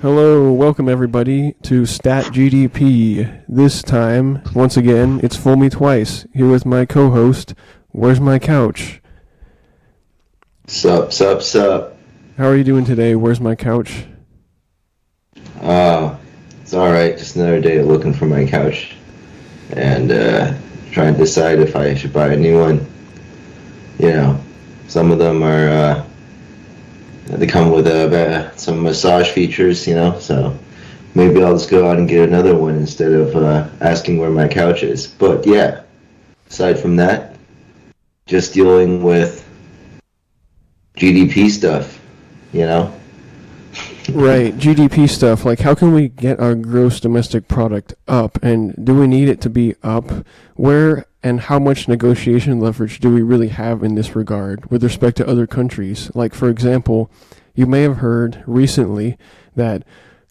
Hello, welcome everybody to StatGDP. This time, once again, it's Fool Me Twice, here with my co-host, Where's My Couch? Sup. How are you doing today, Where's My Couch? It's alright, just another day looking for my couch and trying to decide if I should buy a new one. You know, some of them are, they come with some massage features, so maybe I'll just go out and get another one instead of asking where my couch is. But yeah, aside from that, just dealing with GDP stuff, you know? Right, GDP stuff, like how can we get our gross domestic product up, and do we need it to be up? Where and how much negotiation leverage do we really have in this regard with respect to other countries? Like, for example, you may have heard recently that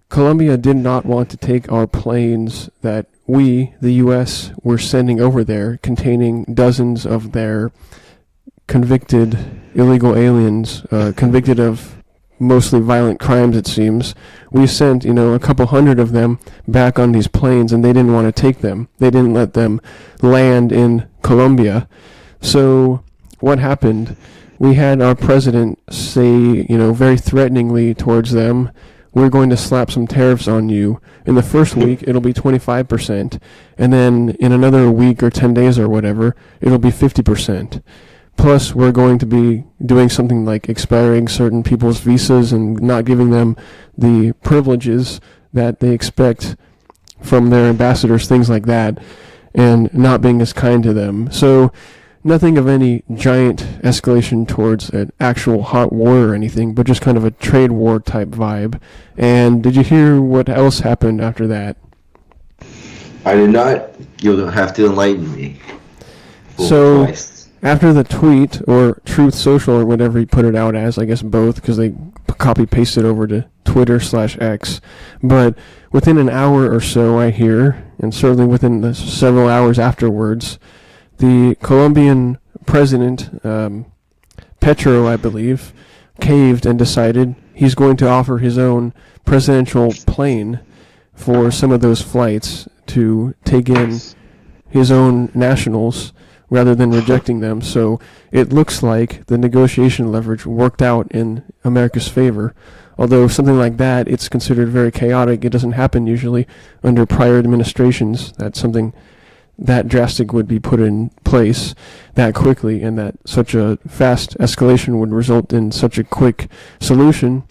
Colombia did not want to take our planes that we, the US, were sending over there containing dozens of their convicted illegal aliens, convicted of mostly violent crimes, it seems. We sent, a couple hundred of them back on these planes, and they didn't want to take them. They didn't let them land in Colombia. So what happened? We had our president say, very threateningly towards them, we're going to slap some tariffs on you. In the first week, it'll be 25%, and then in another week or 10 days or whatever, it'll be 50%. Plus, we're going to be doing something like expiring certain people's visas and not giving them the privileges that they expect from their ambassadors, things like that, and not being as kind to them. So, nothing of any giant escalation towards an actual hot war or anything, but just kind of a trade war type vibe. And did you hear what else happened after that? I did not. You'll have to enlighten me. So, after the tweet, or Truth Social, or whatever he put it out as, I guess both, because they copy-pasted over to Twitter/X, but within an hour or so, I hear, and certainly within the several hours afterwards, the Colombian president, Petro, I believe, caved and decided he's going to offer his own presidential plane for some of those flights to take in his own nationals rather than rejecting them. So it looks like the negotiation leverage worked out in America's favor. Although something like that, it's considered very chaotic. It doesn't happen usually under prior administrations that something that drastic would be put in place that quickly, and that such a fast escalation would result in such a quick solution.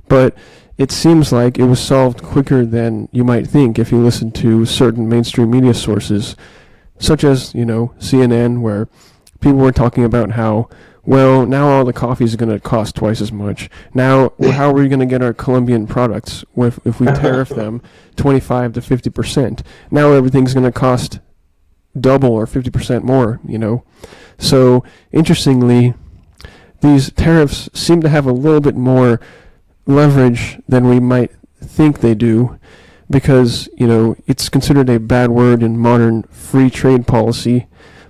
But it seems like it was solved quicker than you might think if you listen to certain mainstream media sources, such as, CNN, where people were talking about how, well, now all the coffee is going to cost twice as much. Now, how are we going to get our Colombian products if we tariff them 25 to 50%? Now everything's going to cost double or 50% more, So, interestingly, these tariffs seem to have a little bit more leverage than we might think they do, because, it's considered a bad word in modern free trade policy,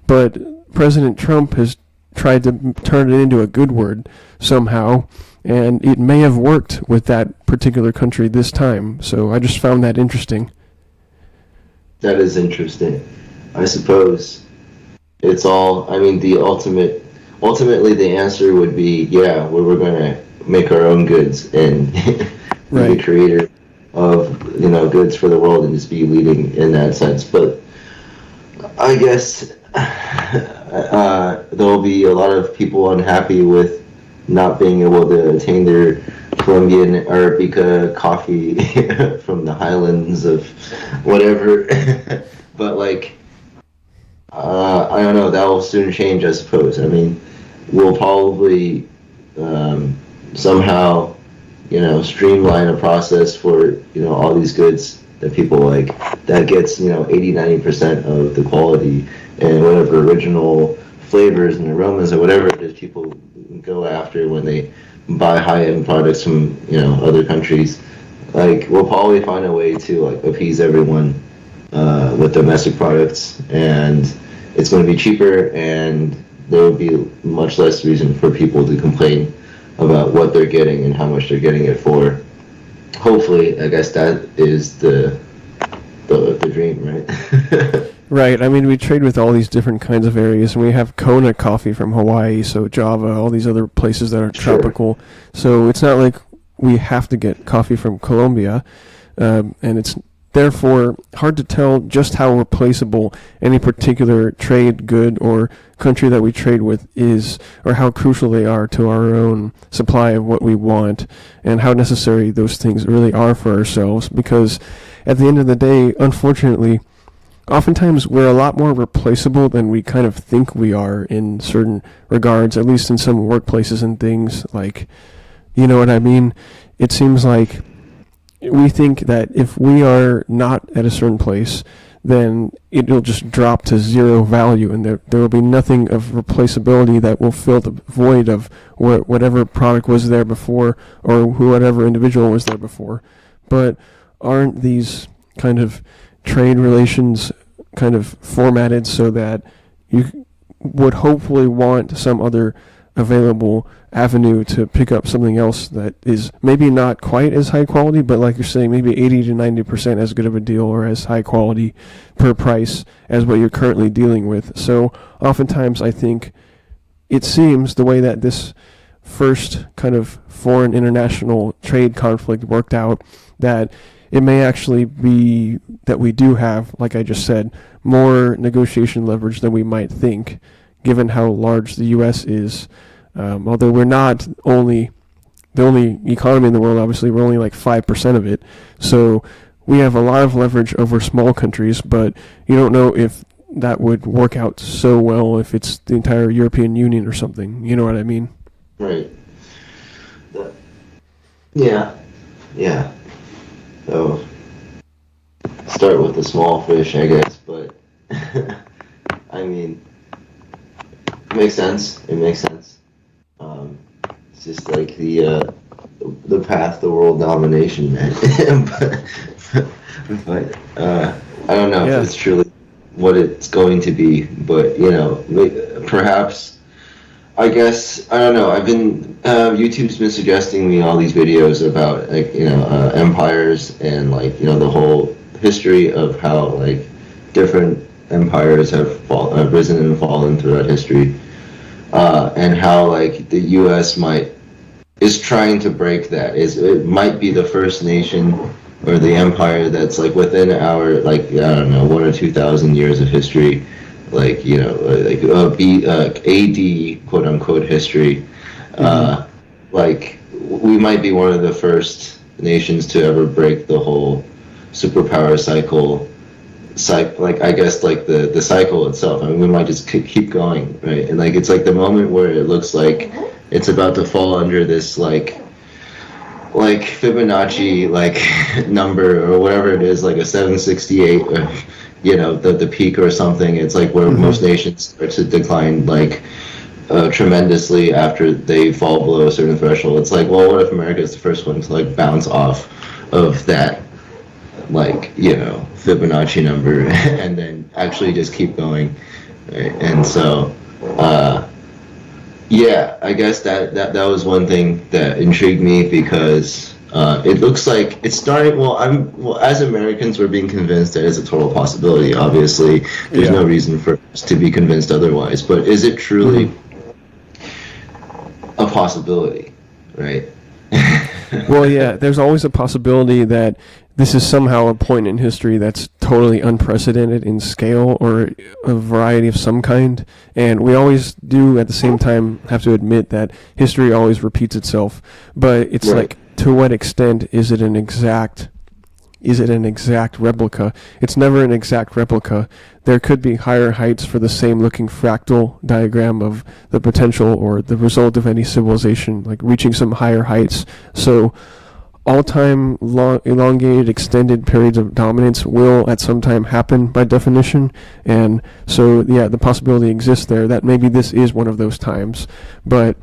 but President Trump has tried to turn it into a good word somehow, and it may have worked with that particular country this time. So I just found that interesting. That is interesting. I suppose it's all, ultimately the answer would be, yeah, we're going to make our own goods and be the creator of goods for the world and just be leading in that sense. But I guess there'll be a lot of people unhappy with not being able to attain their Colombian Arabica coffee from the highlands of whatever. But I don't know, that will soon change, I suppose. We'll probably somehow streamline a process for, all these goods that people like, that gets, 80-90% of the quality and whatever original flavors and aromas or whatever it is people go after when they buy high-end products from, other countries. We'll probably find a way to, appease everyone with domestic products, and it's going to be cheaper, and there will be much less reason for people to complain about what they're getting and how much they're getting it for. hopefully, I guess that is the dream, right? Right. I mean, we trade with all these different kinds of areas, and we have Kona coffee from Hawaii, so Java, all these other places that are Sure. tropical. So it's not like we have to get coffee from Colombia, and it's therefore hard to tell just how replaceable any particular trade, good, or country that we trade with is, or how crucial they are to our own supply of what we want, and how necessary those things really are for ourselves. Because at the end of the day, unfortunately, oftentimes we're a lot more replaceable than we kind of think we are in certain regards, at least in some workplaces and things. Like, you know what I mean? It seems like we think that if we are not at a certain place, then it'll just drop to zero value, and there will be nothing of replaceability that will fill the void of whatever product was there before, or whatever individual was there before. But aren't these kind of trade relations kind of formatted so that you would hopefully want some other available avenue to pick up something else that is maybe not quite as high quality, but like you're saying, maybe 80 to 90% as good of a deal or as high quality per price as what you're currently dealing with. So oftentimes I think it seems the way that this first kind of foreign international trade conflict worked out, that it may actually be that we do have, like I just said, more negotiation leverage than we might think, given how large the U.S. is. Although we're not only the only economy in the world, obviously, we're only like 5% of it. So we have a lot of leverage over small countries, but you don't know if that would work out so well if it's the entire European Union or something. You know what I mean? Right. Yeah. Yeah. So start with the small fish, I guess, but I mean, it makes sense. It makes sense. It's just like the path to world domination, man. but I don't know if it's truly what it's going to be, but you know, perhaps. I guess I don't know. I've been YouTube's been suggesting me all these videos about like empires and like the whole history of how like different empires have risen and fallen throughout history, and how like the U.S. is trying to break that. It might be the first nation or the empire that's like within our like I don't know 1,000 or 2,000 years of history. Like AD quote unquote history, like we might be one of the first nations to ever break the whole superpower cycle. Like I guess like the cycle itself. I mean, we might just keep going, right? And like it's like the moment where it looks like it's about to fall under this like Fibonacci like number or whatever it is, like a 768. The peak or something. It's like where most nations start to decline like tremendously after they fall below a certain threshold. It's like, well, what if America is the first one to like bounce off of that like Fibonacci number and then actually just keep going, right? And so I guess that was one thing that intrigued me because it looks like it's starting. Well, as Americans, we're being convinced that it's a total possibility. Obviously, there's no reason for us to be convinced otherwise. But is it truly a possibility, right? Well, yeah, there's always a possibility that this is somehow a point in history that's totally unprecedented in scale or a variety of some kind. And we always do, at the same time, have to admit that history always repeats itself. But it's like, to what extent is it an exact replica? It's never an exact replica. There could be higher heights for the same looking fractal diagram of the potential or the result of any civilization, like reaching some higher heights. So all-time elongated extended periods of dominance will at some time happen by definition. And so the possibility exists there that maybe this is one of those times. But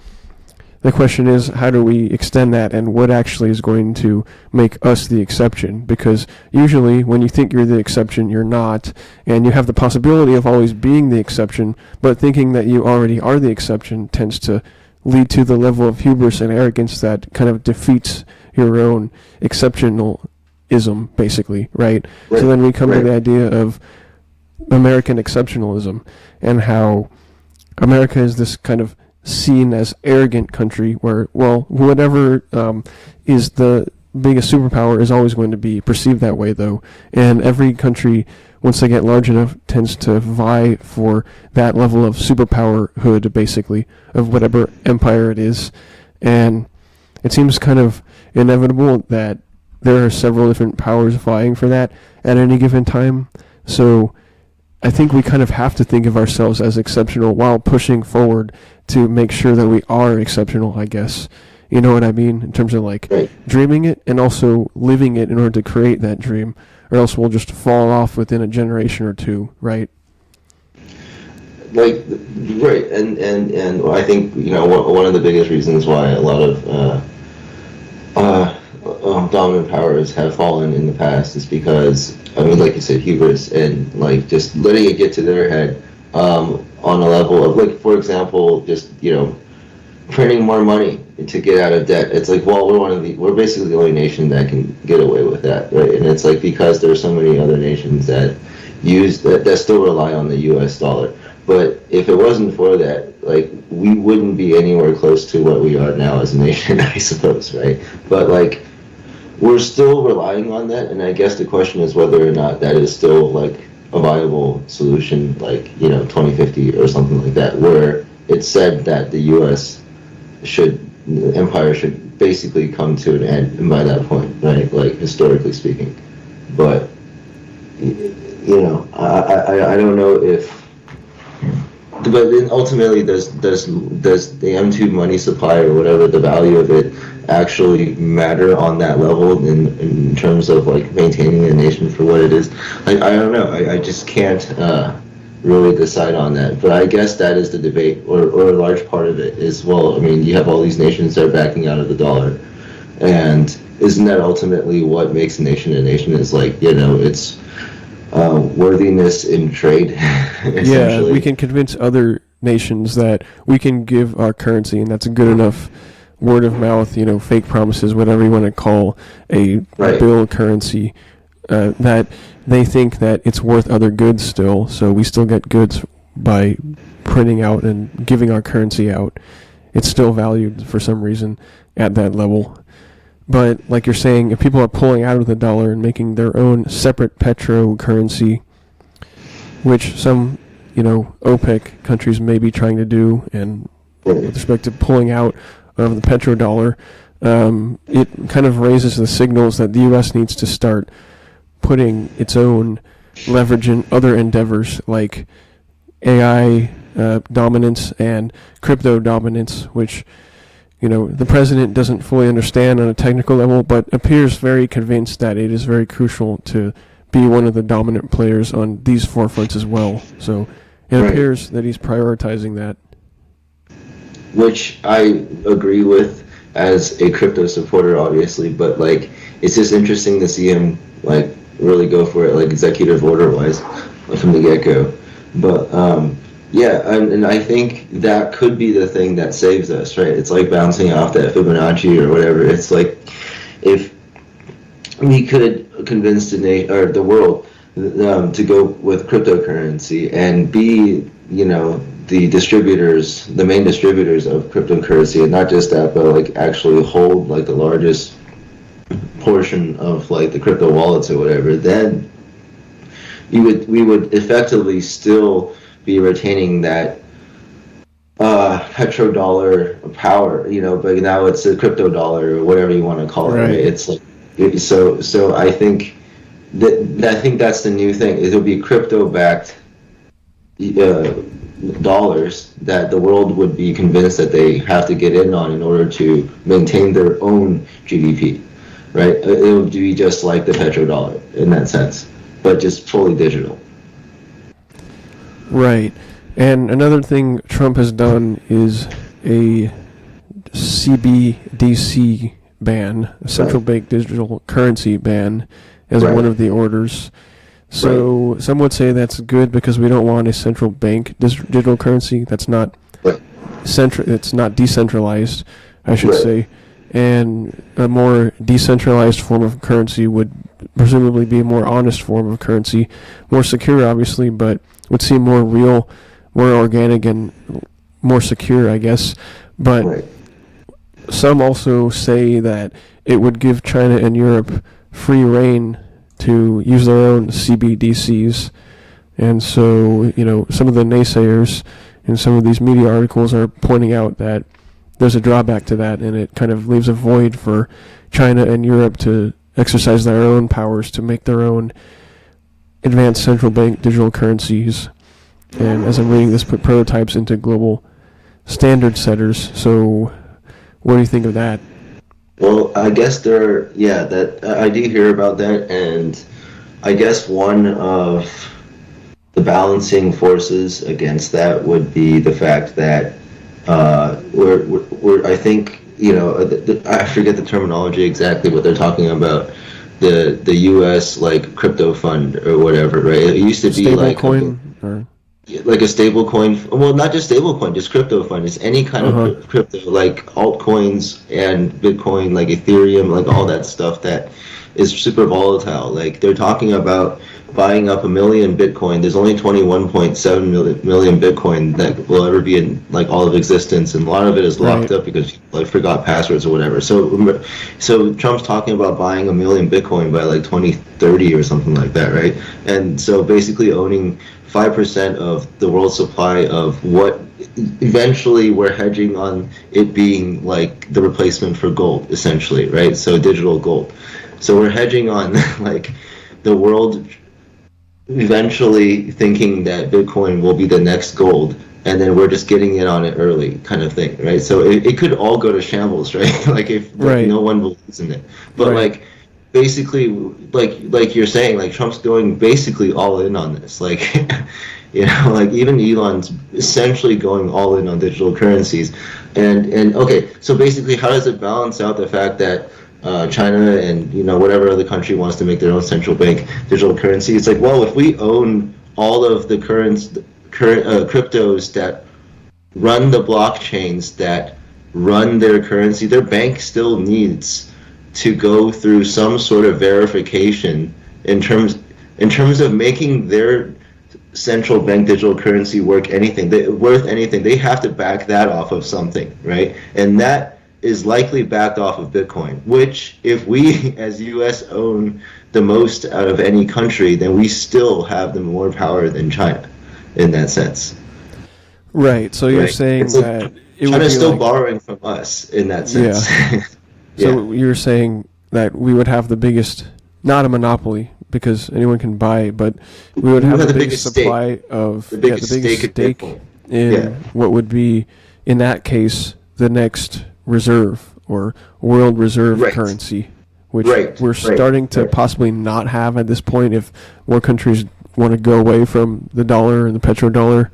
the question is, how do we extend that, and what actually is going to make us the exception? Because usually when you think you're the exception, you're not, and you have the possibility of always being the exception, but thinking that you already are the exception tends to lead to the level of hubris and arrogance that kind of defeats your own exceptionalism, basically, right? So then we come to the idea of American exceptionalism and how America is this kind of seen as arrogant country where, well, whatever is the biggest superpower is always going to be perceived that way, though. And every country, once they get large enough, tends to vie for that level of superpowerhood, basically, of whatever empire it is. And it seems kind of inevitable that there are several different powers vying for that at any given time. So I think we kind of have to think of ourselves as exceptional while pushing forward to make sure that we are exceptional, I guess. You know what I mean? In terms of like dreaming it and also living it in order to create that dream, or else we'll just fall off within a generation or two, right? Right, and I think, you know, one of the biggest reasons why a lot of dominant powers have fallen in the past is because, I mean, like you said, hubris and like just letting it get to their head on a level of, like, for example, just, you know, printing more money to get out of debt. It's like, well, we're basically the only nation that can get away with that, right? And it's like because there's so many other nations that that still rely on the U.S. dollar. But if it wasn't for that, like, we wouldn't be anywhere close to what we are now as a nation, I suppose, right? But like, we're still relying on that, and I guess the question is whether or not that is still like a viable solution, like, you know, 2050 or something like that, where it's said that the U.S. the empire should basically come to an end by that point, right? Like, historically speaking. But, you know, I don't know if, but then ultimately does the M2 money supply or whatever, the value of it, actually matter on that level in terms of like maintaining a nation for what it is? I don't know. I just can't really decide on that. But I guess that is the debate, or a large part of it is, well, I mean, you have all these nations that are backing out of the dollar, and isn't that ultimately what makes a nation a nation? Is like, you know, it's worthiness in trade. Yeah, we can convince other nations that we can give our currency, and that's a good enough word of mouth, you know, fake promises, whatever you want to call a bill currency, that they think that it's worth other goods still, so we still get goods by printing out and giving our currency out. It's still valued for some reason at that level. But like you're saying, if people are pulling out of the dollar and making their own separate petro currency, which some, you know, OPEC countries may be trying to do, and with respect to pulling out of the petrodollar, it kind of raises the signals that the U.S. needs to start putting its own leverage in other endeavors like AI dominance and crypto dominance, which, you know, the president doesn't fully understand on a technical level, but appears very convinced that it is very crucial to be one of the dominant players on these forefronts as well. So it appears that he's prioritizing that. Which I agree with as a crypto supporter, obviously, but like, it's just interesting to see him like really go for it, like executive order wise, from the get-go. But yeah, and I think that could be the thing that saves us, right? It's like bouncing off that Fibonacci or whatever. It's like, if we could convince the world to go with cryptocurrency and be, you know, the main distributors of cryptocurrency, and not just that, but like actually hold like the largest portion of like the crypto wallets or whatever, then we would effectively still be retaining that petrodollar power, you know, but now it's a crypto dollar or whatever you want to call it. Right? It's like, so I think that's the new thing. It'll be crypto backed dollars that the world would be convinced that they have to get in on in order to maintain their own GDP, right? It would be just like the petrodollar in that sense, but just fully digital. Right. And another thing Trump has done is a CBDC ban, a central bank digital currency ban, as one of the orders. So some would say that's good because we don't want a central bank digital currency. That's not it's not decentralized, I should say. and a more decentralized form of currency would presumably be a more honest form of currency, more secure, obviously, but would seem more real, more organic, and more secure, I guess. But Right. some also say that it would give China and Europe free reign to use their own CBDCs. And so, some of the naysayers in some of these media articles are pointing out that there's a drawback to that, and it kind of leaves a void for China and Europe to exercise their own powers to make their own advanced central bank digital currencies. And as I'm reading this, put prototypes into global standard setters. So what do you think of that? Well, I guess that I do hear about that, and I guess one of the balancing forces against that would be the fact that we're I think, I forget the terminology exactly, but they're talking about the US like crypto fund or whatever, right? It used to be like a stable coin. Well, not just stable coin, just crypto fund. It's any kind of crypto, like altcoins and Bitcoin, like Ethereum, like all that stuff that is super volatile. Like they're talking about buying up 1 million Bitcoin. There's only 21.7 million Bitcoin that will ever be in like all of existence, and a lot of it is locked up because people like forgot passwords or whatever. So Trump's talking about buying 1 million Bitcoin by like 2030 or something like that, right? And so basically owning 5% of the world supply of what eventually we're hedging on it being like the replacement for gold, essentially, right? So digital gold. So we're hedging on like the world eventually thinking that Bitcoin will be the next gold, and then we're just getting in on it early, kind of thing, right? So it could all go to shambles, right? Like if no one believes in it, but like basically, like you're saying, like Trump's going basically all in on this, like like even Elon's essentially going all in on digital currencies, and okay, so basically, how does it balance out the fact that China and whatever other country wants to make their own central bank digital currency? It's like, well, if we own all of the current cryptos that run the blockchains that run their currency, their bank still needs to go through some sort of verification in terms of making their central bank digital currency worth anything. They have to back that off of something, right? And that is likely backed off of Bitcoin, which if we as US own the most out of any country, then we still have the more power than China in that sense. Right. So you're saying that China's still borrowing from us in that sense. Yeah. So you're saying that we would have the biggest, not a monopoly, because anyone can buy it, but we would have the biggest supply of the biggest stake in what would be, in that case, the next reserve or world reserve currency, which we're starting to possibly not have at this point if more countries want to go away from the dollar and the petrodollar.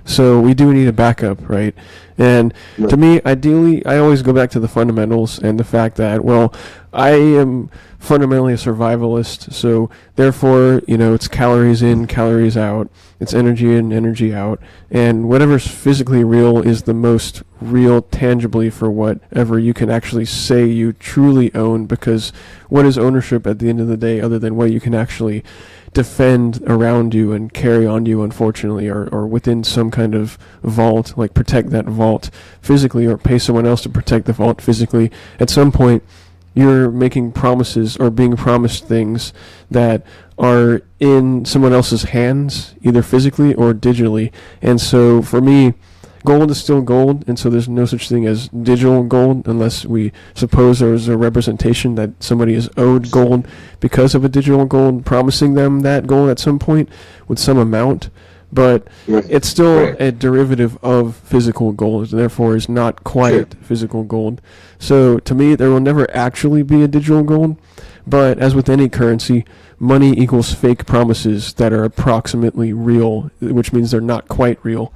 So we do need a backup, right? And to me, ideally, I always go back to the fundamentals and the fact that, well, I am fundamentally a survivalist, so therefore, it's calories in, calories out, it's energy in, energy out, and whatever's physically real is the most real tangibly for whatever you can actually say you truly own, because what is ownership at the end of the day other than what you can actually defend around you and carry on you, unfortunately, or within some kind of vault, like protect that vault physically or pay someone else to protect the vault physically. At some point, you're making promises or being promised things that are in someone else's hands, either physically or digitally. And so for me, gold is still gold, and so there's no such thing as digital gold unless we suppose there's a representation that somebody is owed gold because of a digital gold, promising them that gold at some point with some amount. But it's still a derivative of physical gold, and therefore is not quite physical gold. So to me, there will never actually be a digital gold. But as with any currency, money equals fake promises that are approximately real, which means they're not quite real.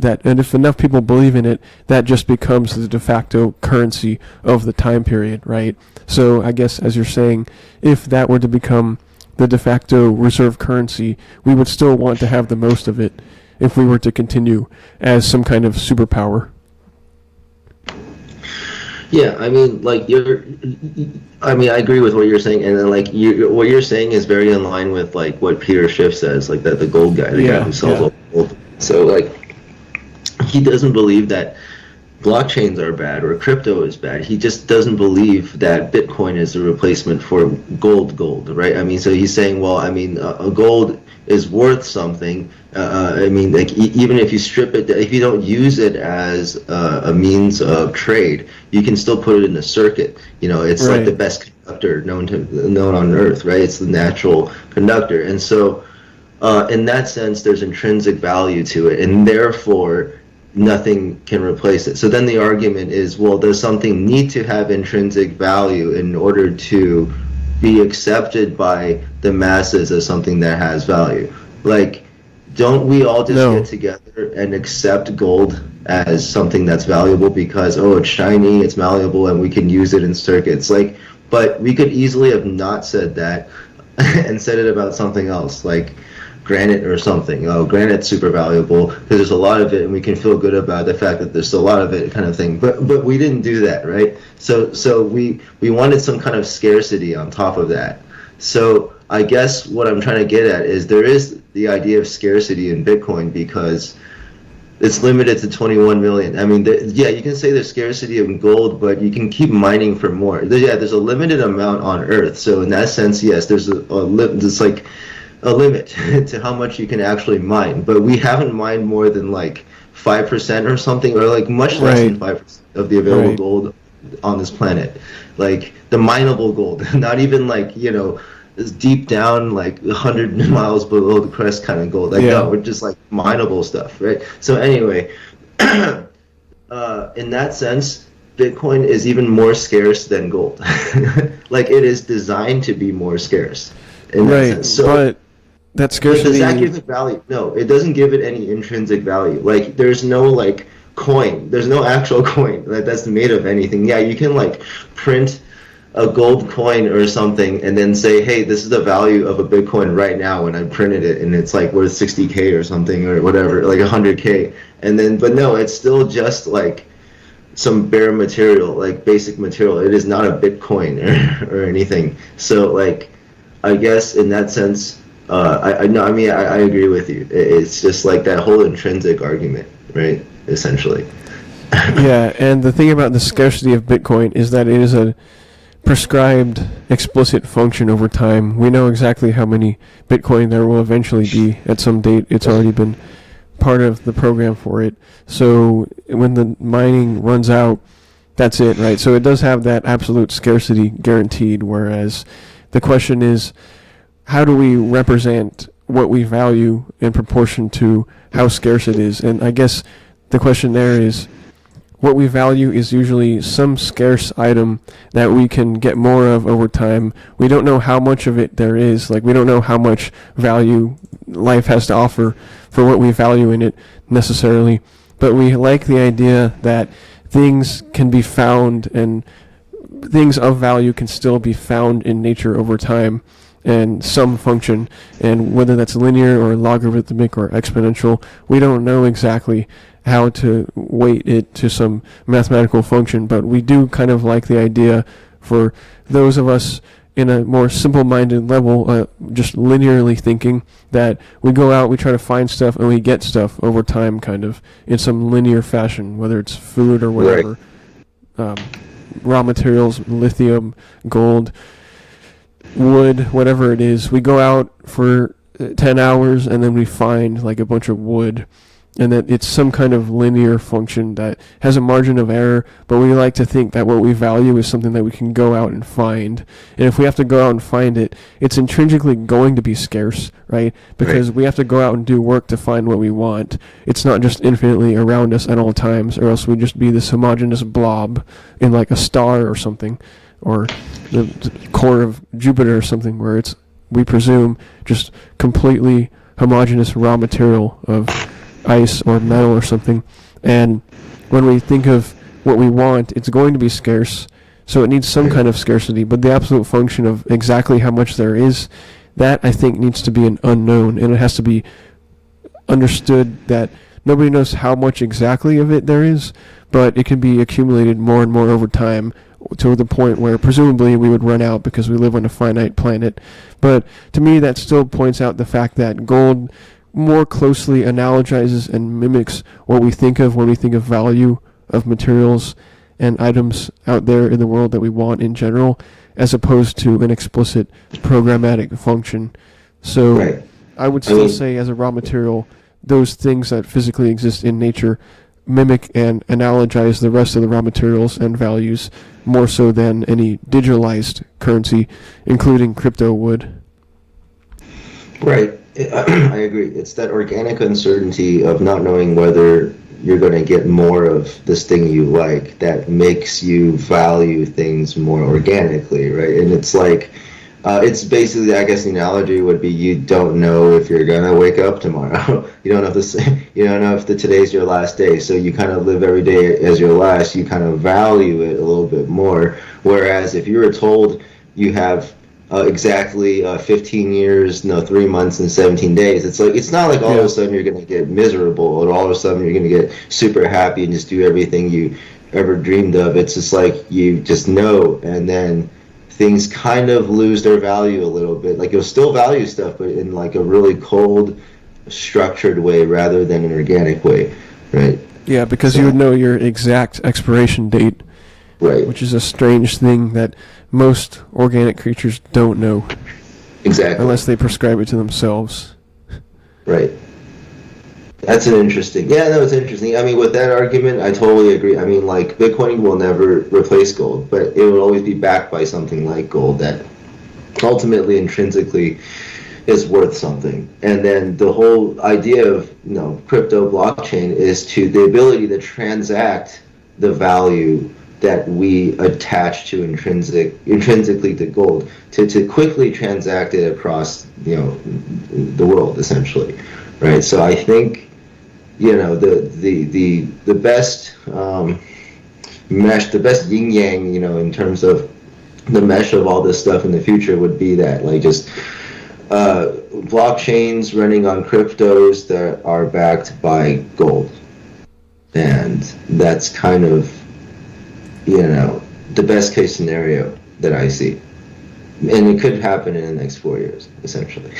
And if enough people believe in it, that just becomes the de facto currency of the time period, right? So I guess, as you're saying, if that were to become the de facto reserve currency, we would still want to have the most of it if we were to continue as some kind of superpower. Yeah, I mean, like I mean, I agree with what you're saying, and then like what you're saying is very in line with like what Peter Schiff says, like that the gold guy, the guy Yeah, who sells yeah. all the gold. So like, he doesn't believe that blockchains are bad or crypto is bad. He just doesn't believe that Bitcoin is a replacement for gold, right? I mean, so he's saying, well, I mean, gold is worth something. I mean, like even if you strip it, if you don't use it as a means of trade, you can still put it in the circuit. You know, it's like the Right. best conductor known on Earth, right? It's the natural conductor, and so in that sense, there's intrinsic value to it, and therefore nothing can replace it. So then the argument is, well, does something need to have intrinsic value in order to be accepted by the masses as something that has value? Like, don't we all just get No. together and accept gold as something that's valuable because, oh, it's shiny, it's malleable, and we can use it in circuits? Like, but we could easily have not said that and said it about something else, like granite or something. Oh, granite's super valuable because there's a lot of it, and we can feel good about the fact that there's a lot of it, kind of thing. But we didn't do that, right? So we wanted some kind of scarcity on top of that. So I guess what I'm trying to get at is there is the idea of scarcity in Bitcoin because it's limited to 21 million. I mean, yeah, you can say there's scarcity of gold, but you can keep mining for more. There's a limited amount on Earth. So in that sense, yes, there's like a limit to how much you can actually mine. But we haven't mined more than like 5% or something, or like much less than Right. 5% of the available Right. gold on this planet. Like the mineable gold, not even like, is deep down like 100 miles below the crest kind of gold. Like Yeah. no, we're just like mineable stuff, right? So anyway, in that sense, Bitcoin is even more scarce than gold. Like it is designed to be more scarce in that Right. sense. So, But that but does that scarcity. give it value? No, it doesn't give it any intrinsic value. Like there's no like coin. There's no actual coin that's made of anything. Yeah, you can like print a gold coin or something and then say, hey, this is the value of a Bitcoin right now when I printed it and it's like worth 60K or something or whatever, like 100K. And then, but no, it's still just like some bare material, like basic material. It is not a Bitcoin or anything. So like, I guess in that sense, I no, I mean, I agree with you. It's just like that whole intrinsic argument, right? Essentially. Yeah, and the thing about the scarcity of Bitcoin is that it is a prescribed explicit function over time. We know exactly how many Bitcoin there will eventually be at some date. It's already been part of the program for it. So when the mining runs out, that's it, right? So it does have that absolute scarcity guaranteed, whereas the question is, how do we represent what we value in proportion to how scarce it is? And I guess the question there is, what we value is usually some scarce item that we can get more of over time. We don't know how much of it there is. Like, we don't know how much value life has to offer for what we value in it necessarily. But we like the idea that things can be found and things of value can still be found in nature over time and some function, and whether that's linear or logarithmic or exponential, we don't know exactly how to weight it to some mathematical function, but we do kind of like the idea for those of us in a more simple-minded level, just linearly thinking, that we go out, we try to find stuff, and we get stuff over time, kind of, in some linear fashion, whether it's food or Right. whatever. Raw materials, lithium, gold, wood, whatever it is. We go out for 10 hours and then we find like a bunch of wood, and that it's some kind of linear function that has a margin of error, but we like to think that what we value is something that we can go out and find. And if we have to go out and find it, it's intrinsically going to be scarce, right? Because we have to go out and do work to find what we want. It's not just infinitely around us at all times, or else we'd just be this homogeneous blob in like a star or something, or the core of Jupiter or something, where it's, we presume, just completely homogeneous raw material of ice or metal or something. And when we think of what we want, it's going to be scarce, so it needs some kind of scarcity, but the absolute function of exactly how much there is, that I think needs to be an unknown, and it has to be understood that Nobody knows how much exactly of it there is, but it can be accumulated more and more over time to the point where presumably we would run out because we live on a finite planet. But to me, that still points out the fact that gold more closely analogizes and mimics what we think of when we think of value of materials and items out there in the world that we want in general, as opposed to an explicit programmatic function. So Right. I would still say, as a raw material, those things that physically exist in nature mimic and analogize the rest of the raw materials and values more so than any digitalized currency, including crypto, would. Right. I agree. It's that organic uncertainty of not knowing whether you're going to get more of this thing you like that makes you value things more organically, right? And it's like, it's basically, I guess the analogy would be you don't know if you're going to wake up tomorrow. You don't know if you don't know if today's your last day. So you kind of live every day as your last. You kind of value it a little bit more. Whereas if you were told you have exactly 15 years, no, 3 months and 17 days. It's not like all of a sudden you're going to get miserable, or all of a sudden you're going to get super happy and just do everything you ever dreamed of. It's just like you just know, and then things kind of lose their value a little bit. Like, you'll still value stuff, but in like a really cold, structured way rather than an organic way, right? Yeah, because you would know your exact expiration date. Right. Which is a strange thing that most organic creatures don't know. Exactly. Unless they prescribe it to themselves. Right. That's an interesting. Yeah, no, it's interesting. I mean, with that argument, I totally agree. I mean, like, Bitcoin will never replace gold, but it will always be backed by something like gold that ultimately, intrinsically, is worth something. And then the whole idea of, crypto blockchain is to the ability to transact the value that we attach to intrinsically to gold, to quickly transact it across the world, essentially, right? So I think the best mesh, the best yin yang, in terms of the mesh of all this stuff in the future would be that, like, just blockchains running on cryptos that are backed by gold, and that's kind of the best case scenario that I see. And it could happen in the next 4 years, essentially.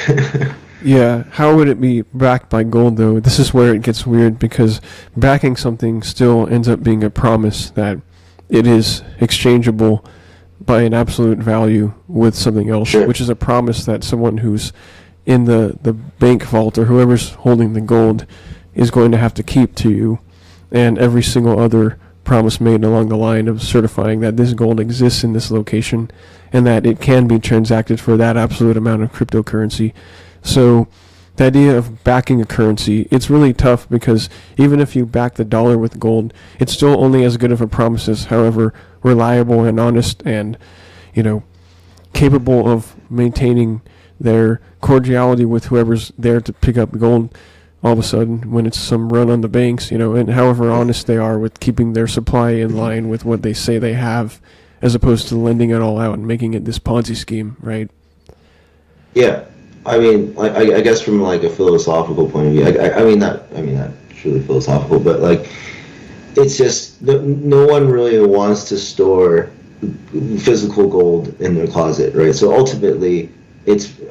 Yeah, how would it be backed by gold, though? This is where it gets weird, because backing something still ends up being a promise that it is exchangeable by an absolute value with something else, Sure. Which is a promise that someone who's in the bank vault, or whoever's holding the gold, is going to have to keep to you. And every single other promise made along the line of certifying that this gold exists in this location and that it can be transacted for that absolute amount of cryptocurrency. So the idea of backing a currency, it's really tough, because even if you back the dollar with gold, it's still only as good of a promise as however reliable and honest and capable of maintaining their cordiality with whoever's there to pick up gold all of a sudden when it's some run on the banks, and however honest they are with keeping their supply in line with what they say they have, as opposed to lending it all out and making it this Ponzi scheme, right? Yeah, I mean, I guess from like a philosophical point of view, I mean not truly philosophical, but like, it's just no one really wants to store physical gold in their closet, right? So ultimately,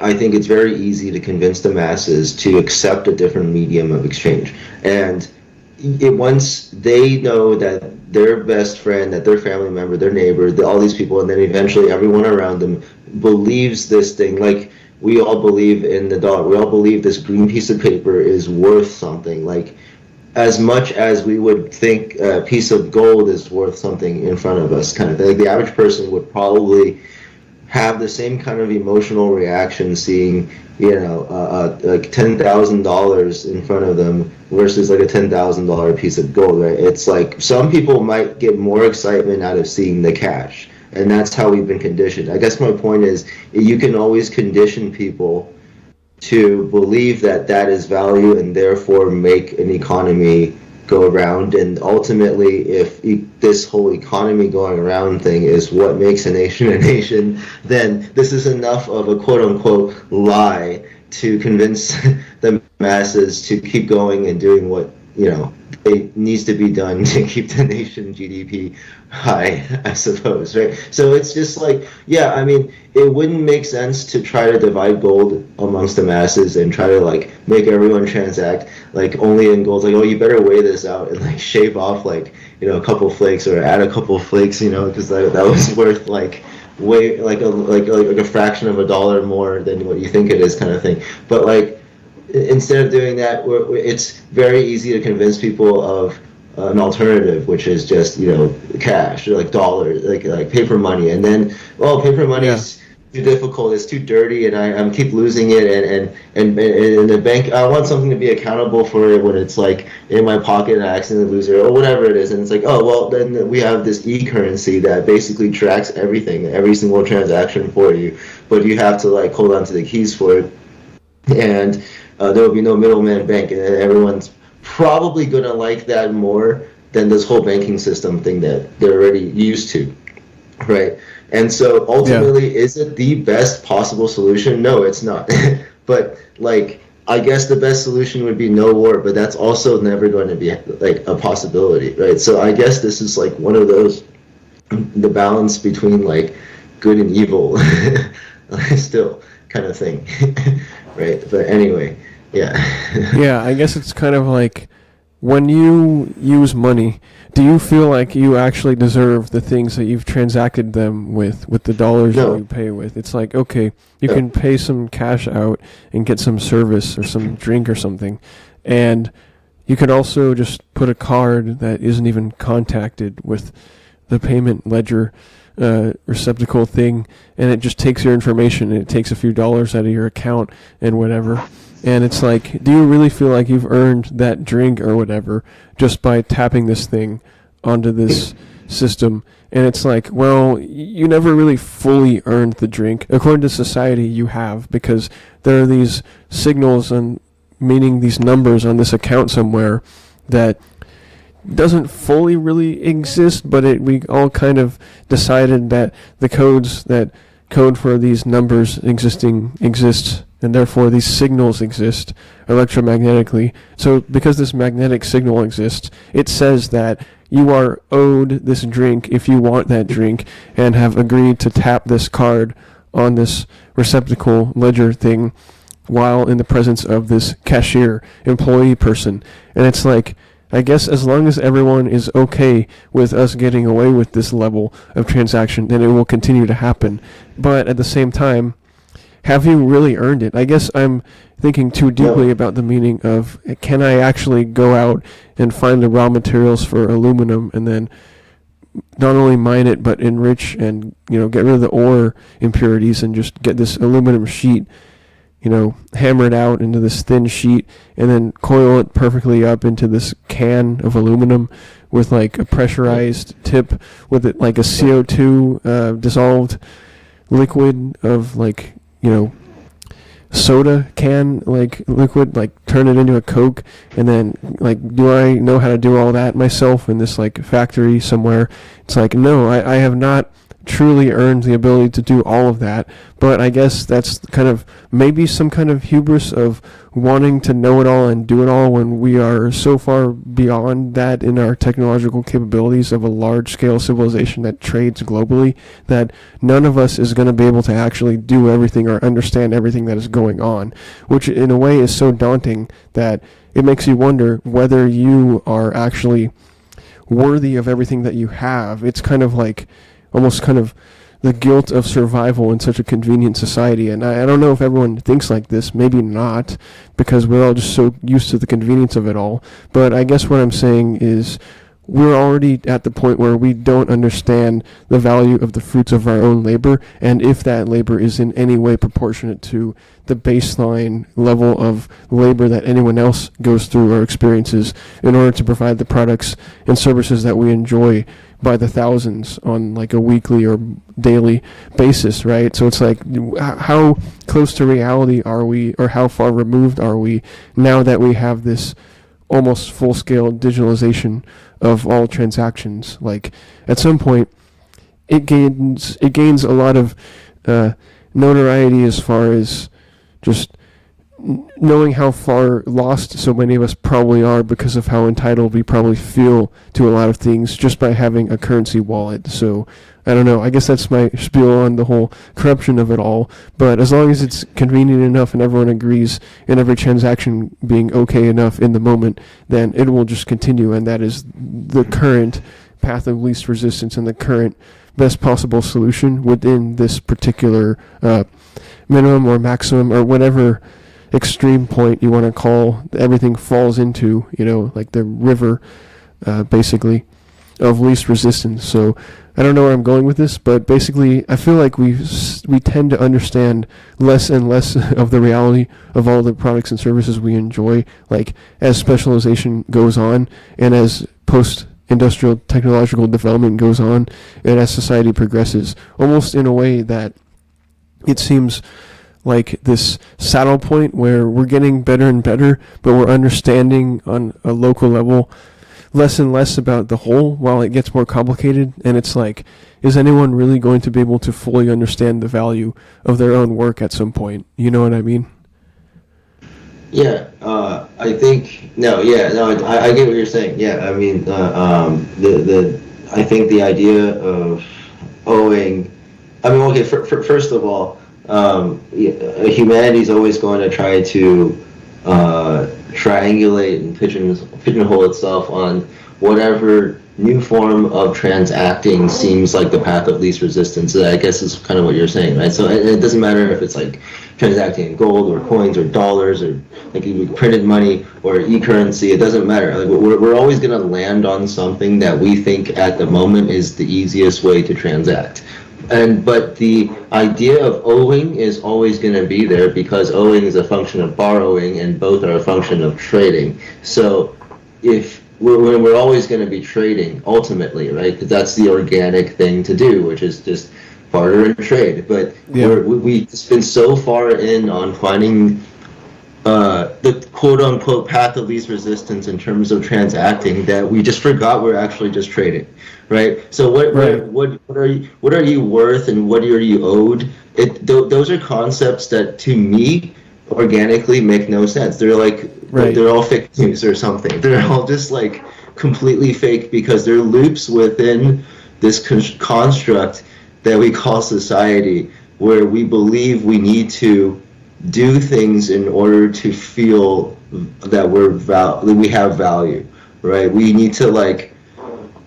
I think it's very easy to convince the masses to accept a different medium of exchange. And once they know that their best friend, that their family member, their neighbor, all these people, and then eventually everyone around them believes this thing, like we all believe in the dollar, we all believe this green piece of paper is worth something, like as much as we would think a piece of gold is worth something in front of us, kind of thing. Like, the average person would probably have the same kind of emotional reaction seeing, like $10,000 in front of them versus like a $10,000 piece of gold, right? It's like some people might get more excitement out of seeing the cash, and that's how we've been conditioned. I guess my point is, you can always condition people to believe that that is value and therefore make an economy go around. And ultimately, if this whole economy going around thing is what makes a nation, then this is enough of a quote-unquote lie to convince the masses to keep going and doing what it needs to be done to keep the nation GDP high, I suppose, right? So it's just like, yeah, I mean, it wouldn't make sense to try to divide gold amongst the masses and try to like make everyone transact like only in gold. Like, oh, you better weigh this out and like shave off like a couple flakes or add a couple flakes, because that was worth like way like a fraction of a dollar more than what you think it is, kind of thing. But like, instead of doing that, it's very easy to convince people of an alternative, which is just cash, or like dollars, like paper money, and then paper money is too difficult, it's too dirty, and I keep losing it, and the bank, I want something to be accountable for it when it's like in my pocket and I accidentally lose it or whatever it is, and it's like, oh well, then we have this e-currency that basically tracks everything, every single transaction for you, but you have to like hold on to the keys for it, and there will be no middleman bank, and everyone's probably going to like that more than this whole banking system thing that they're already used to, right? And so ultimately, is it the best possible solution? No, it's not. But like, I guess the best solution would be no war, but that's also never going to be like a possibility, right? So I guess this is like one of those, the balance between like good and evil still kind of thing. Right, but anyway, yeah. Yeah, I guess it's kind of like, when you use money, do you feel like you actually deserve the things that you've transacted them with the dollars that you pay with? It's like, okay, you can pay some cash out and get some service or some drink or something, and you could also just put a card that isn't even contacted with the payment ledger receptacle thing, and it just takes your information and it takes a few dollars out of your account and whatever. And it's like, do you really feel like you've earned that drink or whatever just by tapping this thing onto this system? And it's like, well, you never really fully earned the drink. According to society, you have, because there are these signals and meaning these numbers on this account somewhere that doesn't fully really exist, but we all kind of decided that the codes that code for these numbers exists, and therefore these signals exist electromagnetically. So because this magnetic signal exists, it says that you are owed this drink if you want that drink and have agreed to tap this card on this receptacle ledger thing while in the presence of this cashier employee person. And it's like, I guess as long as everyone is okay with us getting away with this level of transaction, then it will continue to happen. But at the same time, have you really earned it? I guess I'm thinking too deeply about the meaning of, can I actually go out and find the raw materials for aluminum and then not only mine it but enrich and get rid of the ore impurities and just get this aluminum sheet hammer it out into this thin sheet and then coil it perfectly up into this can of aluminum with like a pressurized tip with it like a CO2 dissolved liquid of like, soda can like liquid, like turn it into a Coke, and then like, do I know how to do all that myself in this like factory somewhere? It's like, no, I have not truly earned the ability to do all of that, but I guess that's kind of maybe some kind of hubris of wanting to know it all and do it all when we are so far beyond that in our technological capabilities of a large-scale civilization that trades globally that none of us is going to be able to actually do everything or understand everything that is going on, which in a way is so daunting that it makes you wonder whether you are actually worthy of everything that you have. It's kind of like almost kind of the guilt of survival in such a convenient society. And I don't know if everyone thinks like this, maybe not, because we're all just so used to the convenience of it all. But I guess what I'm saying is we're already at the point where we don't understand the value of the fruits of our own labor, and if that labor is in any way proportionate to the baseline level of labor that anyone else goes through or experiences in order to provide the products and services that we enjoy by the thousands on like a weekly or daily basis, right? So it's like, how close to reality are we, or how far removed are we now that we have this almost full-scale digitalization of all transactions? Like, at some point, it gains a lot of notoriety as far as just knowing how far lost so many of us probably are because of how entitled we probably feel to a lot of things just by having a currency wallet. So I don't know. I guess that's my spiel on the whole corruption of it all. But as long as it's convenient enough and everyone agrees and every transaction being okay enough in the moment, then it will just continue. And that is the current path of least resistance and the current best possible solution within this particular minimum or maximum or whatever extreme point you want to call everything falls into, like the river, basically, of least resistance. So I don't know where I'm going with this, but basically I feel like we tend to understand less and less of the reality of all the products and services we enjoy, like as specialization goes on and as post-industrial technological development goes on and as society progresses, almost in a way that it seems like this saddle point where we're getting better and better, but we're understanding on a local level less and less about the whole while it gets more complicated. And it's like, is anyone really going to be able to fully understand the value of their own work at some point? You know what I mean? Yeah, I think I get what you're saying. Yeah, I mean, I think the idea of owing. I mean, okay. First of all, humanity is always going to try to triangulate and pigeonhole itself on whatever new form of transacting seems like the path of least resistance. I guess is kind of what you're saying, right? So it doesn't matter if it's like transacting in gold or coins or dollars or like printed money or e-currency. It doesn't matter. Like we're always going to land on something that we think at the moment is the easiest way to transact. But the idea of owing is always going to be there because owing is a function of borrowing and both are a function of trading. So if we're always going to be trading ultimately, right? Because that's the organic thing to do, which is just barter and trade. But we've been so far in on finding the quote-unquote path of least resistance in terms of transacting that we just forgot we're actually just trading, right? So what are you worth and what are you owed? Those are concepts that to me organically make no sense. They're like they're all fake news or something. They're all just like completely fake because they're loops within this construct that we call society, where we believe we need to do things in order to feel that we have value, right? We need to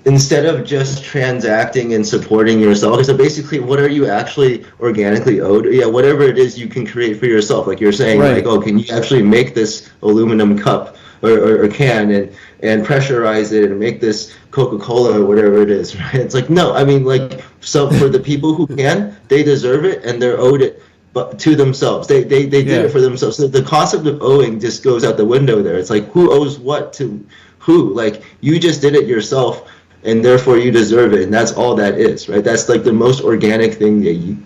instead of just transacting and supporting yourself. So basically, what are you actually organically owed? Yeah, whatever it is you can create for yourself. Like you're saying, can you actually make this aluminum cup or can and pressurize it and make this Coca-Cola or whatever it is, right? It's like, no, I mean, so for the people who can, they deserve it and they're owed it. But to themselves, they did it for themselves. So the concept of owing just goes out the window there. It's like, who owes what to who? Like, you just did it yourself, and therefore you deserve it, and that's all that is, right? That's like the most organic thing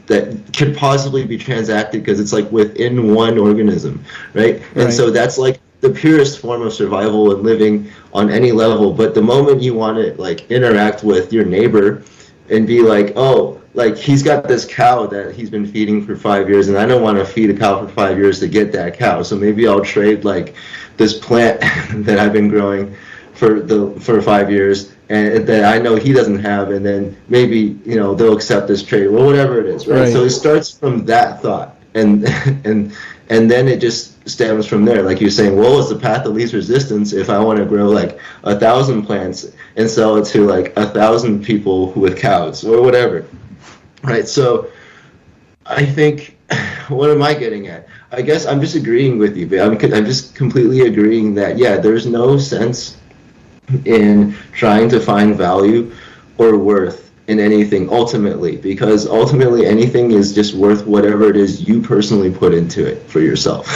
that could possibly be transacted because it's like within one organism, right? And so that's like the purest form of survival and living on any level. But the moment you want to interact with your neighbor and be like, oh, he's got this cow that he's been feeding for 5 years, and I don't want to feed a cow for 5 years to get that cow. So maybe I'll trade this plant that I've been growing for 5 years, and that I know he doesn't have, and then maybe they'll accept this trade, or whatever it is, right? So it starts from that thought, and then it just stems from there. Like you're saying, well, it's the path of least resistance if I want to grow 1,000 plants and sell it to 1,000 people with cows or whatever. Right, so I think, what am I getting at? I guess I'm just agreeing with you, but I'm just completely agreeing that, there's no sense in trying to find value or worth in anything ultimately, because ultimately anything is just worth whatever it is you personally put into it for yourself.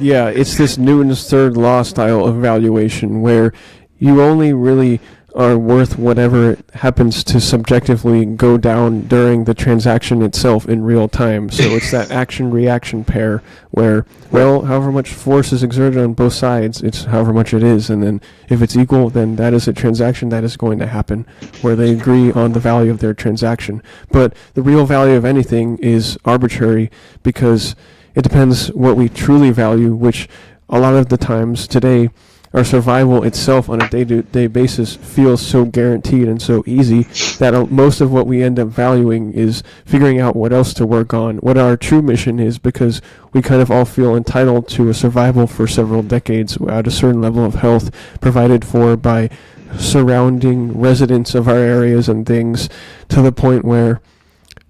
Yeah, it's this Newton's third law style of valuation where you only really are worth whatever happens to subjectively go down during the transaction itself in real time. So it's that action-reaction pair where, however much force is exerted on both sides, it's however much it is. And then if it's equal, then that is a transaction that is going to happen where they agree on the value of their transaction. But the real value of anything is arbitrary because it depends what we truly value, which a lot of the times today, our survival itself on a day-to-day basis feels so guaranteed and so easy that most of what we end up valuing is figuring out what else to work on, what our true mission is, because we kind of all feel entitled to a survival for several decades at a certain level of health provided for by surrounding residents of our areas and things, to the point where,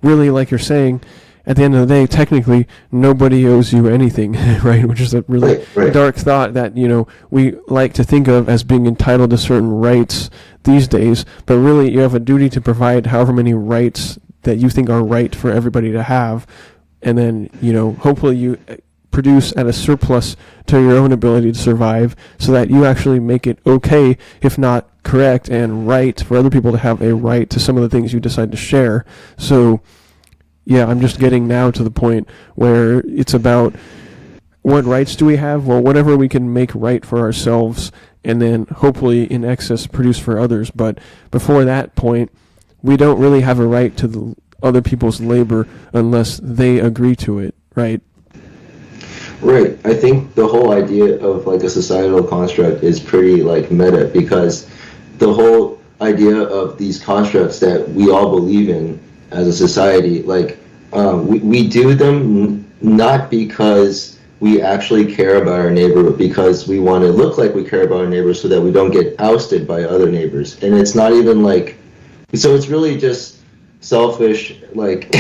really, like you're saying, at the end of the day, technically, nobody owes you anything, right? Which is a really dark thought that, we like to think of as being entitled to certain rights these days, but really you have a duty to provide however many rights that you think are right for everybody to have, and then, hopefully you produce at a surplus to your own ability to survive, so that you actually make it okay, if not correct and right, for other people to have a right to some of the things you decide to share. So yeah, I'm just getting now to the point where it's about what rights do we have? Well, whatever we can make right for ourselves, and then hopefully in excess produce for others. But before that point, we don't really have a right to the other people's labor unless they agree to it, right? Right. I think the whole idea of like a societal construct is pretty like meta, because the whole idea of these constructs that we all believe in as a society, like we do them not because we actually care about our neighbor, but because we want to look like we care about our neighbors so that we don't get ousted by other neighbors. And it's not even like, so it's really just selfish, like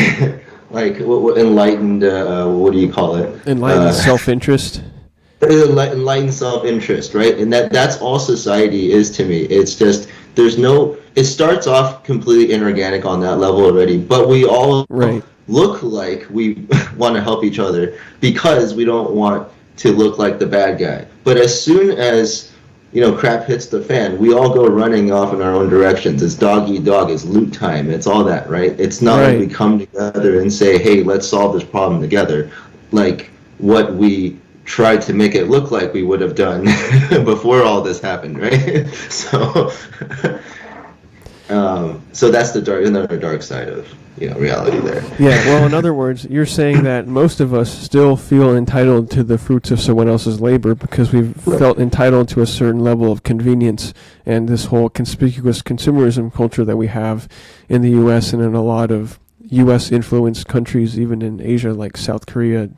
like enlightened, what do you call it? Enlightened self-interest. Enlightened self-interest, right? And that's all society is to me. It's just, it starts off completely inorganic on that level already, but we all look like we want to help each other because we don't want to look like the bad guy. But as soon as, crap hits the fan, we all go running off in our own directions. It's dog eat dog, it's loot time, it's all that, right? It's not like we come together and say, hey, let's solve this problem together, like what we tried to make it look like we would have done before all this happened, right? So that's another dark side of reality there. Yeah, well, in other words, you're saying that most of us still feel entitled to the fruits of someone else's labor because we've felt entitled to a certain level of convenience, and this whole conspicuous consumerism culture that we have in the U.S. and in a lot of U.S.-influenced countries, even in Asia, like South Korea,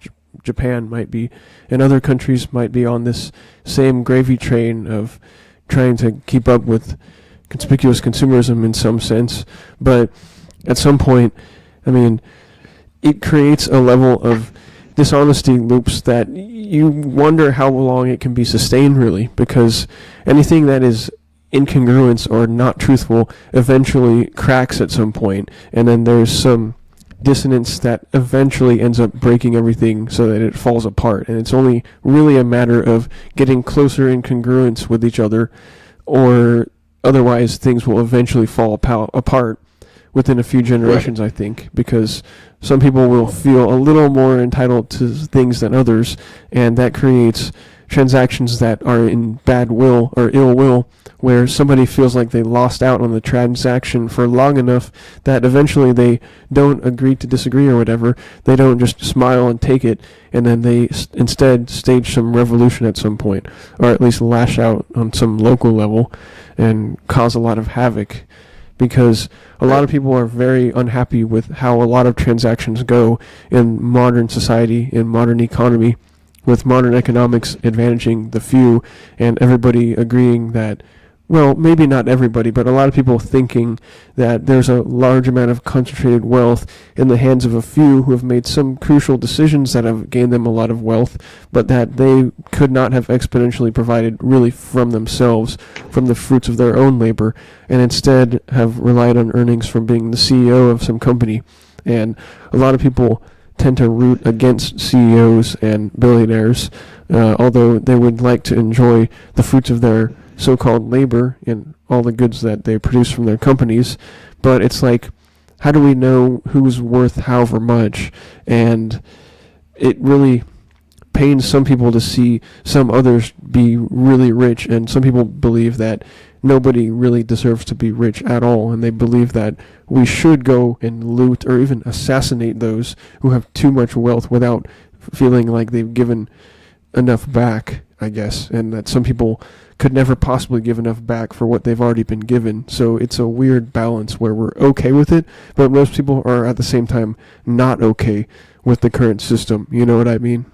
Japan might be, and other countries might be on this same gravy train of trying to keep up with conspicuous consumerism in some sense. But at some point, I mean, it creates a level of dishonesty loops that you wonder how long it can be sustained, really, because anything that is incongruence or not truthful eventually cracks at some point, and then there's some dissonance that eventually ends up breaking everything so that it falls apart. And it's only really a matter of getting closer in congruence with each other, or otherwise things will eventually fall apart within a few generations, I think, because some people will feel a little more entitled to things than others, and that creates transactions that are in bad will or ill will, where somebody feels like they lost out on the transaction for long enough that eventually they don't agree to disagree or whatever. They don't just smile and take it, and then they instead stage some revolution at some point, or at least lash out on some local level and cause a lot of havoc, because a lot of people are very unhappy with how a lot of transactions go in modern society, in modern economy, with modern economics advantaging the few, and everybody agreeing that, well, maybe not everybody, but a lot of people thinking that there's a large amount of concentrated wealth in the hands of a few who have made some crucial decisions that have gained them a lot of wealth, but that they could not have exponentially provided really from themselves, from the fruits of their own labor, and instead have relied on earnings from being the CEO of some company. And a lot of people tend to root against CEOs and billionaires, although they would like to enjoy the fruits of their so-called labor and all the goods that they produce from their companies. But it's like, how do we know who's worth however much? And it really pains some people to see some others be really rich, and some people believe that nobody really deserves to be rich at all, and they believe that we should go and loot or even assassinate those who have too much wealth without feeling like they've given enough back, I guess, and that some people could never possibly give enough back for what they've already been given. So it's a weird balance where we're okay with it, but most people are at the same time not okay with the current system. You know what I mean?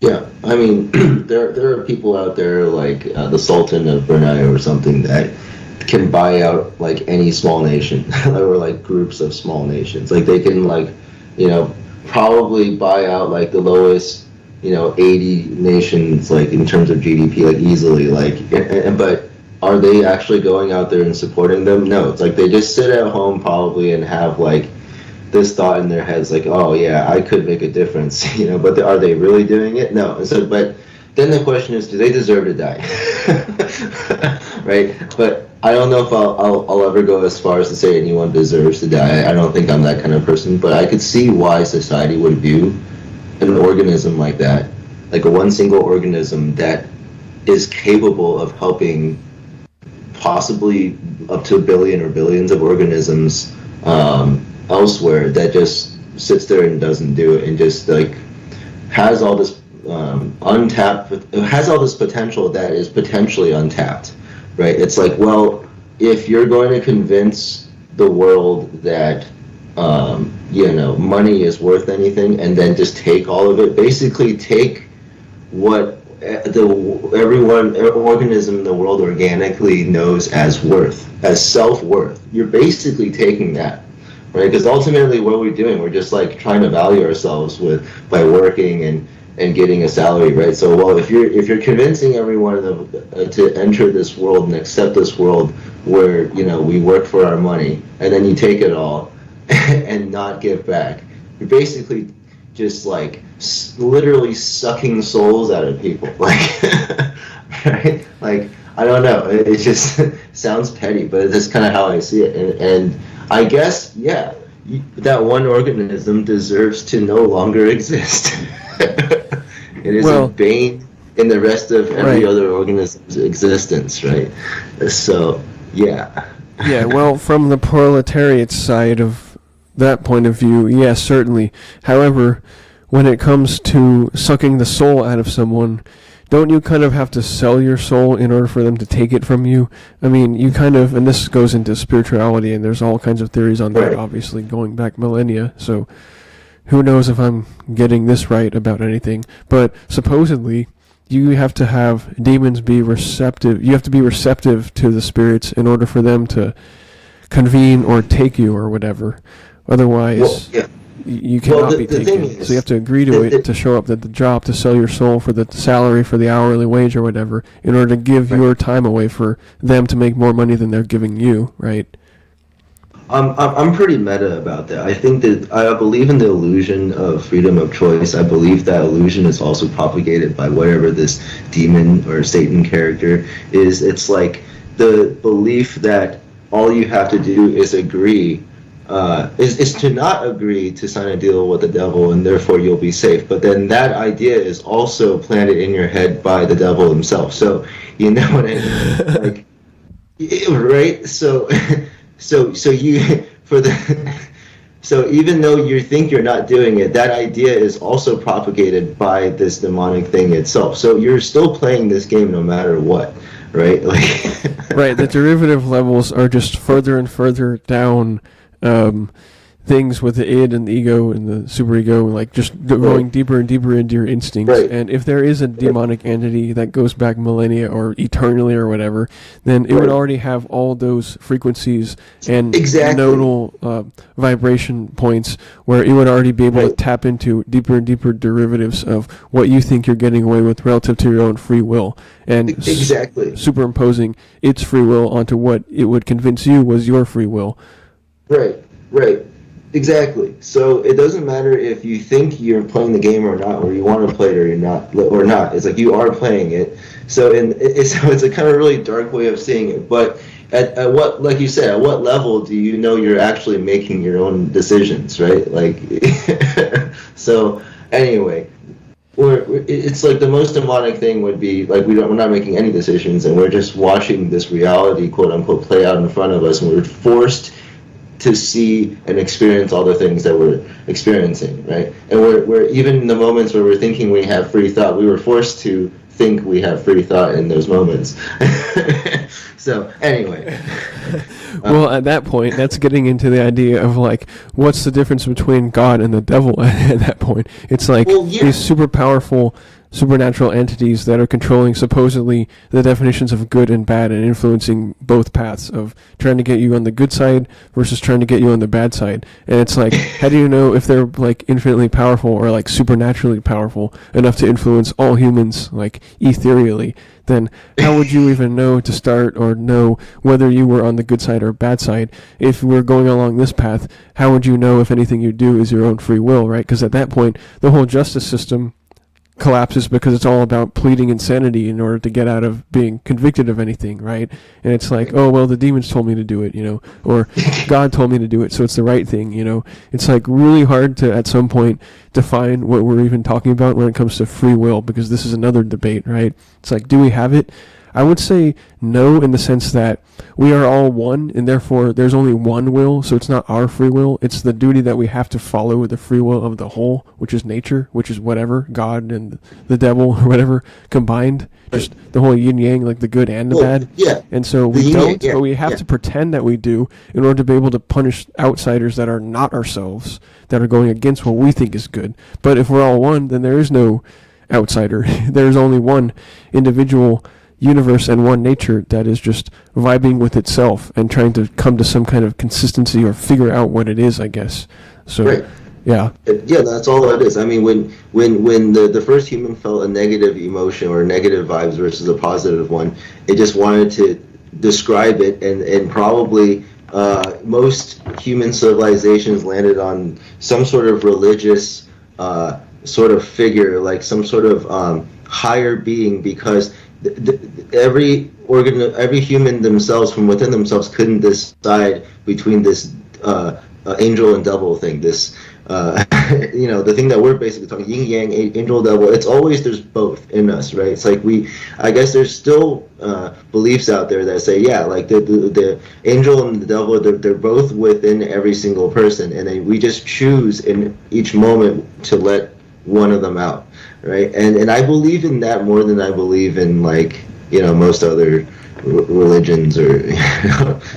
Yeah, I mean, there are people out there like the Sultan of Brunei or something that can buy out like any small nation or like groups of small nations. Like they can like, probably buy out like the lowest 80 nations, like in terms of GDP, like easily, like, but are they actually going out there and supporting them? No, it's like they just sit at home probably and have like this thought in their heads, like, oh yeah, I could make a difference, but are they really doing it? No. And so, but then the question is, do they deserve to die? Right? But I don't know if I'll ever go as far as to say anyone deserves to die. I don't think I'm that kind of person, but I could see why society would view an organism like that, like a one single organism that is capable of helping possibly up to a billion or billions of organisms elsewhere, that just sits there and doesn't do it and just like has all this has all this potential that is potentially untapped, right? It's like, well, if you're going to convince the world that money is worth anything, and then just take all of it. Basically, take what every organism in the world organically knows as worth, as self-worth. You're basically taking that, right? Because ultimately, what are we doing? We're just like trying to value ourselves by working and getting a salary, right? So, well, if you're convincing everyone to enter this world and accept this world where we work for our money, and then you take it all and not give back, you're basically just like literally sucking souls out of people, like right? Like, I don't know, it just sounds petty, but that's kind of how I see it, and I guess, yeah, that one organism deserves to no longer exist. It is a bane in the rest of every other organism's existence, right? So, yeah. Yeah, well, from the proletariat side of that point of view, yes, certainly. However, when it comes to sucking the soul out of someone, don't you kind of have to sell your soul in order for them to take it from you? I mean, you kind of, and this goes into spirituality, and there's all kinds of theories on that, obviously, going back millennia, so who knows if I'm getting this right about anything, but supposedly you have to have demons be receptive. You have to be receptive to the spirits in order for them to convene or take you or whatever. Otherwise, you cannot be taken. So you have to agree to it to show up at the job, to sell your soul for the salary, for the hourly wage or whatever, in order to give your time away for them to make more money than they're giving you, right? I'm pretty meta about that. I think that I believe in the illusion of freedom of choice. I believe that illusion is also propagated by whatever this demon or Satan character is. It's like the belief that all you have to do is agree, is to not agree to sign a deal with the devil, and therefore you'll be safe. But then that idea is also planted in your head by the devil himself. So you know what I mean? Like, right? So even though you think you're not doing it, that idea is also propagated by this demonic thing itself. So you're still playing this game no matter what, right? Like, right. The derivative levels are just further and further down. Things with the id and the ego and the superego, like just going deeper and deeper into your instincts. Right. And if there is a demonic entity that goes back millennia or eternally or whatever, then it would already have all those frequencies and nodal vibration points where it would already be able to tap into deeper and deeper derivatives of what you think you're getting away with relative to your own free will. And superimposing its free will onto what it would convince you was your free will. Right. Exactly. So it doesn't matter if you think you're playing the game or not, or you want to play it or you're not, or not. It's like you are playing it. So it's a kind of really dark way of seeing it. But at what, like you said, at what level do you know you're actually making your own decisions, right? Like, so anyway, it's like the most demonic thing would be like we're not making any decisions, and we're just watching this reality, quote unquote, play out in front of us, and we're forced to see and experience all the things that we're experiencing, right? And we're even in the moments where we're thinking we have free thought, we were forced to think we have free thought in those moments. So anyway. Well, at that point, that's getting into the idea of like, what's the difference between God and the devil at that point? It's like these super powerful supernatural entities that are controlling supposedly the definitions of good and bad and influencing both paths of trying to get you on the good side versus trying to get you on the bad side. And it's like, how do you know if they're like infinitely powerful or like supernaturally powerful enough to influence all humans like ethereally? Then how would you even know to start or know whether you were on the good side or bad side? If we're going along this path, how would you know if anything you do is your own free will, right? Because at that point, the whole justice system collapses because it's all about pleading insanity in order to get out of being convicted of anything, right? And it's like, oh, well, the demons told me to do it, or God told me to do it, so it's the right thing, It's like really hard to, at some point, define what we're even talking about when it comes to free will, because this is another debate, right? It's like, do we have it? I would say no, in the sense that we are all one, and therefore there's only one will, so it's not our free will. It's the duty that we have to follow the free will of the whole, which is nature, which is whatever, God and the devil or whatever combined, just the whole yin-yang, like the good and the bad. Yeah. And so we don't, but we have to pretend that we do in order to be able to punish outsiders that are not ourselves, that are going against what we think is good. But if we're all one, then there is no outsider. There's only one individual universe and one nature that is just vibing with itself and trying to come to some kind of consistency or figure out what it is, I guess. So, right. Yeah, that's all it is. I mean, when the first human felt a negative emotion or negative vibes versus a positive one, it just wanted to describe it, and probably most human civilizations landed on some sort of religious sort of figure, like some sort of higher being, because every human themselves, from within themselves, couldn't decide between this angel and devil thing. This the thing that we're basically talking, yin yang, angel, devil. It's always, there's both in us, right? It's like I guess there's still beliefs out there that say, yeah, like the angel and the devil, they're both within every single person, and then we just choose in each moment to let one of them out. Right, and I believe in that more than I believe in most other religions or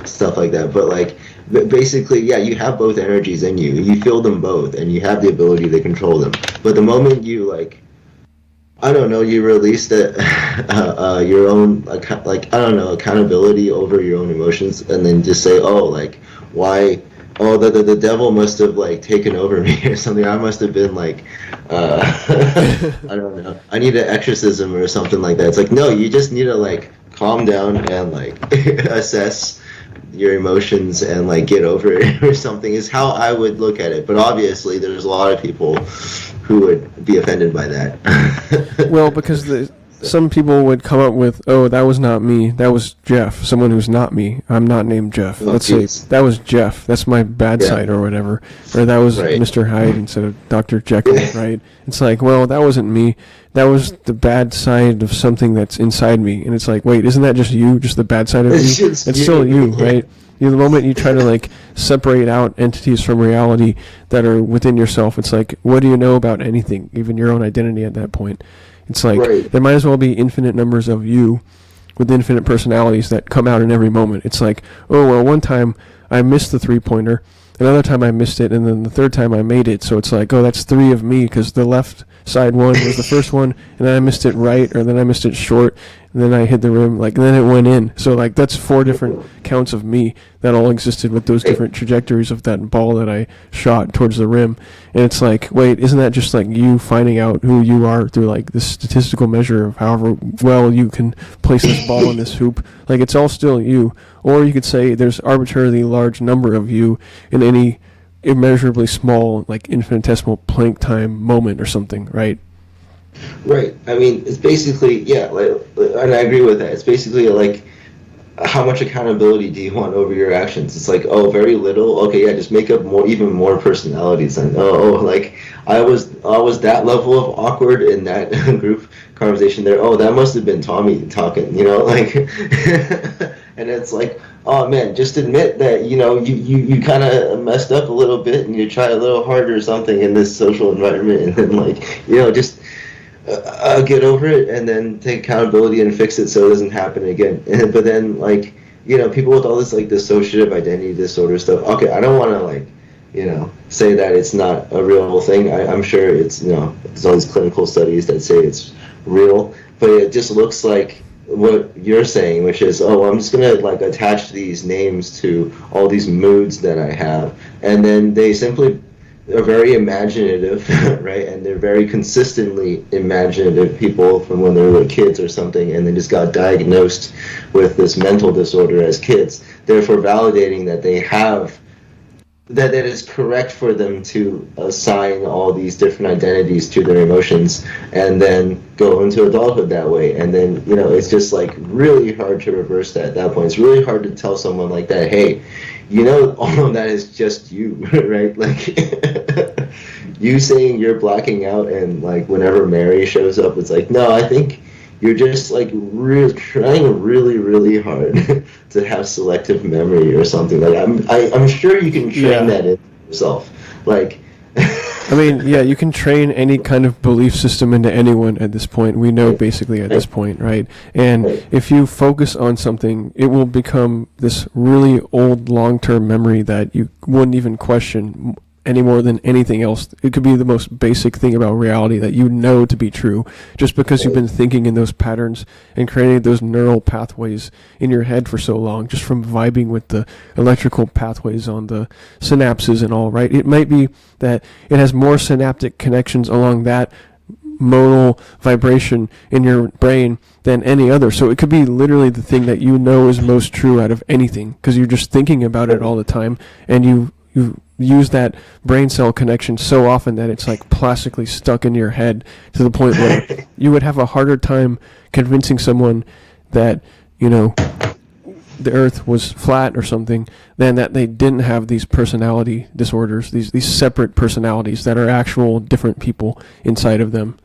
stuff like that. But basically, yeah, you have both energies in you. You feel them both, and you have the ability to control them. But the moment you you release that your own accountability over your own emotions, and then just say, why? Oh, the devil must have taken over me or something. I must have been I don't know. I need an exorcism or something like that. It's like, no, you just need to calm down and assess your emotions and get over it or something, is how I would look at it. But obviously, there's a lot of people who would be offended by that. Well, because some people would come up with, oh, that was not me, that was Jeff, someone who's not me. I'm not named Jeff. Let's say, that was Jeff, that's my bad side or whatever. Or that was Mr. Hyde instead of Dr. Jekyll, right? It's like, well, that wasn't me. That was the bad side of something that's inside me. And it's like, wait, isn't that just you? Just the bad side of you? It's still you, right? The moment you try to separate out entities from reality that are within yourself, it's like, what do you know about anything, even your own identity at that point? It's like, there might as well be infinite numbers of you with infinite personalities that come out in every moment. It's like, oh, well, one time I missed the three-pointer, another time I missed it, and then the third time I made it. So it's like, oh, that's three of me, because the left side one was the first one, and then I missed it right, or then I missed it short, and then I hit the rim, and then it went in. So that's 4 different counts of me that all existed with those different trajectories of that ball that I shot towards the rim. And it's like, wait, isn't that just you finding out who you are through this statistical measure of however well you can place this ball in this hoop? It's all still you. Or you could say there's arbitrarily large number of you in any immeasurably small, infinitesimal Planck time moment or something, right? Right. I mean, it's basically, yeah, and I agree with that. It's basically how much accountability do you want over your actions? It's oh, very little. Okay, yeah, just make up even more personalities. And I was that level of awkward in that group conversation there. Oh, that must have been Tommy talking. And it's like, oh man, just admit that, you kind of messed up a little bit and you try a little harder or something in this social environment, and then like, just get over it and then take accountability and fix it so it doesn't happen again. But then like, people with all this like dissociative identity disorder stuff, okay, I don't want to like, say that it's not a real thing. I'm sure it's, there's all these clinical studies that say it's real, but it just looks like what you're saying, which is, oh, I'm just gonna like attach these names to all these moods that I have, and then they simply are very imaginative, right? And they're very consistently imaginative people from when they were kids or something, and they just got diagnosed with this mental disorder as kids, therefore validating that they have that it is correct for them to assign all these different identities to their emotions and then go into adulthood that way. And then, it's just like really hard to reverse that at that point. It's really hard to tell someone like that, hey, all of that is just you, right? Like, you saying you're blacking out and like whenever Mary shows up, it's like, no, I think you're just like trying really, really hard to have selective memory or something. Like I'm sure you can train that in yourself. Like, I mean, yeah, you can train any kind of belief system into anyone at this point. We know basically at this point, right? And if you focus on something, it will become this really old long-term memory that you wouldn't even question any more than anything else. It could be the most basic thing about reality that you know to be true just because you've been thinking in those patterns and creating those neural pathways in your head for so long, just from vibing with the electrical pathways on the synapses and all, right? It might be that it has more synaptic connections along that modal vibration in your brain than any other. So it could be literally the thing that you know is most true out of anything because you're just thinking about it all the time, and you use that brain cell connection so often that it's like plastically stuck in your head to the point where you would have a harder time convincing someone that, the earth was flat or something than that they didn't have these personality disorders, these separate personalities that are actual different people inside of them.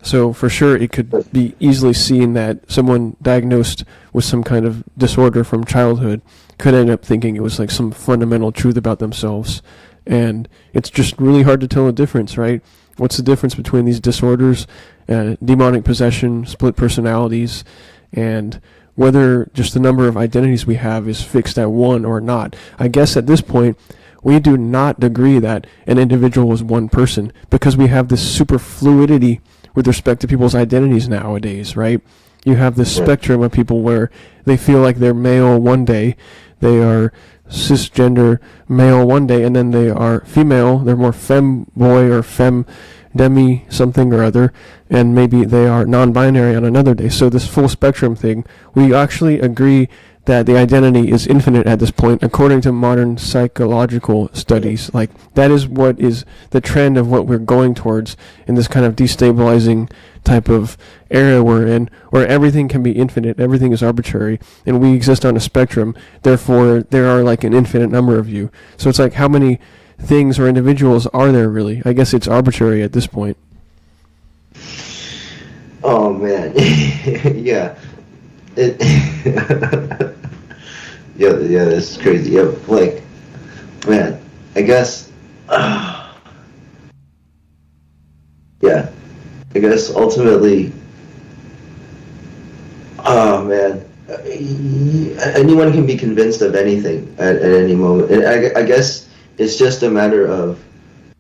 So for sure it could be easily seen that someone diagnosed with some kind of disorder from childhood could end up thinking it was like some fundamental truth about themselves. And it's just really hard to tell the difference, right? What's the difference between these disorders, demonic possession, split personalities, and whether just the number of identities we have is fixed at one or not? I guess at this point, we do not agree that an individual is one person because we have this super fluidity with respect to people's identities nowadays, right? You have this spectrum of people where they feel like they're male one day, they are cisgender male one day, and then they are female, they're more femboy or fem demi something or other, and maybe they are non-binary on another day. So this full spectrum thing, we actually agree that the identity is infinite at this point, according to modern psychological studies. Like, that is what is the trend of what we're going towards in this kind of destabilizing type of era we're in, where everything can be infinite, everything is arbitrary, and we exist on a spectrum, therefore there are like an infinite number of you. So it's like, how many things or individuals are there really? I guess it's arbitrary at this point. Oh man. Yeah. Yeah, this is crazy. Yeah, like, man, I guess, yeah, I guess ultimately, oh man, anyone can be convinced of anything at any moment. And I guess it's just a matter of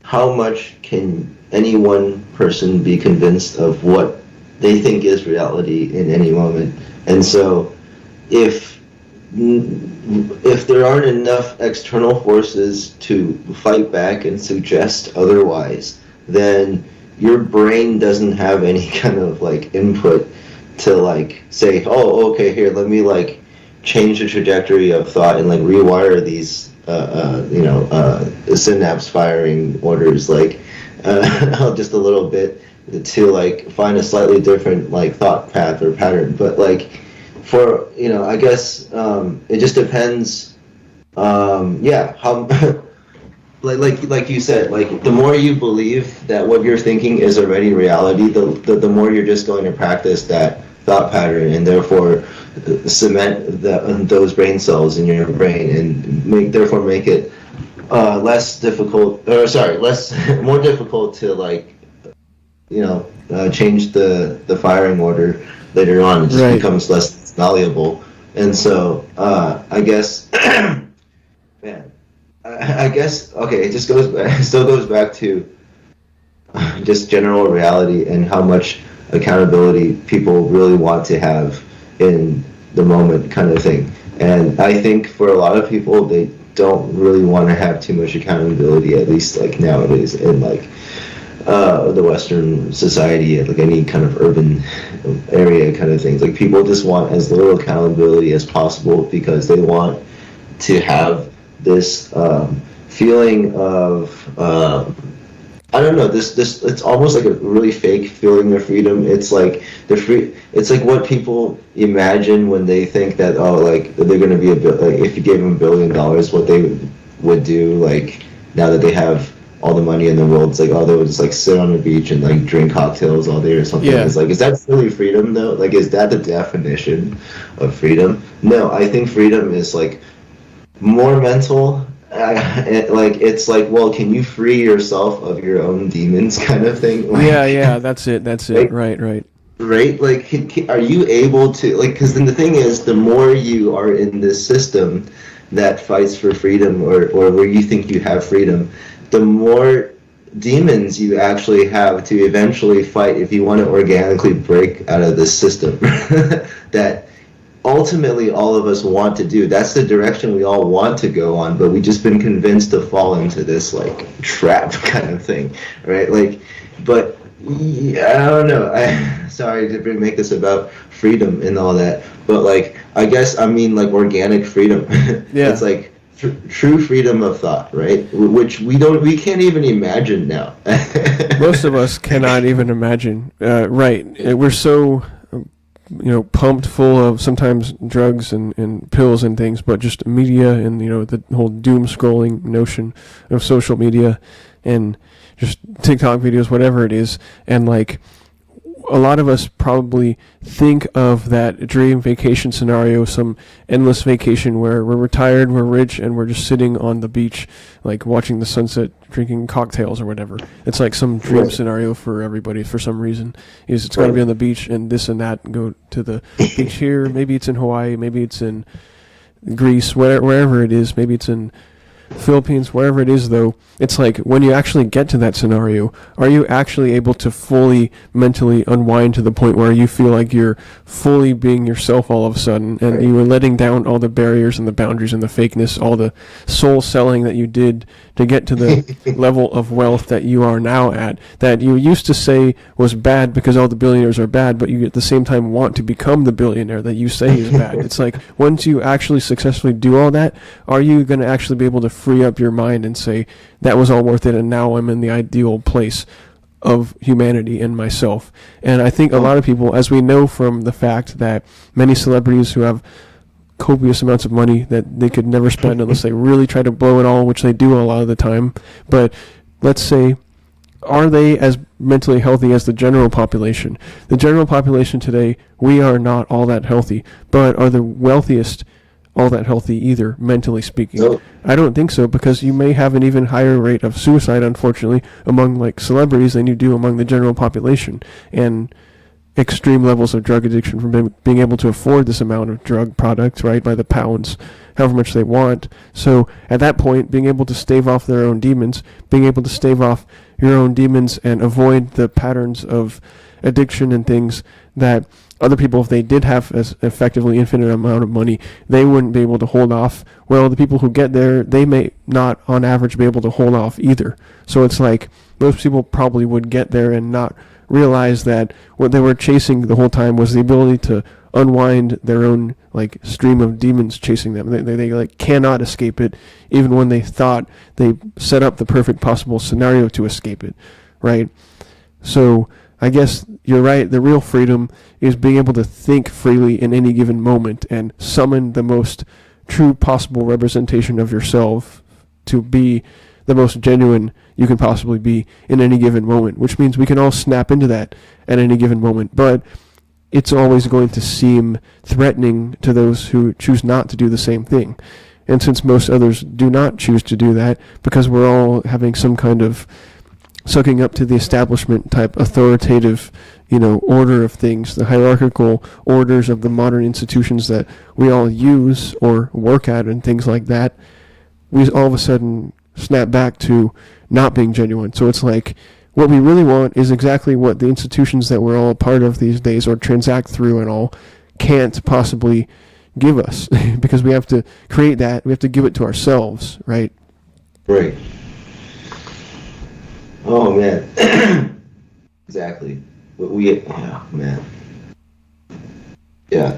how much can any one person be convinced of what they think is reality in any moment. And so if there aren't enough external forces to fight back and suggest otherwise, then your brain doesn't have any kind of like input to like say, oh, okay, here, let me like change the trajectory of thought and like rewire these synapse firing orders like just a little bit to like find a slightly different like thought path or pattern. But like for I guess it just depends how like you said, like the more you believe that what you're thinking is already reality, the more you're just going to practice that thought pattern, and therefore cement those brain cells in your brain, and therefore make it less difficult, or sorry, less more difficult to like, change the firing order later on. It just becomes less malleable, and so I guess, man, I guess okay, it just goes back, it still goes back to just general reality and how much accountability people really want to have in the moment, kind of thing. And I think for a lot of people, they don't really want to have too much accountability, at least like nowadays in like the Western society, like any kind of urban area kind of things. Like people just want as little accountability as possible because they want to have this feeling of I don't know, this it's almost like a really fake feeling of freedom. It's like it's like what people imagine when they think that, oh, like they're going to be like, if you gave them $1 billion, what they would do, like now that they have all the money in the world. It's like, oh, they would just like sit on the beach and like drink cocktails all day or something. It's like, is that really freedom though? Like, is that the definition of freedom? No, I think freedom is like more mental. It's like, well, can you free yourself of your own demons, kind of thing? Like, that's it. Right. Like, are you able to, like, because then the thing is, the more you are in this system that fights for freedom, or where you think you have freedom, the more demons you actually have to eventually fight if you want to organically break out of this system that ultimately all of us want to do. That's the direction we all want to go on, but we've just been convinced to fall into this like trap kind of thing, right? Like, but I don't know. Sorry to make this about freedom and all that, but like, I guess I mean like organic freedom. It's like true freedom of thought, right? Which we can't even imagine now. Most of us cannot even imagine. Right. We're so pumped full of sometimes drugs and pills and things, but just media and, the whole doom scrolling notion of social media and just TikTok videos, whatever it is. And like, a lot of us probably think of that dream vacation scenario, some endless vacation where we're retired, we're rich, and we're just sitting on the beach, like watching the sunset, drinking cocktails or whatever. It's like some dream scenario for everybody for some reason. It's got to be on the beach and this and that, and go to the beach here. Maybe it's in Hawaii, maybe it's in Greece, wherever it is. Maybe it's in Philippines, wherever it is, though. It's like, when you actually get to that scenario, are you actually able to fully mentally unwind to the point where you feel like you're fully being yourself all of a sudden, and you are letting down all the barriers and the boundaries and the fakeness, all the soul selling that you did to get to the level of wealth that you are now at, that you used to say was bad because all the billionaires are bad, but you at the same time want to become the billionaire that you say is bad. It's like, once you actually successfully do all that, are you going to actually be able to free up your mind and say, that was all worth it, and now I'm in the ideal place of humanity and myself? And I think a lot of people, as we know from the fact that many celebrities who have copious amounts of money that they could never spend unless they really try to blow it all, which they do a lot of the time, but let's say, are they as mentally healthy as the general population? The general population today, we are not all that healthy, but are the wealthiest all that healthy either, mentally speaking? No. I don't think so, because you may have an even higher rate of suicide, unfortunately, among like celebrities than you do among the general population, and extreme levels of drug addiction from being able to afford this amount of drug products, right, by the pounds, however much they want. So at that point, being able to stave off their own demons, being able to stave off your own demons and avoid the patterns of addiction and things that other people, if they did have as effectively infinite amount of money, they wouldn't be able to hold off. Well, the people who get there, they may not on average be able to hold off either. So it's like, most people probably would get there and not realize that what they were chasing the whole time was the ability to unwind their own like stream of demons chasing them. They like cannot escape it, even when they thought they set up the perfect possible scenario to escape it, right? So I guess you're right. The real freedom is being able to think freely in any given moment and summon the most true possible representation of yourself to be the most genuine you can possibly be in any given moment, which means we can all snap into that at any given moment. But it's always going to seem threatening to those who choose not to do the same thing. And since most others do not choose to do that, because we're all having some kind of sucking up to the establishment type authoritative, order of things, the hierarchical orders of the modern institutions that we all use or work at and things like that, we all of a sudden snap back to not being genuine. So it's like, what we really want is exactly what the institutions that we're all a part of these days or transact through and all can't possibly give us because we have to create that. We have to give it to ourselves, right? Right. Oh, man. Exactly. Yeah, man. Yeah.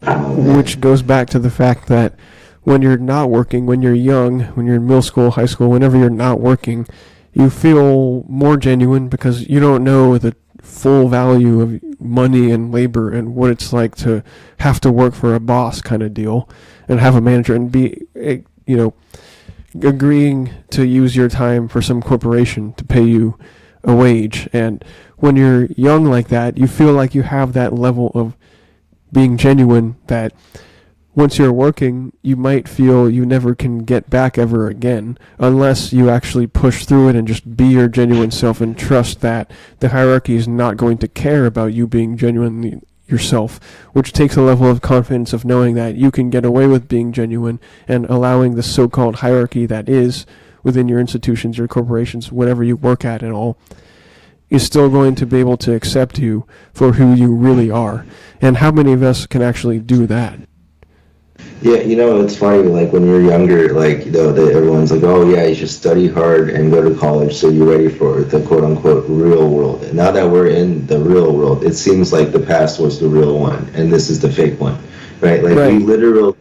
Oh, man. Which goes back to the fact that when you're not working, when you're young, when you're in middle school, high school, whenever you're not working, you feel more genuine because you don't know the full value of money and labor and what it's like to have to work for a boss kind of deal and have a manager and be, agreeing to use your time for some corporation to pay you a wage. And when you're young like that, you feel like you have that level of being genuine that once you're working, you might feel you never can get back ever again unless you actually push through it and just be your genuine self and trust that the hierarchy is not going to care about you being genuinely yourself, which takes a level of confidence of knowing that you can get away with being genuine and allowing the so-called hierarchy that is within your institutions, your corporations, whatever you work at and all, is still going to be able to accept you for who you really are. And how many of us can actually do that? Yeah, it's funny, like, when you're younger, like, everyone's like, oh, yeah, you should study hard and go to college so you're ready for the quote-unquote real world. And now that we're in the real world, it seems like the past was the real one, and this is the fake one, right? Like, Right. We literally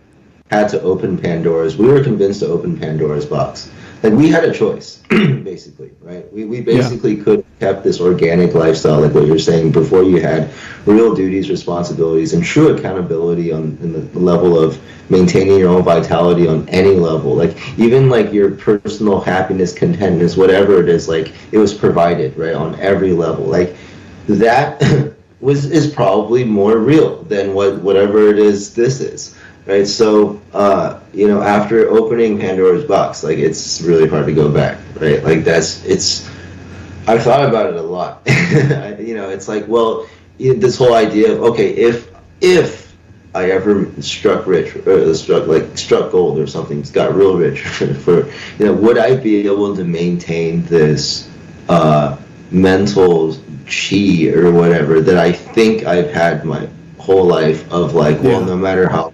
had to open we were convinced to open Pandora's box. Like, we had a choice, basically, right? We basically could have kept this organic lifestyle, like what you're saying, before you had real duties, responsibilities, and true accountability in the level of maintaining your own vitality on any level. Like, even like your personal happiness, contentness, whatever it is, like, it was provided, right, on every level. Like, that is probably more real than whatever it is this is. Right, so after opening Pandora's box, like, it's really hard to go back, right? Like, I've thought about it a lot. It's like, well, this whole idea of, okay, if I ever struck rich, or struck gold or something, got real rich, would I be able to maintain this mental chi or whatever that I think I've had my whole life of, like, well, no matter how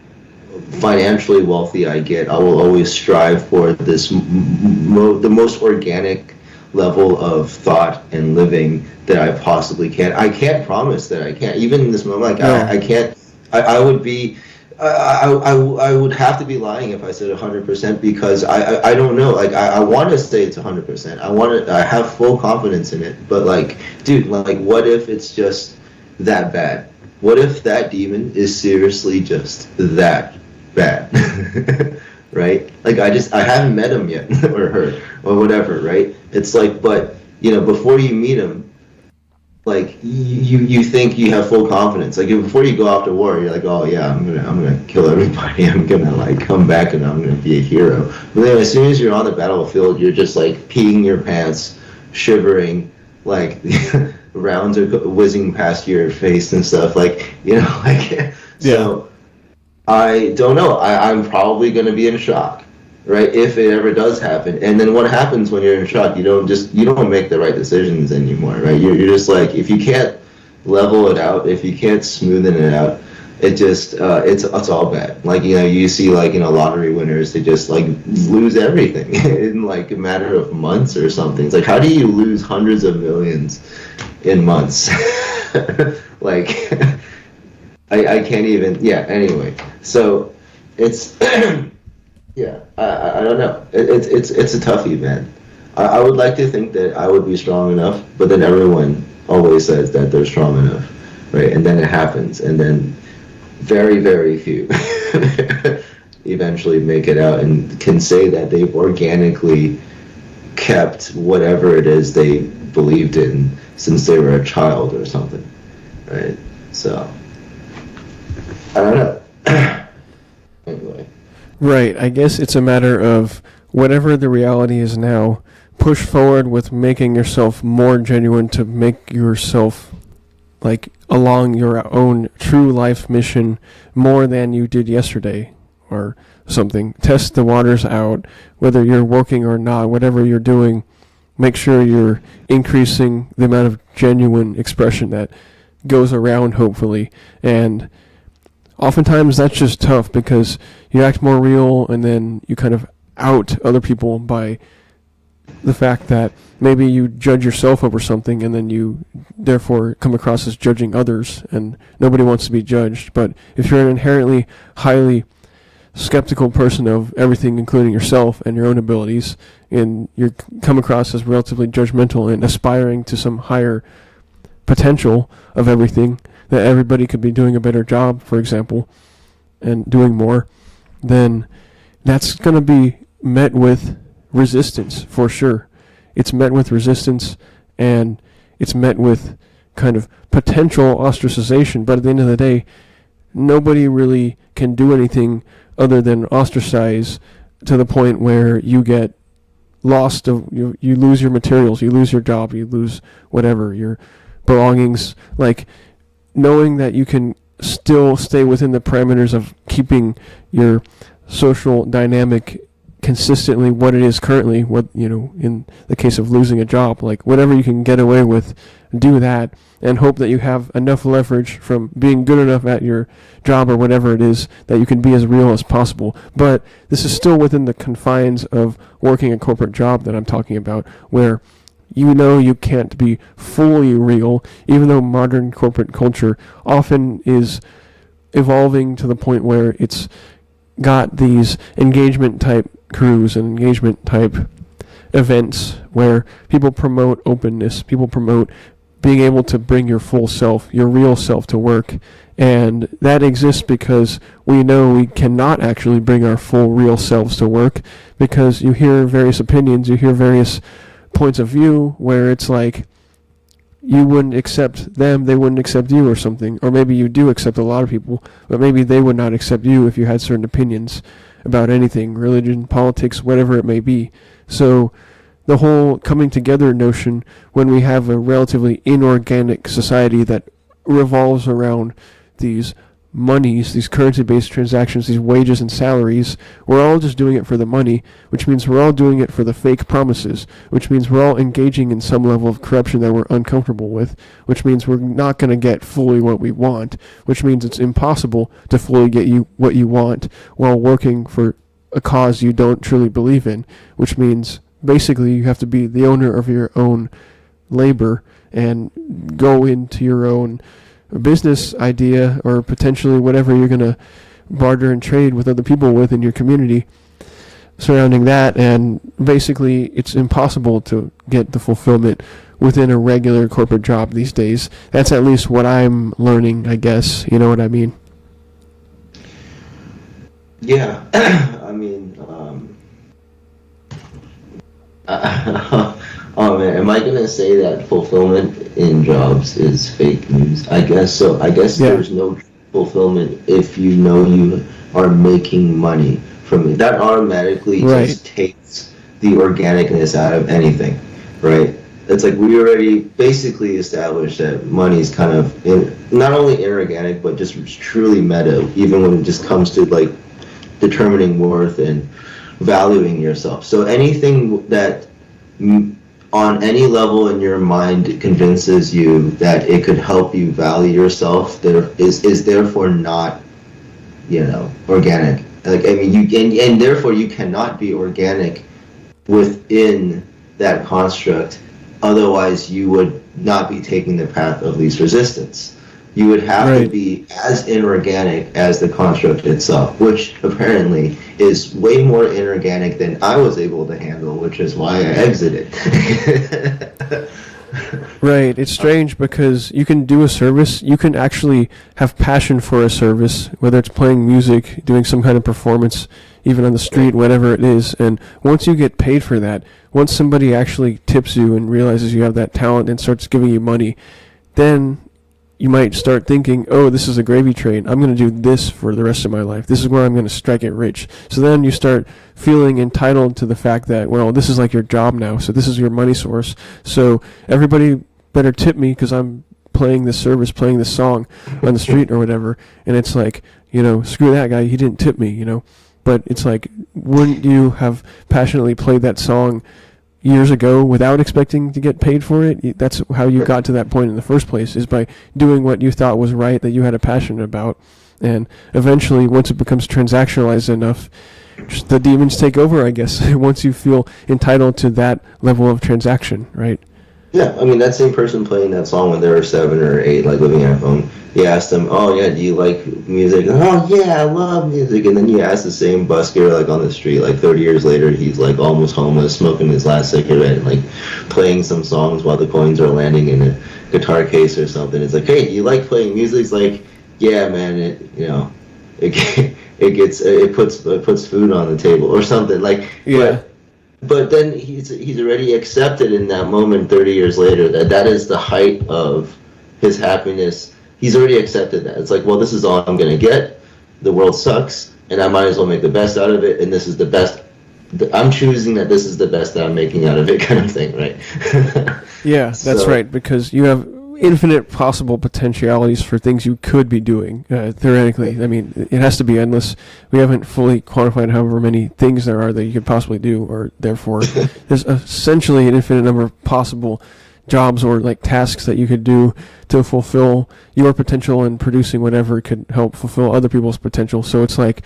financially wealthy I get, I will always strive for this the most organic level of thought and living that I possibly can. I can't promise that I can't. Even in this moment, like, I can't. I would be. I would have to be lying if I said 100% because I don't know. Like, I want to say it's 100%. I have full confidence in it. But, like, dude, like, what if it's just that bad? What if that demon is seriously just that bad? Right? Like, I haven't met him yet, or her, or whatever, right? It's like, but, before you meet him, like, you think you have full confidence. Like, before you go off to war, you're like, oh yeah, I'm gonna kill everybody. I'm gonna, like, come back and I'm gonna be a hero. But then as soon as you're on the battlefield, you're just, like, peeing your pants, shivering, like, rounds are whizzing past your face and stuff, like, like, so I don't know. I'm probably going to be in shock, right, if it ever does happen. And then what happens when you're in shock? You don't make the right decisions anymore, right? You're just like, if you can't level it out, if you can't smoothen it out, it just it's all bad. Like, you see, like, lottery winners, they just, like, lose everything in, like, a matter of months or something. It's like, how do you lose hundreds of millions in months? Like, I can't even. Yeah, anyway, so it's yeah, I don't know. It's a toughie, man. I would like to think that I would be strong enough, but then everyone always says that they're strong enough, right? And then it happens, and then very, very few eventually make it out and can say that they've organically kept whatever it is they believed in since they were a child or something, right? So, I don't know. Anyway. Right. I guess it's a matter of whatever the reality is now, push forward with making yourself more genuine to make yourself like along your own true life mission more than you did yesterday or something. Test the waters out, whether you're working or not, whatever you're doing, make sure you're increasing the amount of genuine expression that goes around, hopefully. And oftentimes that's just tough because you act more real and then you kind of out other people by the fact that maybe you judge yourself over something and then you therefore come across as judging others, and nobody wants to be judged. But if you're an inherently highly skeptical person of everything, including yourself and your own abilities, and you come across as relatively judgmental and aspiring to some higher potential of everything, that everybody could be doing a better job, for example, and doing more, then that's going to be met with resistance for sure. It's met with resistance, and it's met with kind of potential ostracization, but at the end of the day, nobody really can do anything other than ostracize to the point where you get lost, you lose your materials, you lose your job, you lose whatever, your belongings. Like, knowing that you can still stay within the parameters of keeping your social dynamic consistently what it is currently, what, in the case of losing a job, like whatever you can get away with, do that, and hope that you have enough leverage from being good enough at your job or whatever it is that you can be as real as possible. But this is still within the confines of working a corporate job that I'm talking about, where you can't be fully real, even though modern corporate culture often is evolving to the point where it's got these engagement type crews and engagement type events where people promote openness, people promote being able to bring your full self, your real self to work. And that exists because we know we cannot actually bring our full real selves to work, because you hear various opinions, you hear various points of view where it's like you wouldn't accept them, they wouldn't accept you or something. Or maybe you do accept a lot of people, but maybe they would not accept you if you had certain opinions about anything, religion, politics, whatever it may be. So the whole coming together notion, when we have a relatively inorganic society that revolves around these monies, these currency-based transactions, these wages and salaries, we're all just doing it for the money, which means we're all doing it for the fake promises, which means we're all engaging in some level of corruption that we're uncomfortable with, which means we're not going to get fully what we want, which means it's impossible to fully get you what you want while working for a cause you don't truly believe in, which means basically you have to be the owner of your own labor and go into your own business idea, or potentially whatever you're going to barter and trade with other people with in your community surrounding that. And basically it's impossible to get the fulfillment within a regular corporate job these days. That's at least what I'm learning, I guess. You know what I mean? Yeah. I mean, oh man, am I gonna say that fulfillment in jobs is fake news? I guess so. I guess There's no fulfillment if you know you are making money from it. That automatically just takes the organicness out of anything, right? It's like we already basically established that money is kind of not only inorganic, but just truly meta, even when it just comes to like determining worth and valuing yourself. So anything that on any level in your mind convinces you that it could help you value yourself is therefore not, organic. Like, I mean, and therefore you cannot be organic within that construct. Otherwise, you would not be taking the path of least resistance. You would have to be as inorganic as the construct itself, which apparently is way more inorganic than I was able to handle, which is why I exited. Right. It's strange because you can do a service, you can actually have passion for a service, whether it's playing music, doing some kind of performance, even on the street, whatever it is. And once you get paid for that, once somebody actually tips you and realizes you have that talent and starts giving you money, then you might start thinking, oh, this is a gravy train. I'm going to do this for the rest of my life. This is where I'm going to strike it rich. So then you start feeling entitled to the fact that, well, this is like your job now. So this is your money source. So everybody better tip me because I'm playing this service, playing this song on the street or whatever. And it's like, screw that guy. He didn't tip me, But it's like, wouldn't you have passionately played that song years ago without expecting to get paid for it? That's how you got to that point in the first place, is by doing what you thought was right, that you had a passion about. And eventually, once it becomes transactionalized enough, just the demons take over, I guess, once you feel entitled to that level of transaction, right? Yeah, I mean, that same person playing that song when they were 7 or 8, like living at home, you asked them, oh yeah, do you like music? And, oh yeah, I love music. And then you ask the same busker like on the street, like 30 years later, he's like almost homeless, smoking his last cigarette, and like playing some songs while the coins are landing in a guitar case or something. It's like, hey, do you like playing music? It's like, yeah, man, it puts food on the table or something. Like, yeah. But then he's already accepted in that moment 30 years later that is the height of his happiness. He's already accepted that. It's like, well, this is all I'm going to get. The world sucks, and I might as well make the best out of it, and this is the best. I'm choosing that this is the best that I'm making out of it, kind of thing, right? Yeah, that's right, because you have infinite possible potentialities for things you could be doing, theoretically. I mean, it has to be endless. We haven't fully quantified however many things there are that you could possibly do, or therefore there's essentially an infinite number of possible jobs or like tasks that you could do to fulfill your potential, and producing whatever could help fulfill other people's potential. So it's like,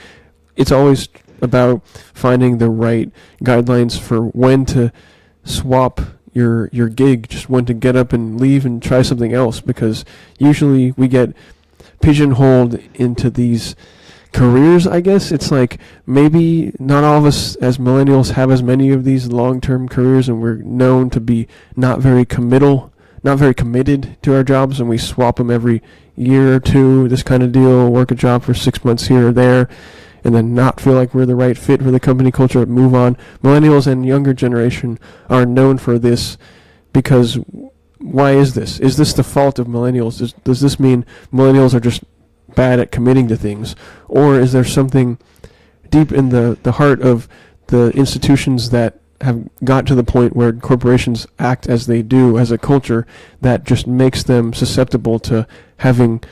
it's always about finding the right guidelines for when to swap your gig, just when to get up and leave and try something else, because usually we get pigeonholed into these careers, I guess. It's like, maybe not all of us as millennials have as many of these long-term careers, and we're known to be not very committed to our jobs, and we swap them every year or two, this kind of deal, work a job for 6 months here or there, and then not feel like we're the right fit for the company culture, move on. Millennials and younger generation are known for this, because why is this? Is this the fault of millennials? Does this mean millennials are just bad at committing to things? Or is there something deep in the heart of the institutions that have got to the point where corporations act as they do as a culture that just makes them susceptible to having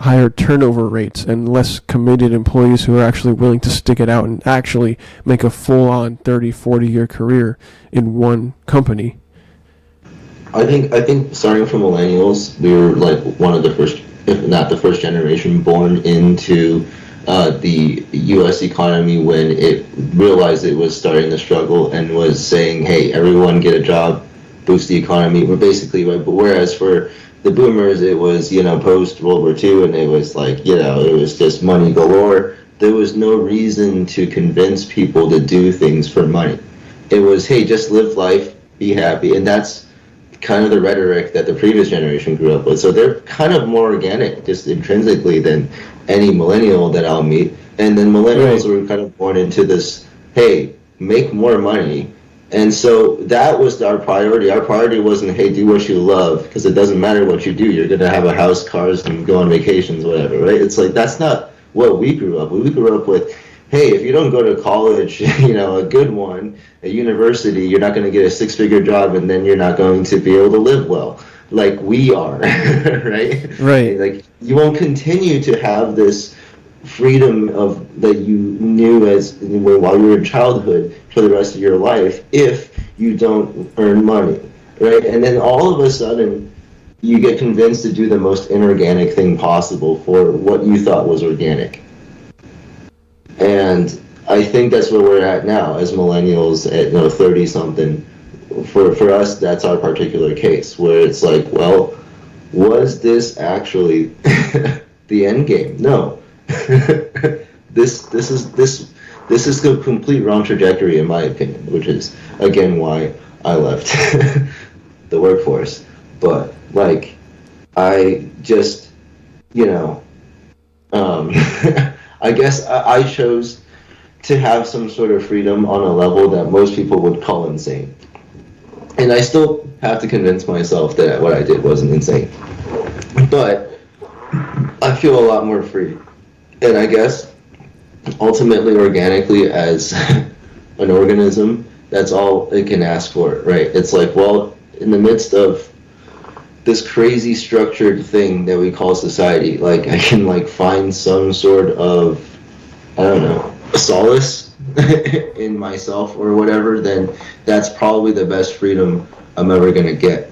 higher turnover rates and less committed employees who are actually willing to stick it out and actually make a full-on 30, 40-year career in one company? I think starting from millennials, we were like one of the first, if not the first generation, born into the U.S. economy when it realized it was starting to struggle and was saying, hey, everyone get a job, boost the economy. We're basically, right, but whereas for the boomers, it was, post World War II, and it was like, it was just money galore. There was no reason to convince people to do things for money. It was, hey, just live life, be happy, and that's kind of the rhetoric that the previous generation grew up with. So they're kind of more organic, just intrinsically, than any millennial that I'll meet. And then millennials were kind of born into this, hey, make more money. And so that was our priority. Our priority wasn't, hey, do what you love, because it doesn't matter what you do. You're going to have a house, cars, and go on vacations, whatever, right? It's like, that's not what we grew up with. We grew up with, hey, if you don't go to college, a good one, a university, you're not going to get a 6-figure job, and then you're not going to be able to live well, like we are, right? Right. Like, you won't continue to have this freedom of that you knew as while you were in childhood for the rest of your life if you don't earn money, right? And then all of a sudden you get convinced to do the most inorganic thing possible for what you thought was organic. And I think that's where we're at now as millennials at 30 something. For us, that's our particular case, where it's like, well, was this actually the end game? No. This is a complete wrong trajectory in my opinion, which is again why I left the workforce. But like, I just I guess I chose to have some sort of freedom on a level that most people would call insane. And I still have to convince myself that what I did wasn't insane. But I feel a lot more free. And I guess ultimately, organically, as an organism, that's all it can ask for, right? It's like, well, in the midst of this crazy structured thing that we call society, like I can like find some sort of, I don't know, solace in myself or whatever, then that's probably the best freedom I'm ever gonna get.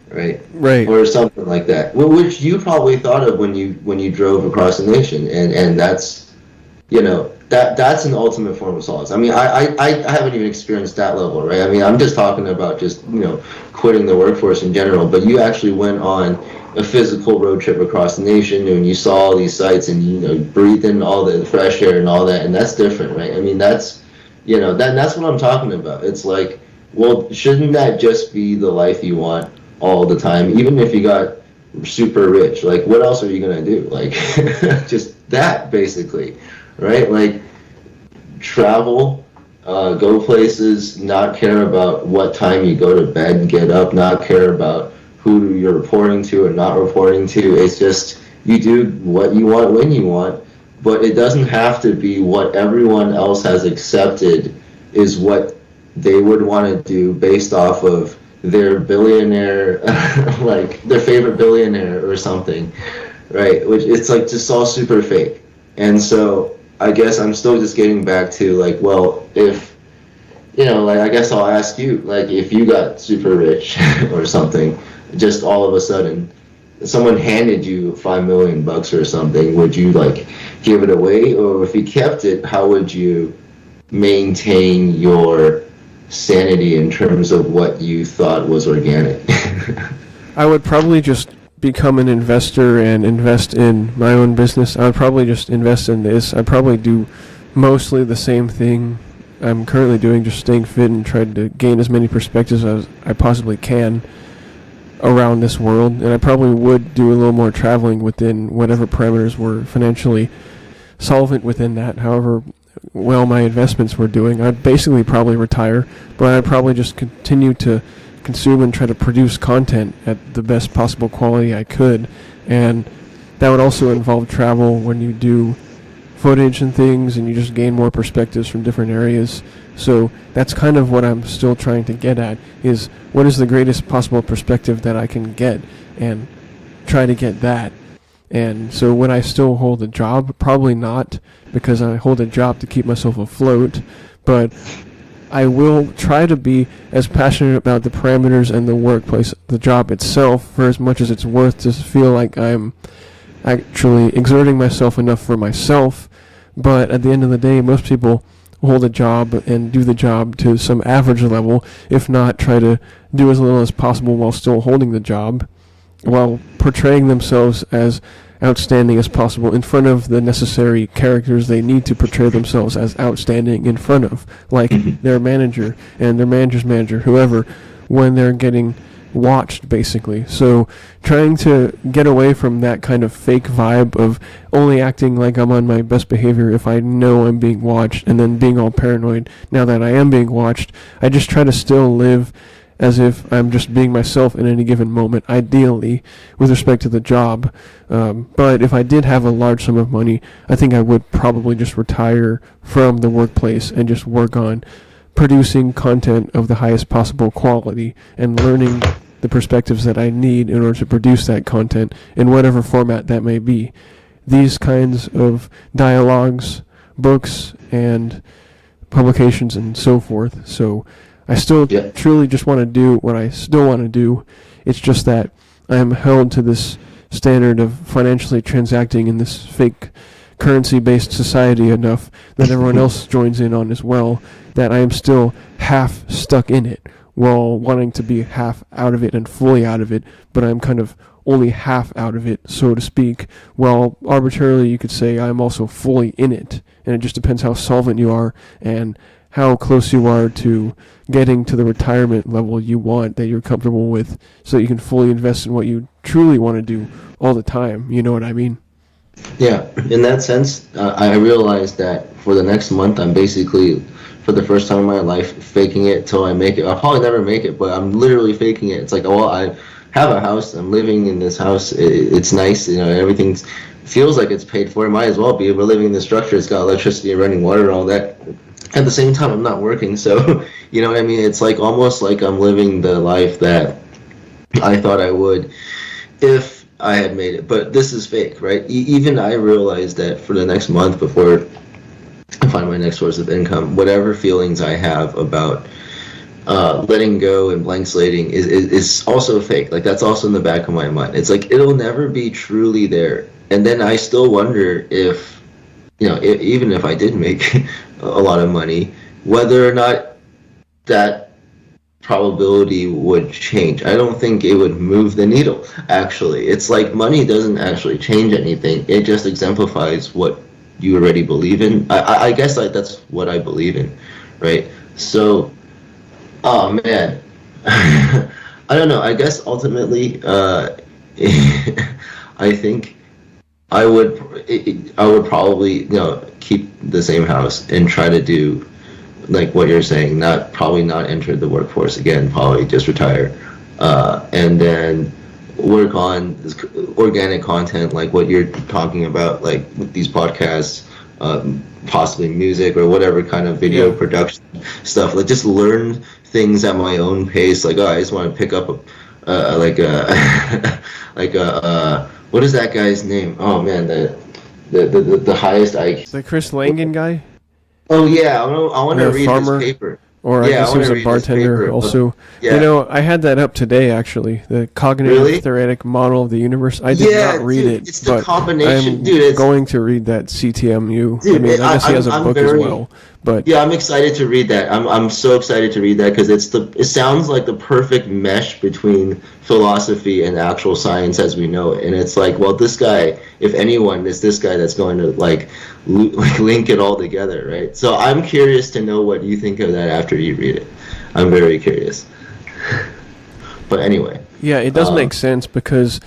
Right? Right. Or something like that. Which you probably thought of when you drove across the nation, and that's, you know, that's an ultimate form of solace. I mean, I haven't even experienced that level, right? I mean, I'm just talking about just, you know, quitting the workforce in general, but you actually went on a physical road trip across the nation and you saw all these sites and, you know, breathed in all the fresh air and all that, and that's different, right? I mean, that's, you know, that's what I'm talking about. It's like, well, shouldn't that just be the life you want all the time, even if you got super rich? Like, what else are you gonna do? Like, just that, basically, right? Like, travel, go places, not care about what time you go to bed and get up, not care about who you're reporting to or not reporting to. It's just, you do what you want when you want, but it doesn't have to be what everyone else has accepted is what they would want to do based off of their billionaire, like their favorite billionaire or something, right? Which it's like just all super fake. And so I guess I'm still just getting back to like, well, if, you know, like I guess I'll ask you, like if you got super rich or something, just all of a sudden, someone handed you $5 million or something, would you like give it away? Or if you kept it, how would you maintain your sanity in terms of what you thought was organic? I would probably just become an investor and invest in my own business. I would probably just invest in this. I'd probably do mostly the same thing I'm currently doing, just staying fit and trying to gain as many perspectives as I possibly can around this world. And I probably would do a little more traveling within whatever parameters were financially solvent within that. However well my investments were doing, I'd basically probably retire, but I'd probably just continue to consume and try to produce content at the best possible quality I could. And that would also involve travel when you do footage and things, and you just gain more perspectives from different areas. So that's kind of what I'm still trying to get at, is what is the greatest possible perspective that I can get, and try to get that. And so would I still hold a job? Probably not, because I hold a job to keep myself afloat, but I will try to be as passionate about the parameters and the workplace, the job itself, for as much as it's worth, to feel like I'm actually exerting myself enough for myself. But at the end of the day, most people hold a job and do the job to some average level, if not try to do as little as possible while still holding the job, while portraying themselves as outstanding as possible in front of the necessary characters they need to portray themselves as outstanding in front of, like their manager and their manager's manager, whoever, when they're getting watched, basically. So trying to get away from that kind of fake vibe of only acting like I'm on my best behavior if I know I'm being watched, and then being all paranoid now that I am being watched. I just try to still live as if I'm just being myself in any given moment, ideally, with respect to the job. But if I did have a large sum of money, I think I would probably just retire from the workplace and just work on producing content of the highest possible quality and learning the perspectives that I need in order to produce that content in whatever format that may be. These kinds of dialogues, books, and publications, and so forth. So I still truly just want to do what I still want to do. It's just that I am held to this standard of financially transacting in this fake currency-based society enough that everyone else joins in on as well, that I am still half stuck in it, while wanting to be half out of it and fully out of it, but I'm kind of only half out of it, so to speak, while arbitrarily you could say I'm also fully in it, and it just depends how solvent you are and how close you are to getting to the retirement level you want, that you're comfortable with, so that you can fully invest in what you truly want to do all the time. You know what I mean? Yeah, in that sense, I realized that for the next month, I'm basically, for the first time in my life, faking it till I make it. I'll probably never make it, but I'm literally faking it. It's like, well, I have a house. I'm living in this house. It's nice. Everything feels like it's paid for. It might as well be. We're living in this structure. It's got electricity and running water and all that. At the same time, I'm not working, so you know what I mean. It's like almost like I'm living the life that I thought I would if I had made it. But this is fake, right? Even I realized that for the next month before I find my next source of income, whatever feelings I have about letting go and blank slating is also fake. Like that's also in the back of my mind. It's like it'll never be truly there. And then I still wonder if, even if I did make a lot of money, whether or not that probability would change. I don't think it would move the needle, actually. It's like money doesn't actually change anything. It just exemplifies what you already believe in. I guess like that's what I believe in, right? So, oh man. I don't know. I guess ultimately, I think I would probably, keep the same house and try to do like what you're saying, probably not enter the workforce again, probably just retire, and then work on this organic content like what you're talking about, like with these podcasts, possibly music or whatever kind of video production stuff. Like just learn things at my own pace. Like, oh, I just want to pick up like a like a what is that guy's name? Oh man, the highest IQ. The Chris Langan guy? Oh yeah, I want to read farmer, his paper. Or I guess he was a bartender also. Yeah. I had that up today actually. The cognitive theoretic model of the universe. I did not read it, it's the but combination. I'm going to read that CTMU. Dude, I guess he has a book as well. But yeah, I'm excited to read that. I'm so excited to read that because it sounds like the perfect mesh between philosophy and actual science as we know it. And it's like, well, this guy, if anyone, is this guy that's going to like link it all together, right? So I'm curious to know what you think of that after you read it. I'm very curious. But anyway. Yeah, it does make sense because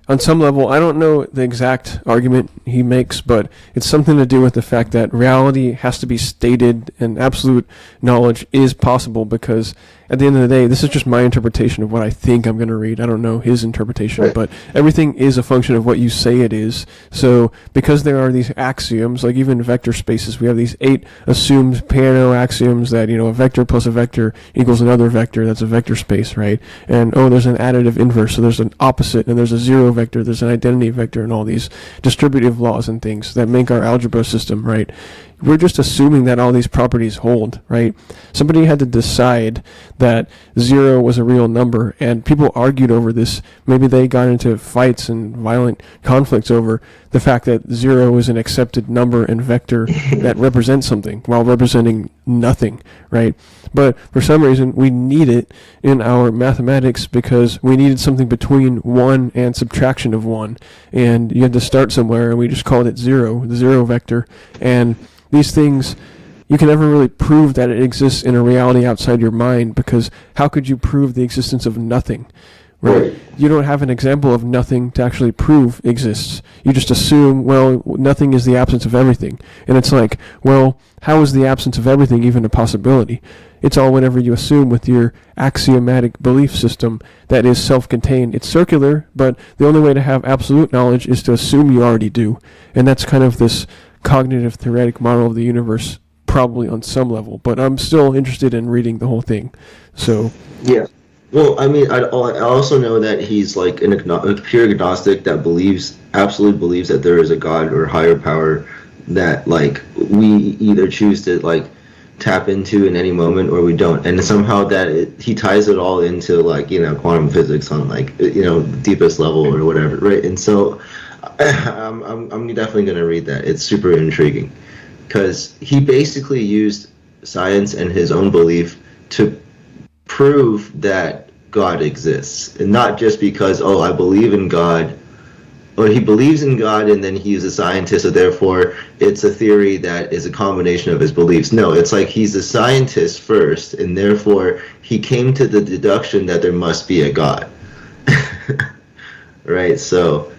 on some level, I don't know the exact argument he makes, but it's something to do with the fact that reality has to be stated and absolute knowledge is possible because at the end of the day, this is just my interpretation of what I think I'm going to read. I don't know his interpretation, Right. But everything is a function of what you say it is. So because there are these axioms, like even vector spaces, we have these 8 assumed Peano axioms that, a vector plus a vector equals another vector. That's a vector space, right? And, there's an additive inverse, so there's an opposite, and there's a zero vector, there's an identity vector, and all these distributive laws and things that make our algebra system, right? We're just assuming that all these properties hold, right? Somebody had to decide that 0 was a real number, and people argued over this. Maybe they got into fights and violent conflicts over the fact that 0 is an accepted number and vector that represents something while representing nothing, right? But for some reason, we need it in our mathematics because we needed something between 1 and subtraction of 1. And you had to start somewhere, and we just called it 0, the 0 vector. And these things, you can never really prove that it exists in a reality outside your mind because how could you prove the existence of nothing? Right? You don't have an example of nothing to actually prove exists. You just assume, well, nothing is the absence of everything. And it's like, well, how is the absence of everything even a possibility? It's all whatever you assume with your axiomatic belief system that is self-contained. It's circular, but the only way to have absolute knowledge is to assume you already do. And that's kind of this cognitive theoretic model of the universe, probably on some level. But I'm still interested in reading the whole thing. So yeah. Well, I mean, I also know that he's like a pure agnostic that absolutely believes that there is a God or higher power that like we either choose to like tap into in any moment or we don't, and somehow he ties it all into like quantum physics on like the deepest level or whatever, right? And so I'm definitely gonna read that. It's super intriguing because he basically used science and his own belief to prove that God exists, and not just because I believe in God, or he believes in God and then he's a scientist, so therefore it's a theory that is a combination of his beliefs. No, it's like he's a scientist first, and therefore he came to the deduction that there must be a God. Right? So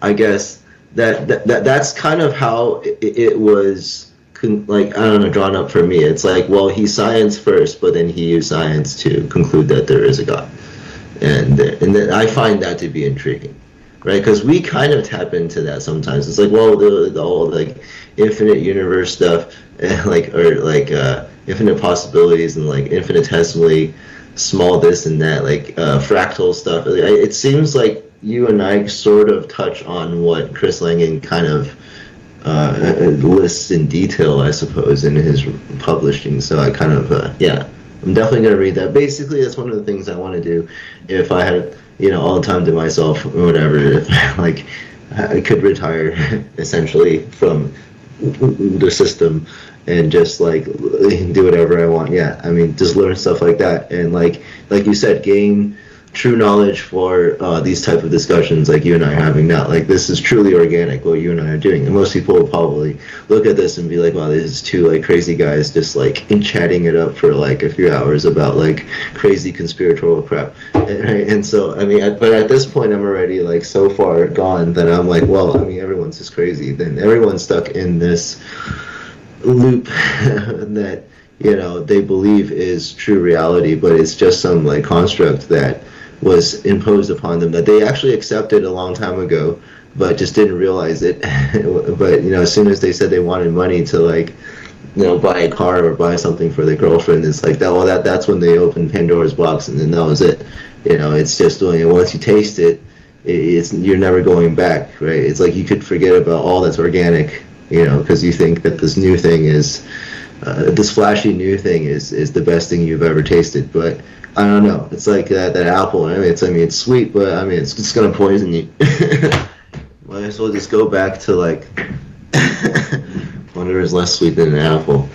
I guess that's kind of how it was. Like, I don't know, drawn up for me. It's like, well, he science first, but then he used science to conclude that there is a God, and then I find that to be intriguing, right? Because we kind of tap into that sometimes. It's like, well, the whole like infinite universe stuff, and infinite possibilities and like infinitesimally small this and that, like fractal stuff. It seems like you and I sort of touch on what Chris Langan kind of lists in detail, I suppose, in his publishing. So I kind of, I'm definitely going to read that. Basically, that's one of the things I want to do if I had, all the time to myself or whatever. If I could retire essentially from the system and just like do whatever I want. Yeah, I mean, just learn stuff like that, and like you said, gain true knowledge for these type of discussions like you and I are having now. Like, this is truly organic, what you and I are doing. And most people will probably look at this and be like, wow, this is two like crazy guys just like chatting it up for like a few hours about like crazy conspiratorial crap. And so, I mean, but at this point, I'm already like so far gone that I'm like, well, I mean, everyone's just crazy. Then everyone's stuck in this loop that, they believe is true reality, but it's just some like construct that was imposed upon them that they actually accepted a long time ago, but just didn't realize it. But as soon as they said they wanted money to like, buy a car or buy something for their girlfriend, it's like that. Well, that's when they opened Pandora's box, and then that was it. It's just doing it. Once you taste it, you're never going back, right? It's like you could forget about all that's organic, because you think that this new thing is, this flashy new thing is the best thing you've ever tasted, but. I don't know. It's like that apple. I mean, it's sweet, but I mean, it's gonna poison you. Might as well just go back to like whatever is less sweet than an apple,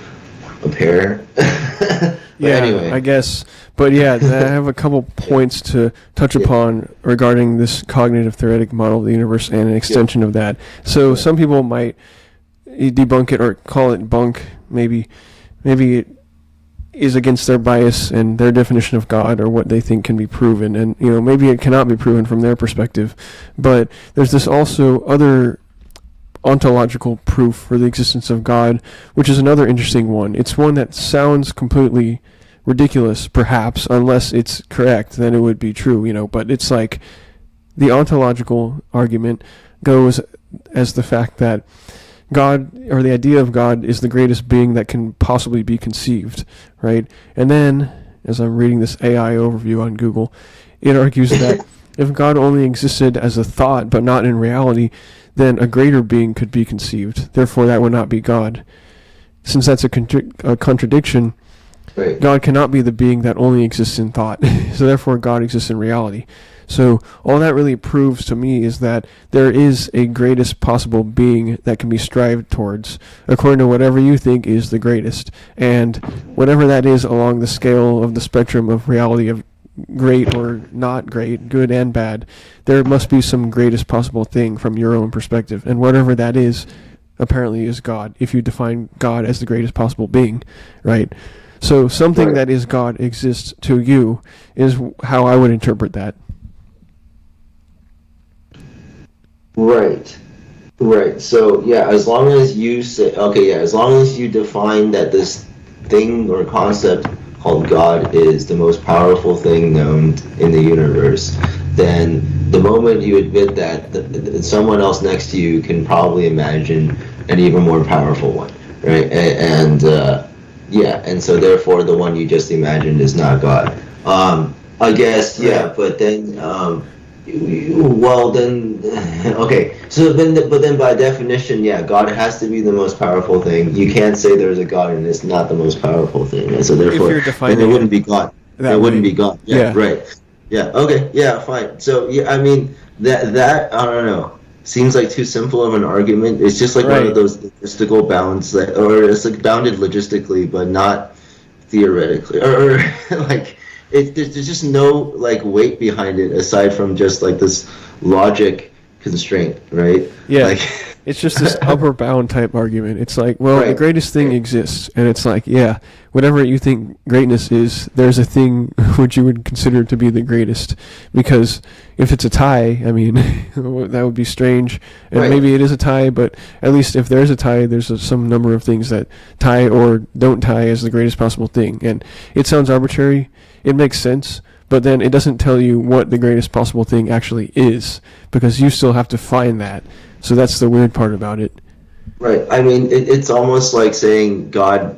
a pear. Yeah, anyway, I guess. But yeah, I have a couple points to touch upon regarding this cognitive theoretic model of the universe and an extension of that. So some people might debunk it or call it bunk. Maybe it is against their bias and their definition of God or what they think can be proven, and maybe it cannot be proven from their perspective. But there's this also other ontological proof for the existence of God, which is another interesting one. It's one that sounds completely ridiculous, perhaps, unless it's correct, then it would be true, but it's like the ontological argument goes as the fact that God, or the idea of God, is the greatest being that can possibly be conceived, right? And then, as I'm reading this AI overview on Google, it argues that if God only existed as a thought but not in reality, then a greater being could be conceived. Therefore, that would not be God. Since that's a contradiction, right. God cannot be the being that only exists in thought. So therefore, God exists in reality. So all that really proves to me is that there is a greatest possible being that can be strived towards, according to whatever you think is the greatest. And whatever that is along the scale of the spectrum of reality of great or not great, good and bad, there must be some greatest possible thing from your own perspective. And whatever that is, apparently is God, if you define God as the greatest possible being, right? So something that is God exists to you is how I would interpret that. Right. So as long as you say, as long as you define that this thing or concept called God is the most powerful thing known in the universe, then the moment you admit that, someone else next to you can probably imagine an even more powerful one, right? And so therefore the one you just imagined is not God. I guess, but then. Well then, but then by definition, God has to be the most powerful thing. You can't say there's a God and it's not the most powerful thing, and so therefore, then it wouldn't be God. It wouldn't be God. Right. Fine. So I mean that I don't know. Seems like too simple of an argument. It's just like one of those logistical bounds or it's like bounded logistically, but not theoretically, or like. There's just no like weight behind it aside from just like this logic constraint, right? Yeah. It's just this upper bound type argument. It's like, well, the greatest thing exists, and it's like, yeah, whatever you think greatness is, there's a thing which you would consider to be the greatest. Because if it's a tie, I mean, that would be strange, and maybe it is a tie, but at least if there's a tie, there's some number of things that tie or don't tie as the greatest possible thing. And it sounds arbitrary. It makes sense. But then it doesn't tell you what the greatest possible thing actually is, because you still have to find that. So that's the weird part about it. Right. I mean, it's almost like saying God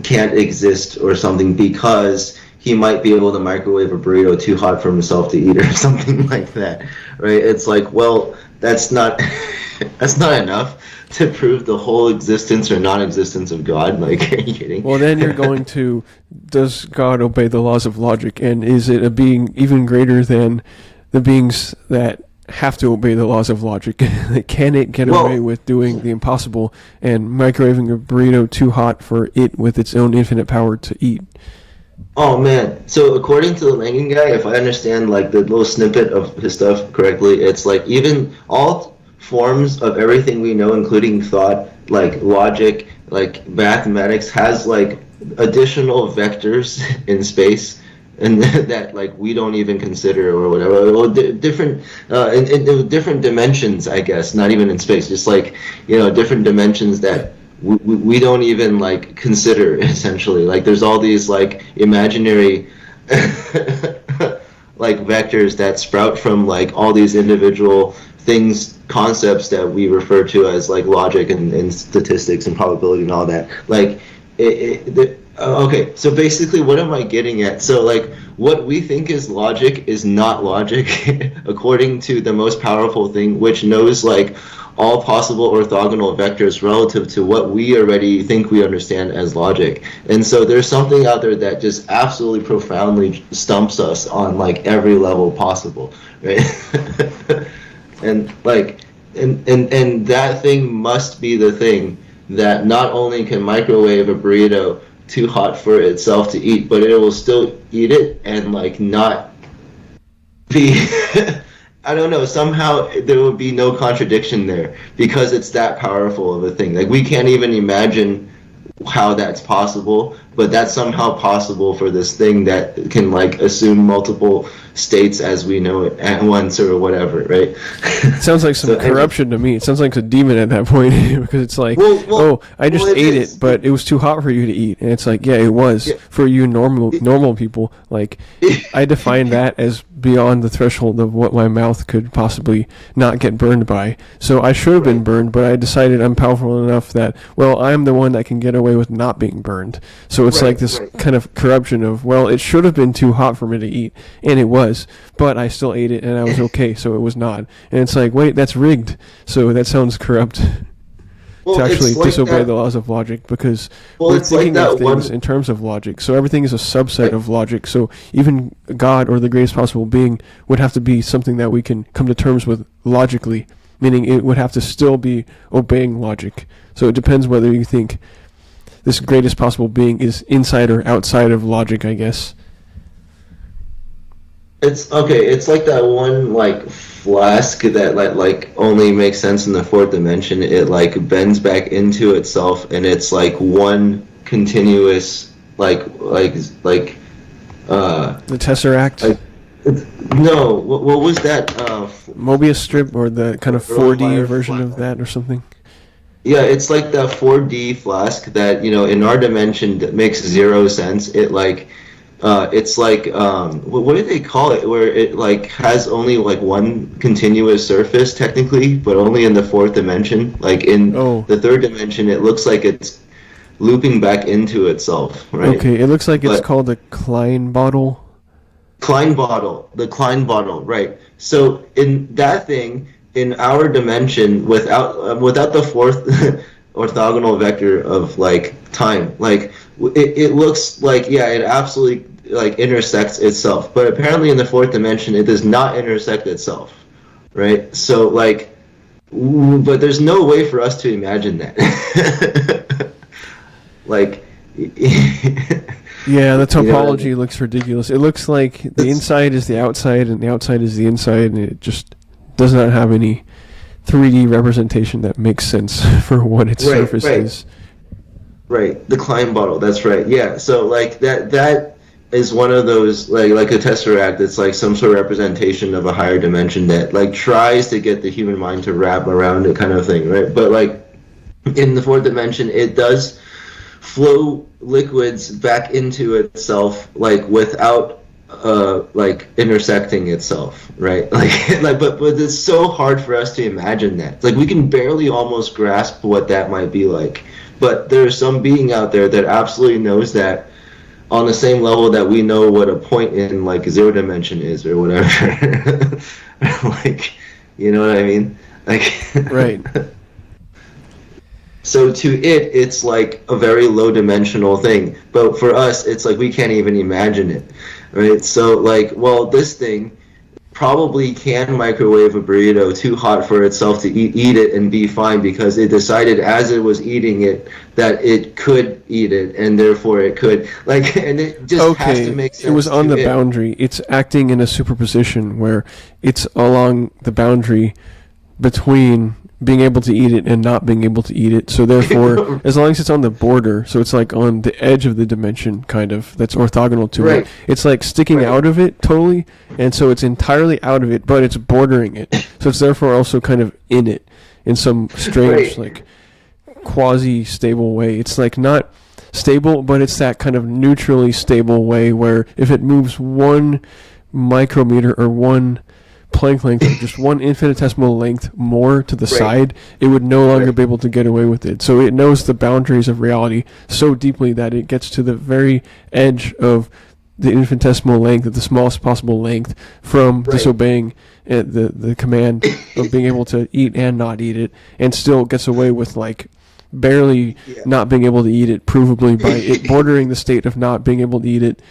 can't exist or something because he might be able to microwave a burrito too hot for himself to eat or something like that. Right? It's like, well, that's not that's not enough to prove the whole existence or non-existence of God. Like, are you kidding? Well, then you're going to, does God obey the laws of logic, and is it a being even greater than the beings that have to obey the laws of logic? Can it get away with doing the impossible and microwaving a burrito too hot for it with its own infinite power to eat? Oh man! So according to the Langan guy, if I understand like the little snippet of his stuff correctly, it's like even all forms of everything we know, including thought, like logic, like mathematics, has like additional vectors in space, and that like we don't even consider or whatever. Well, different in different dimensions, I guess. Not even in space, just like different dimensions that we don't even like consider. Essentially, like there's all these like imaginary like vectors that sprout from like all these individual things, concepts that we refer to as like logic and statistics and probability and all that. Like, okay, so basically what am I getting at? So like what we think is logic is not logic according to the most powerful thing, which knows like all possible orthogonal vectors relative to what we already think we understand as logic. And so there's something out there that just absolutely profoundly stumps us on like every level possible, right? And like and that thing must be the thing that not only can microwave a burrito too hot for itself to eat, but it will still eat it and like not be I don't know, somehow there will be no contradiction there because it's that powerful of a thing. Like we can't even imagine how that's possible, but that's somehow possible for this thing that can like assume multiple states as we know it at once or whatever, right? It sounds like some corruption to me. It sounds like a demon at that point because it's like, I just ate it, but it was too hot for you to eat, and it's like, yeah, it was for you normal people. Like, I define that as beyond the threshold of what my mouth could possibly not get burned by. So I should have been burned, but I decided I'm powerful enough that, well, I'm the one that can get away with not being burned. So it's like this kind of corruption of, well, it should have been too hot for me to eat, and it was, but I still ate it, and I was okay, so it was not. And it's like, wait, that's rigged. So that sounds corrupt. To actually disobey the laws of logic, because we're thinking of things in terms of logic. So everything is a subset of logic. So even God or the greatest possible being would have to be something that we can come to terms with logically, meaning it would have to still be obeying logic. So it depends whether you think this greatest possible being is inside or outside of logic, I guess. It's okay. It's like that one like flask that like only makes sense in the fourth dimension. It like bends back into itself, and it's like one continuous like the Tesseract. No, what was that? Mobius strip, or the kind of 4D version of that, or something. Yeah, it's like the 4D flask that in our dimension that makes zero sense. It like. It's like what do they call it? Where it like has only like one continuous surface technically, but only in the fourth dimension. Like in the third dimension, it looks like it's looping back into itself. Right? Okay, it looks like it's called a Klein bottle. The Klein bottle, right? So in that thing, in our dimension, without the fourth orthogonal vector of like time, like it looks like it absolutely like intersects itself, but apparently in the fourth dimension it does not intersect itself, right? So like, but there's no way for us to imagine that. Like, yeah, the topology looks ridiculous. It looks like the inside is the outside and the outside is the inside, and it just does not have any 3D representation that makes sense for what its surface is. Right, the Klein bottle. That's right. Yeah. So like that is one of those like a tesseract. It's like some sort of representation of a higher dimension that like tries to get the human mind to wrap around it, kind of thing, right? But like in the fourth dimension, it does flow liquids back into itself, like without like intersecting itself, right? But it's so hard for us to imagine that. Like we can barely almost grasp what that might be like. But there's some being out there that absolutely knows that on the same level that we know what a point in like zero dimension is or whatever. Like, you know what I mean? Like, right. So to it, it's like a very low dimensional thing. But for us, it's like we can't even imagine it, right? So like, well, this thing probably can microwave a burrito too hot for itself to eat it and be fine, because it decided as it was eating it that it could eat it and therefore it could, like, and it just has to make sense. It was on the boundary. It's acting in a superposition where it's along the boundary between being able to eat it and not being able to eat it. So therefore, as long as it's on the border, so it's like on the edge of the dimension, kind of, that's orthogonal to it. It's like sticking out of it totally, and so it's entirely out of it, but it's bordering it. So it's therefore also kind of in it in some strange, like, quasi-stable way. It's like not stable, but it's that kind of neutrally stable way where if it moves 1 micrometer or 1 Planck length, or just 1 infinitesimal length more to the side, it would no longer be able to get away with it. So it knows the boundaries of reality so deeply that it gets to the very edge of the infinitesimal length, at the smallest possible length, from disobeying the command of being able to eat and not eat it, and still gets away with like barely not being able to eat it, provably by it bordering the state of not being able to eat it,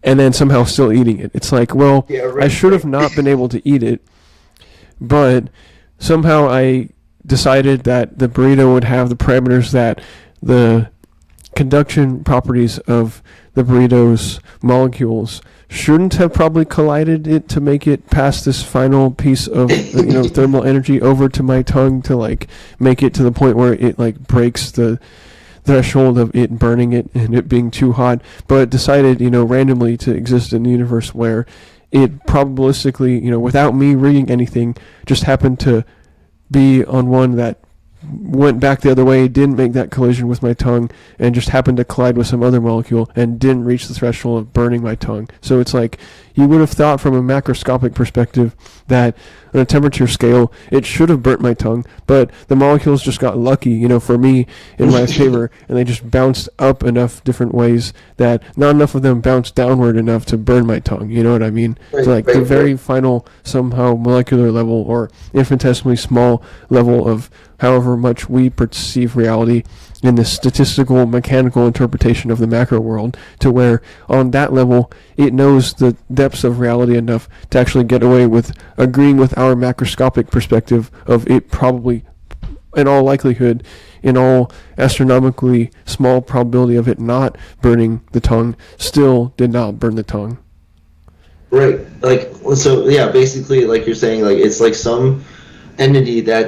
and then somehow still eating it. It's like, well, I should have not been able to eat it, but somehow I decided that the burrito would have the parameters that the conduction properties of the burrito's molecules shouldn't have probably collided it to make it past this final piece of thermal energy over to my tongue to like make it to the point where it like breaks the threshold of it burning it and it being too hot, but decided, randomly to exist in the universe where it probabilistically, without me rigging anything, just happened to be on one that went back the other way, didn't make that collision with my tongue, and just happened to collide with some other molecule and didn't reach the threshold of burning my tongue. So it's like, you would have thought from a macroscopic perspective that on a temperature scale, it should have burnt my tongue, but the molecules just got lucky, for me, in my favor, and they just bounced up enough different ways that not enough of them bounced downward enough to burn my tongue, you know what I mean? So like the very final, somehow molecular level or infinitesimally small level of however much we perceive reality in the statistical mechanical interpretation of the macro world, to where on that level it knows the depths of reality enough to actually get away with agreeing with our macroscopic perspective of it probably, in all likelihood, in all astronomically small probability of it not burning the tongue, still did not burn the tongue. Right. Like, so yeah, basically like you're saying, like it's like some entity that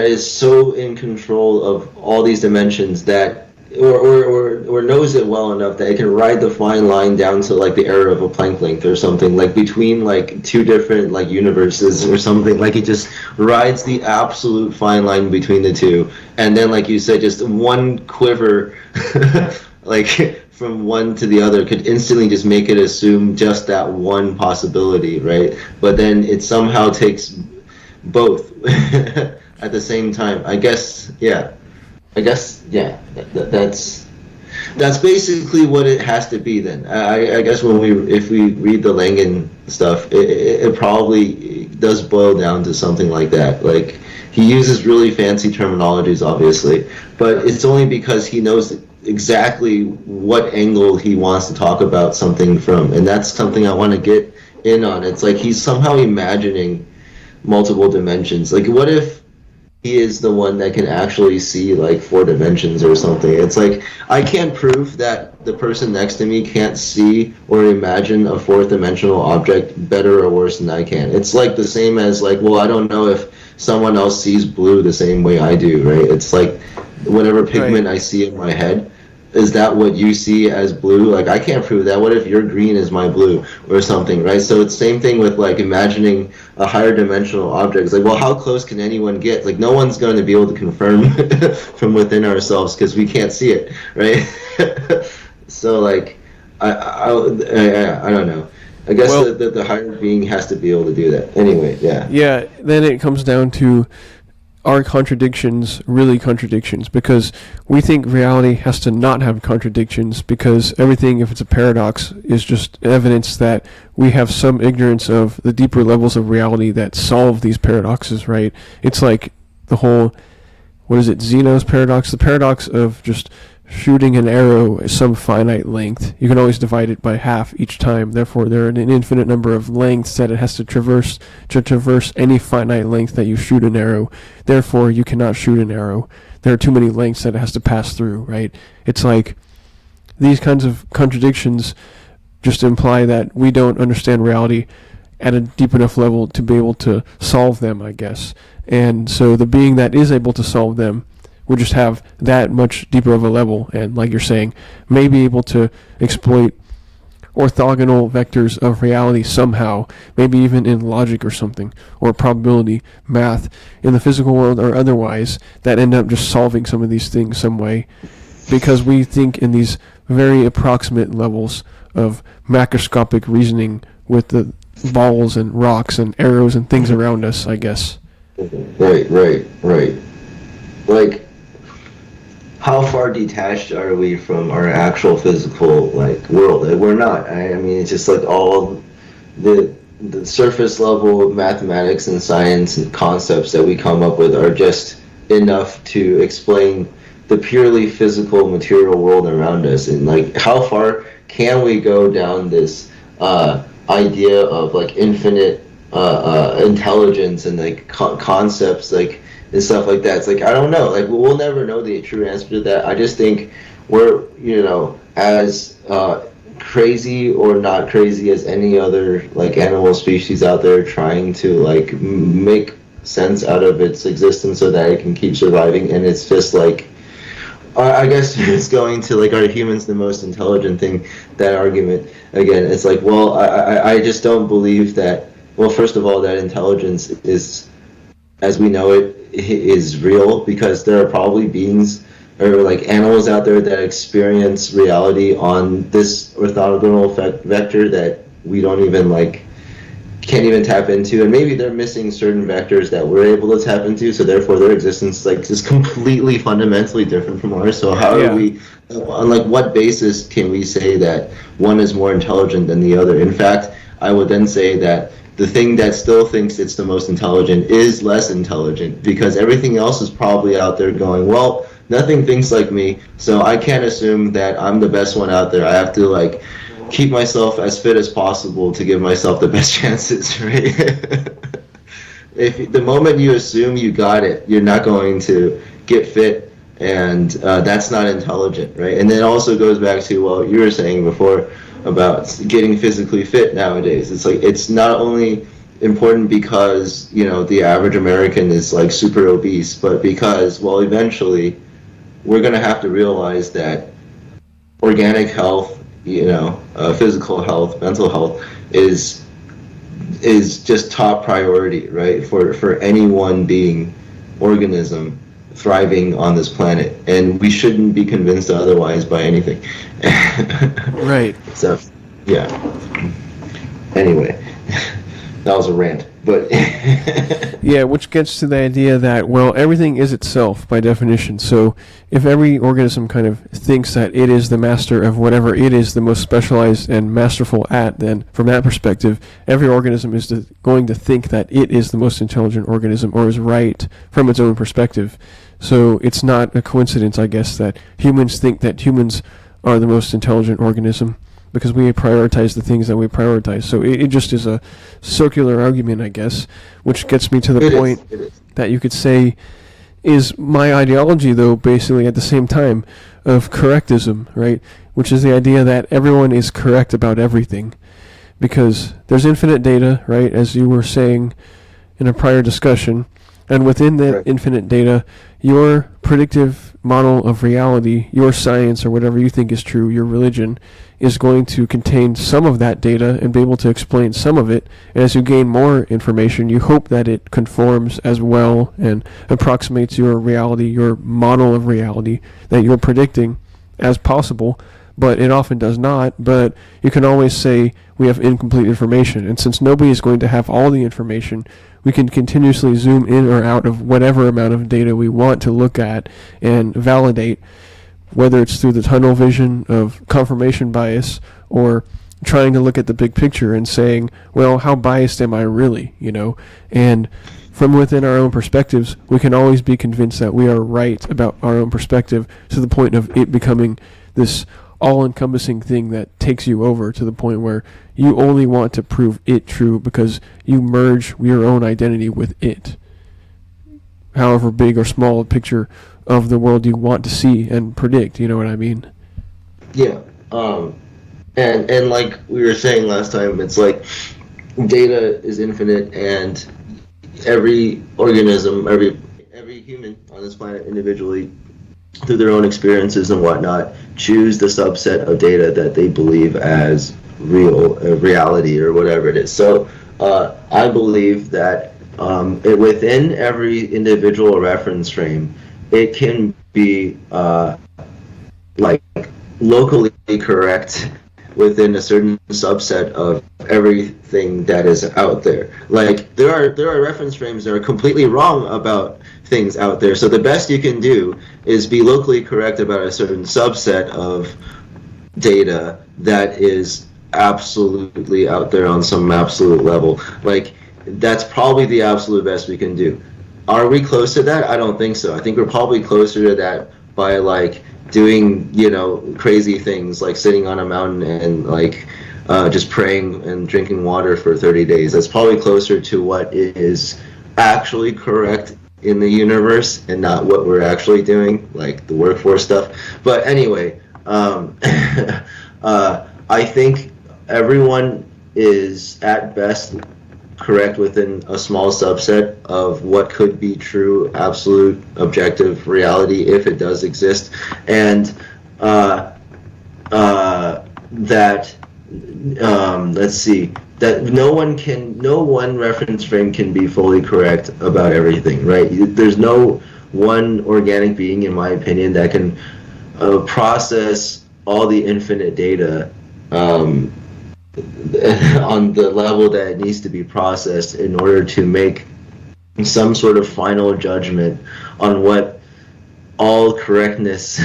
is so in control of all these dimensions that or knows it well enough that it can ride the fine line down to like the error of a Planck length or something, like between like two different like universes or something. Like it just rides the absolute fine line between the two, and then like you said, just one quiver like from one to the other could instantly just make it assume just that one possibility, right? But then it somehow takes both at the same time. I guess that's basically what it has to be then. I guess if we read the Langan stuff, it probably does boil down to something like that. Like he uses really fancy terminologies, obviously, but it's only because he knows exactly what angle he wants to talk about something from, and that's something I want to get in on. It's like he's somehow imagining multiple dimensions. Like what if he is the one that can actually see like 4 dimensions or something? It's like I can't prove that the person next to me can't see or imagine a 4th dimensional object better or worse than I can. It's like the same as like, well, I don't know if someone else sees blue the same way I do, right? It's like whatever pigment I see in my head, is that what you see as blue? Like, I can't prove that. What if your green is my blue or something, right? So it's same thing with like imagining a higher dimensional object. It's like, well, how close can anyone get? Like, no one's going to be able to confirm from within ourselves because we can't see it, right? So like, I don't know. I guess the higher being has to be able to do that. Anyway, yeah. Yeah, then it comes down to, are contradictions really contradictions? Because we think reality has to not have contradictions, because everything, if it's a paradox, is just evidence that we have some ignorance of the deeper levels of reality that solve these paradoxes, right? It's like the whole, what is it, Zeno's paradox? The paradox of just shooting an arrow at some finite length. You can always divide it by half each time. Therefore, there are an infinite number of lengths that it has to traverse any finite length that you shoot an arrow. Therefore, you cannot shoot an arrow. There are too many lengths that it has to pass through, right? It's like these kinds of contradictions just imply that we don't understand reality at a deep enough level to be able to solve them, I guess. And so the being that is able to solve them will just have that much deeper of a level, and like you're saying, may be able to exploit orthogonal vectors of reality somehow, maybe even in logic or something, or probability, math, in the physical world or otherwise, that end up just solving some of these things some way, because we think in these very approximate levels of macroscopic reasoning with the balls and rocks and arrows and things around us, I guess. Right. Like, how far detached are we from our actual physical like world? We're not. I mean, it's just like all the surface level mathematics and science and concepts that we come up with are just enough to explain the purely physical material world around us. And like, how far can we go down this idea of like infinite intelligence and like concepts like and stuff like that? It's like, I don't know. Like, we'll never know the true answer to that. I just think we're, as crazy or not crazy as any other like animal species out there trying to like make sense out of its existence so that it can keep surviving. And it's just like, I guess it's going to like, are humans the most intelligent thing? That argument again, it's like, well, I just don't believe that. Well, first of all, that intelligence is, as we know it, is real, because there are probably beings or like animals out there that experience reality on this orthogonal vector that we don't even like, can't even tap into, and maybe they're missing certain vectors that we're able to tap into, so therefore their existence like is completely fundamentally different from ours. So how are we, on like what basis can we say that one is more intelligent than the other? In fact, I would then say that the thing that still thinks it's the most intelligent is less intelligent, because everything else is probably out there going, well, nothing thinks like me, so I can't assume that I'm the best one out there. I have to like keep myself as fit as possible to give myself the best chances, right? If the moment you assume you got it, you're not going to get fit, and that's not intelligent, right? And then it also goes back to what you were saying before about getting physically fit nowadays. It's like, it's not only important because the average American is like super obese, but because, well, eventually we're going to have to realize that organic health, physical health, mental health is just top priority, right, for any one being, organism thriving on this planet, and we shouldn't be convinced otherwise by anything. Right. So, yeah. Anyway, that was a rant, but yeah, which gets to the idea that, well, everything is itself by definition. So if every organism kind of thinks that it is the master of whatever it is the most specialized and masterful at, then from that perspective, every organism is going to think that it is the most intelligent organism, or is right from its own perspective. So it's not a coincidence, I guess, that humans think that humans are the most intelligent organism, because we prioritize the things that we prioritize. So it just is a circular argument, I guess, which gets me to the point that you could say is my ideology, though, basically at the same time, of correctism, right? Which is the idea that everyone is correct about everything, because there's infinite data, right, as you were saying in a prior discussion, And within that infinite data, your predictive model of reality, your science, or whatever you think is true, your religion, is going to contain some of that data and be able to explain some of it. And as you gain more information, you hope that it conforms as well and approximates your reality, your model of reality that you're predicting as possible. But it often does not. But you can always say we have incomplete information. And since nobody is going to have all the information, we can continuously zoom in or out of whatever amount of data we want to look at and validate, whether it's through the tunnel vision of confirmation bias or trying to look at the big picture and saying, well, how biased am I really, And from within our own perspectives, we can always be convinced that we are right about our own perspective to the point of it becoming this all-encompassing thing that takes you over to the point where you only want to prove it true because you merge your own identity with it. However big or small a picture of the world you want to see and predict, you know what I mean? Yeah. And like we were saying last time, it's like data is infinite, and every organism, every human on this planet individually, through their own experiences and whatnot, choose the subset of data that they believe as reality or whatever it is. So I believe that within every individual reference frame, it can be like locally correct within a certain subset of everything that is out there. Like there are reference frames that are completely wrong about things out there. So the best you can do is be locally correct about a certain subset of data that is absolutely out there on some absolute level. Like that's probably the absolute best we can do. Are we close to that? I don't think so. I think we're probably closer to that by like doing, crazy things like sitting on a mountain and like just praying and drinking water for 30 days. That's probably closer to what is actually correct in the universe and not what we're actually doing, like the workforce stuff. But anyway, I think everyone is at best correct within a small subset of what could be true, absolute, objective reality if it does exist, and let's see, that no one reference frame can be fully correct about everything, right? There's no one organic being, in my opinion, that can process all the infinite data on the level that it needs to be processed in order to make some sort of final judgment on what all correctness,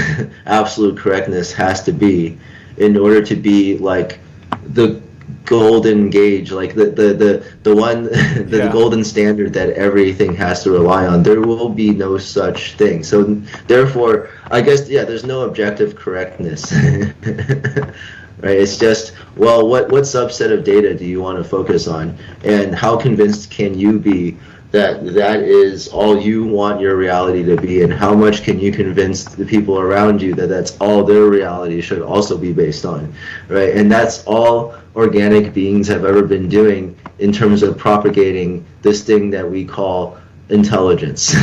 absolute correctness has to be in order to be like the golden gauge, like the one, the golden standard that everything has to rely on. There will be no such thing. So therefore, I guess, there's no objective correctness. Right? It's just, well, what subset of data do you want to focus on, and how convinced can you be that is all you want your reality to be, and how much can you convince the people around you that that's all their reality should also be based on, right? And that's all organic beings have ever been doing in terms of propagating this thing that we call intelligence.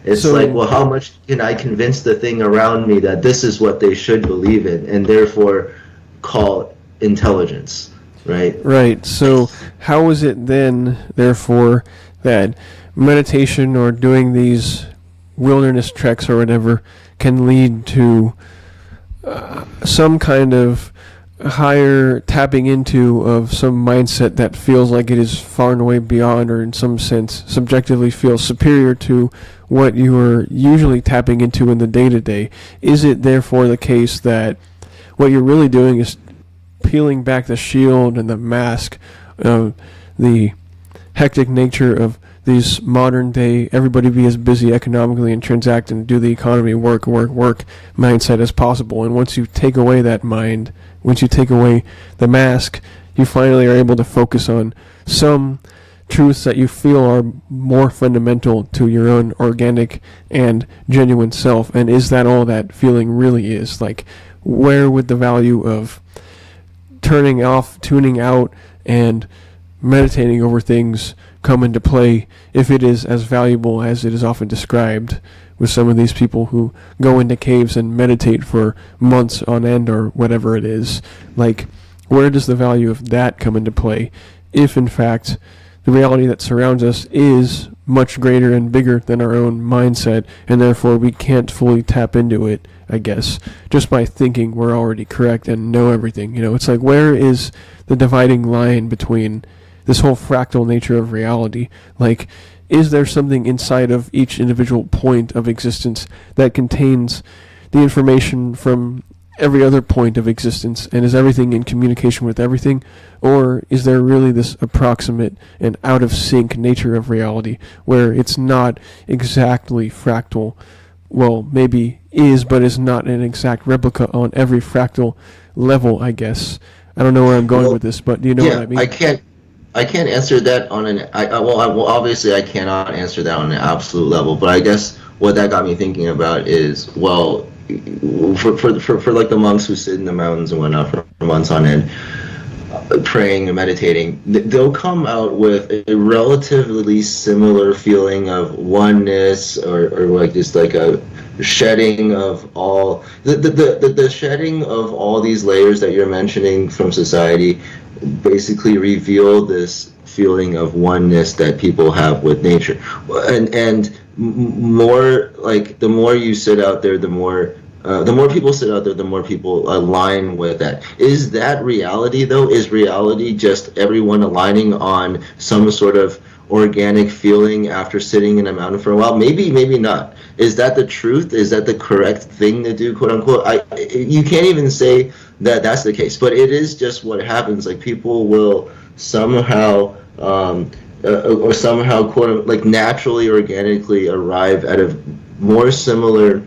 It's so, like, well, how much can I convince the thing around me that this is what they should believe in, and therefore call intelligence, right? Right. So how is it then, therefore, that meditation or doing these wilderness treks or whatever can lead to some kind of higher tapping into of some mindset that feels like it is far and away beyond, or in some sense subjectively feels superior to what you are usually tapping into in the day-to-day? Is it therefore the case that what you're really doing is peeling back the shield and the mask of the hectic nature of these modern day, everybody be as busy economically and transact and do the economy work mindset as possible? And once you take away that mind, once you take away the mask, you finally are able to focus on some truths that you feel are more fundamental to your own organic and genuine self. And is that all that feeling really is? Like, where would the value of turning off, tuning out, and meditating over things come into play if it is as valuable as it is often described with some of these people who go into caves and meditate for months on end or whatever it is. Like, where does the value of that come into play if, in fact, the reality that surrounds us is much greater and bigger than our own mindset, and therefore we can't fully tap into it, I guess, just by thinking we're already correct and know everything. It's like, where is the dividing line between this whole fractal nature of reality? Like, is there something inside of each individual point of existence that contains the information from every other point of existence, and is everything in communication with everything? Or is there really this approximate and out of sync nature of reality where it's not exactly fractal? Well, maybe is, but is not an exact replica on every fractal level, I guess. I don't know where I'm going with this, but do you know what I mean? I can't answer that on obviously I cannot answer that on an absolute level, but I guess what that got me thinking about is, well, for like the monks who sit in the mountains and whatnot for months on end, praying and meditating, they'll come out with a relatively similar feeling of oneness, or like just like a shedding of all the shedding of all these layers that you're mentioning from society. Basically reveal this feeling of oneness that people have with nature, and more like the more you sit out there, the more people sit out there, the more people align with that. Is that reality, though? Is reality just everyone aligning on some sort of organic feeling after sitting in a mountain for a while? Maybe, maybe not. Is that the truth? Is that the correct thing to do, quote unquote? You can't even say that that's the case, but it is just what happens. Like, people will somehow or somehow, quote, like, naturally, organically arrive at a more similar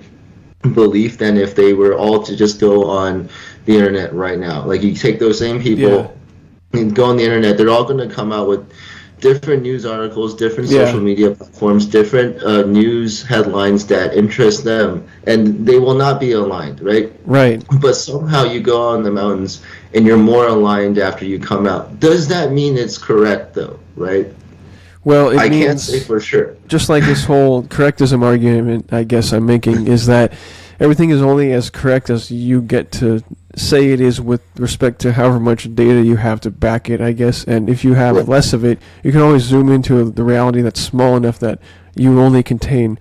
belief than if they were all to just go on the internet right now. Like, you take those same people and go on the internet, they're all going to come out with different news articles, different social media platforms, different news headlines that interest them, and they will not be aligned, right? Right. But somehow you go on the mountains and you're more aligned after you come out. Does that mean it's correct, though, right? Well, I can't say for sure. Just like this whole correctism argument, I guess I'm making, is that everything is only as correct as you get to say it is with respect to however much data you have to back it, I guess. And if you have less of it, you can always zoom into the reality that's small enough that you only contain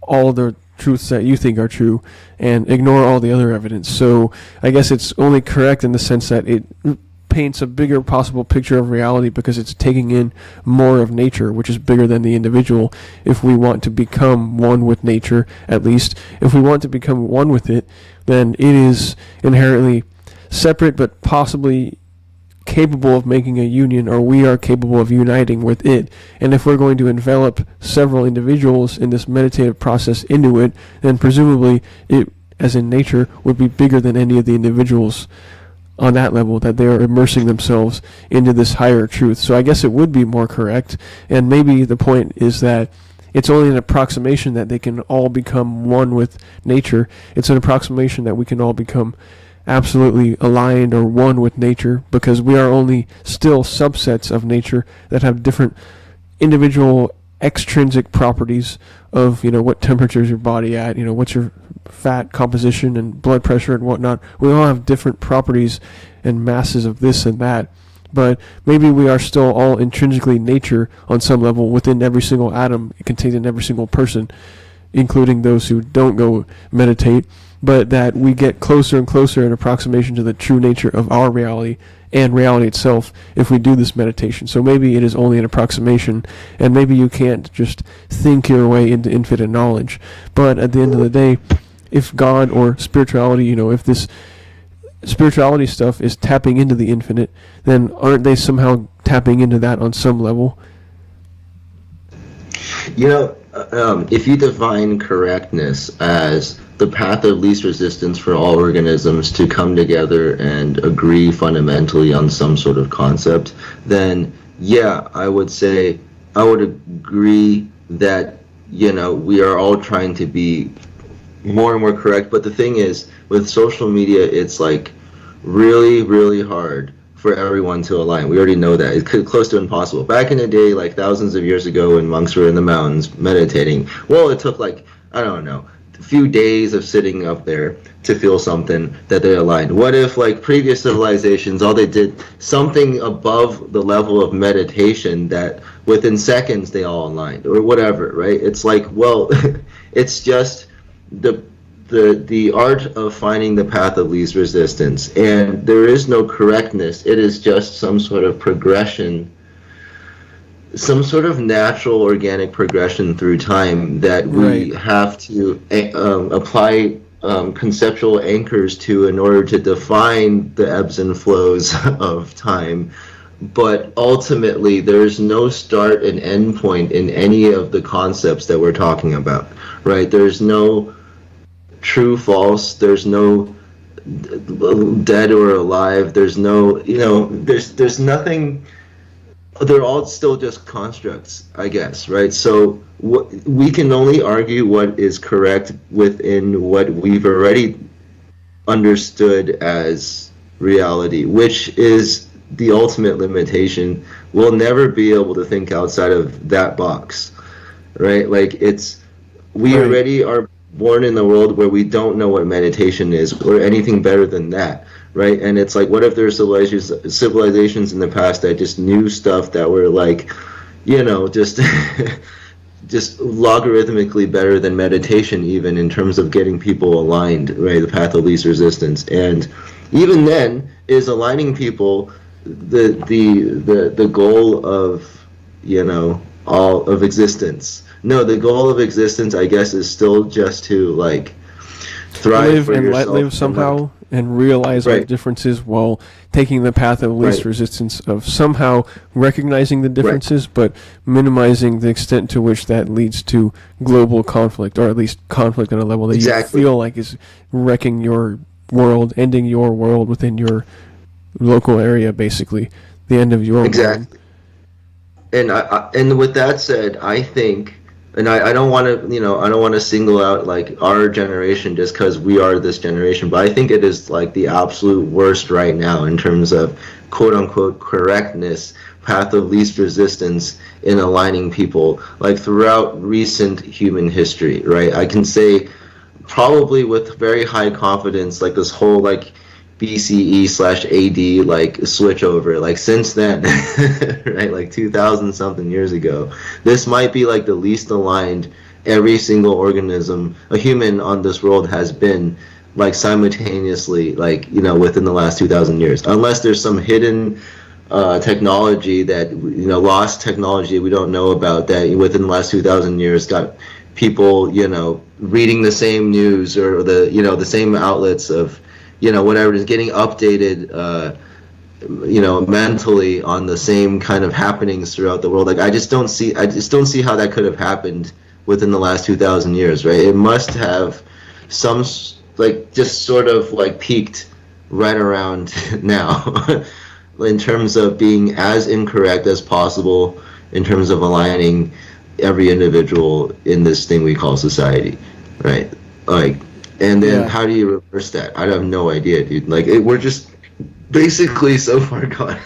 all the truths that you think are true and ignore all the other evidence. So I guess it's only correct in the sense that it paints a bigger possible picture of reality because it's taking in more of nature, which is bigger than the individual. If we want to become one with nature, at least, if we want to become one with it, then it is inherently separate but possibly capable of making a union, or we are capable of uniting with it. And if we're going to envelop several individuals in this meditative process into it, then presumably it, as in nature, would be bigger than any of the individuals on that level, that they are immersing themselves into this higher truth. So I guess it would be more correct, and maybe the point is that it's only an approximation that they can all become one with nature. It's an approximation that we can all become absolutely aligned or one with nature, because we are only still subsets of nature that have different individual extrinsic properties of, what temperature is your body at, what's your fat composition and blood pressure and whatnot. We all have different properties and masses of this and that, but maybe we are still all intrinsically nature on some level within every single atom contained in every single person, including those who don't go meditate, but that we get closer and closer in approximation to the true nature of our reality and reality itself if we do this meditation. So maybe it is only an approximation, and maybe you can't just think your way into infinite knowledge. But at the end of the day, if God or spirituality, if this spirituality stuff is tapping into the infinite, then aren't they somehow tapping into that on some level? If you define correctness as the path of least resistance for all organisms to come together and agree fundamentally on some sort of concept, then I would agree that, we are all trying to be more and more correct. But the thing is, with social media, it's like really, really hard for everyone to align. We already know that. It's close to impossible. Back in the day, like thousands of years ago, when monks were in the mountains meditating, well, it took like, I don't know, a few days of sitting up there to feel something that they aligned. What if, like, previous civilizations, all they did something above the level of meditation that within seconds they all aligned, or whatever, right? It's like, well, it's just the art of finding the path of least resistance, and there is no correctness. It is just some sort of progression, some sort of natural organic progression through time that we have to apply conceptual anchors to in order to define the ebbs and flows of time. But ultimately, there's no start and end point in any of the concepts that we're talking about, right? There's no true, false, there's no dead or alive, there's no, there's nothing. They're all still just constructs, I guess, right? So we can only argue what is correct within what we've already understood as reality, which is the ultimate limitation. We'll never be able to think outside of that box, right? Like, we already are born in a world where we don't know what meditation is or anything better than that, right? And it's like, what if there's civilizations in the past that just knew stuff that were like, just just logarithmically better than meditation, even in terms of getting people aligned, right? The path of least resistance. And even then, is aligning people the goal of, all of existence? No, the goal of existence, I guess, is still just to, like, thrive live for and yourself, let live somehow, and realize our differences while taking the path of least resistance of somehow recognizing the differences, but minimizing the extent to which that leads to global conflict, or at least conflict on a level that you feel like is wrecking your world, ending your world within your local area, basically the end of your world. And with that said, I think, and I don't want to, I don't want to single out, like, our generation just because we are this generation, but I think it is, like, the absolute worst right now in terms of quote unquote correctness, path of least resistance in aligning people, like, throughout recent human history, right? I can say probably with very high confidence, like, this whole, like, BCE/AD, like, switch over, like, since then, right, like 2000 something years ago, this might be, like, the least aligned every single organism, a human on this world, has been, like, simultaneously, like, within the last 2000 years, unless there's some hidden technology that, lost technology we don't know about, that within the last 2000 years got people, reading the same news, or the same outlets of, whatever is getting updated, mentally on the same kind of happenings throughout the world. Like, I just don't see how that could have happened within the last 2000 years, right? It must have some, like, just sort of, like, peaked right around now in terms of being as incorrect as possible in terms of aligning every individual in this thing we call society, right? Like, and then how do you reverse that? I have no idea, dude. Like, we're just basically so far gone.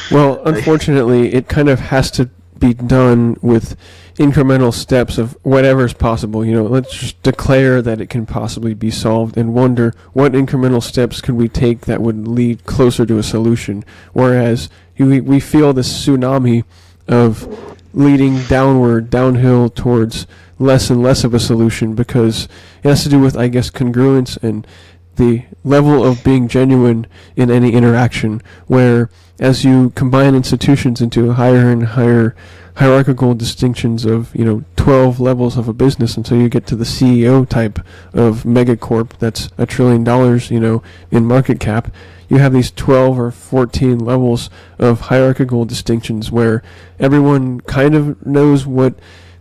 Well, unfortunately, it kind of has to be done with incremental steps of whatever's possible. Let's just declare that it can possibly be solved and wonder what incremental steps could we take that would lead closer to a solution. Whereas we feel this tsunami of leading downhill towards less and less of a solution, because it has to do with, I guess, congruence and the level of being genuine in any interaction, where as you combine institutions into higher and higher hierarchical distinctions of, 12 levels of a business until you get to the CEO type of megacorp that's $1 trillion, in market cap, you have these 12 or 14 levels of hierarchical distinctions where everyone kind of knows what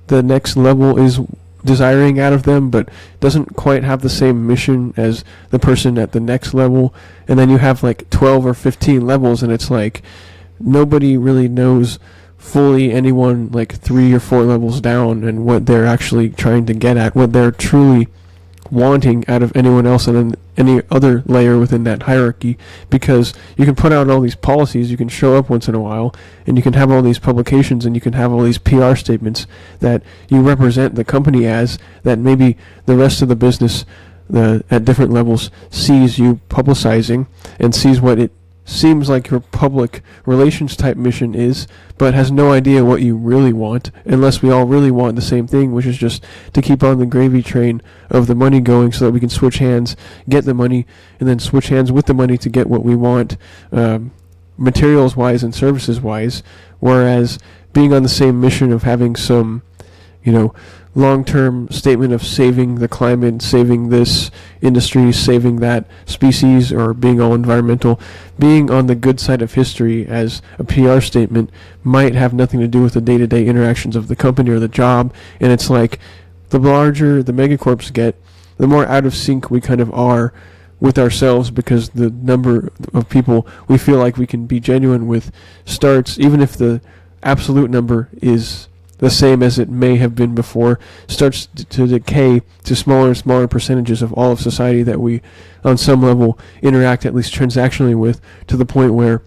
the next level is desiring out of them, but doesn't quite have the same mission as the person at the next level. And then you have, like, 12 or 15 levels, and it's like nobody really knows fully anyone, like, 3 or 4 levels down, and what they're actually trying to get at, what they're truly wanting out of anyone else and any other layer within that hierarchy, because you can put out all these policies, you can show up once in a while, and you can have all these publications, and you can have all these PR statements that you represent the company as, that maybe the rest of the business at different levels sees you publicizing and sees what it seems like your public relations type mission is, but has no idea what you really want, unless we all really want the same thing, which is just to keep on the gravy train of the money going so that we can switch hands, get the money, and then switch hands with the money to get what we want, materials wise and services wise, whereas being on the same mission of having some, long-term statement of saving the climate, saving this industry, saving that species, or being all environmental, being on the good side of history as a PR statement might have nothing to do with the day-to-day interactions of the company or the job. And it's like, the larger the megacorps get, the more out of sync we kind of are with ourselves, because the number of people we feel like we can be genuine with starts, even if the absolute number is the same as it may have been before, starts to decay to smaller and smaller percentages of all of society that we, on some level, interact at least transactionally with, to the point where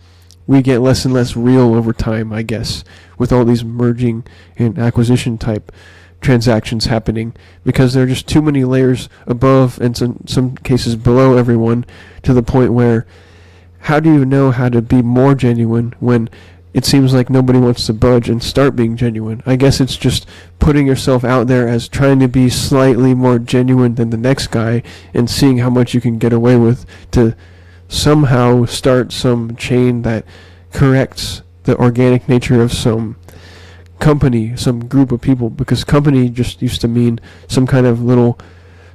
we get less and less real over time, I guess, with all these merging and acquisition type transactions happening, because there are just too many layers above and some cases below everyone, to the point where how do you know how to be more genuine when it seems like nobody wants to budge and start being genuine? I guess it's just putting yourself out there as trying to be slightly more genuine than the next guy, and seeing how much you can get away with to somehow start some chain that corrects the organic nature of some company, some group of people, because company just used to mean some kind of little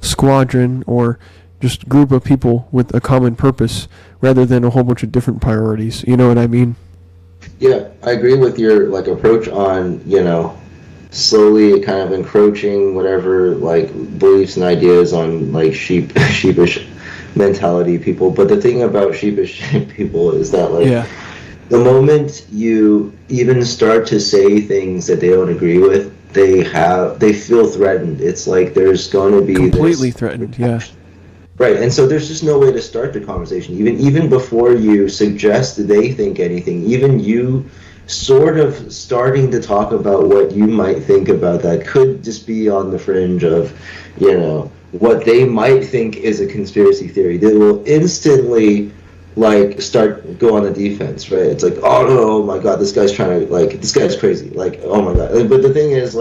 squadron or just group of people with a common purpose, rather than a whole bunch of different priorities. You know what I mean? Yeah, I agree with your approach on slowly kind of encroaching whatever beliefs and ideas on sheepish mentality people. But the thing about sheepish people is that the moment you even start to say things that they don't agree with, they feel threatened. It's like there's going to be completely threatened. Yeah. Right, and so there's just no way to start the conversation. Even before you suggest they think anything, even you sort of starting to talk about what you might think about that could just be on the fringe of, what they might think is a conspiracy theory. They will instantly go on the defense, right? It's like, oh no, oh my god, this guy's this guy's crazy. Oh my god. But the thing is,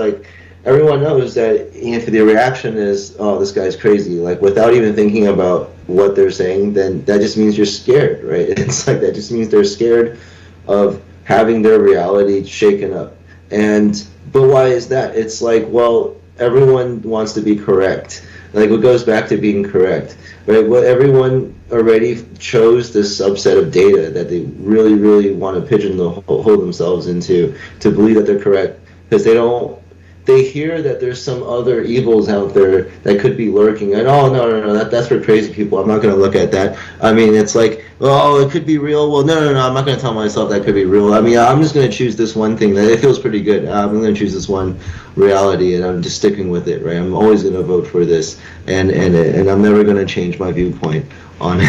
everyone knows that if the reaction is, oh, this guy's crazy, without even thinking about what they're saying, then that just means you're scared, right? It's that just means they're scared of having their reality shaken up. But why is that? It's well, everyone wants to be correct. It goes back to being correct, right? Well, everyone already chose this subset of data that they really, really want to pigeonhole themselves into, to believe that they're correct, because they hear that there's some other evils out there that could be lurking, and no, that's for crazy people. I'm not going to look at that. I mean, it's oh, it could be real. Well, no, I'm not going to tell myself that could be real. I mean, I'm just going to choose this one thing that it feels pretty good. I'm going to choose this one reality, and I'm just sticking with it, right? I'm always going to vote for this, and I'm never going to change my viewpoint on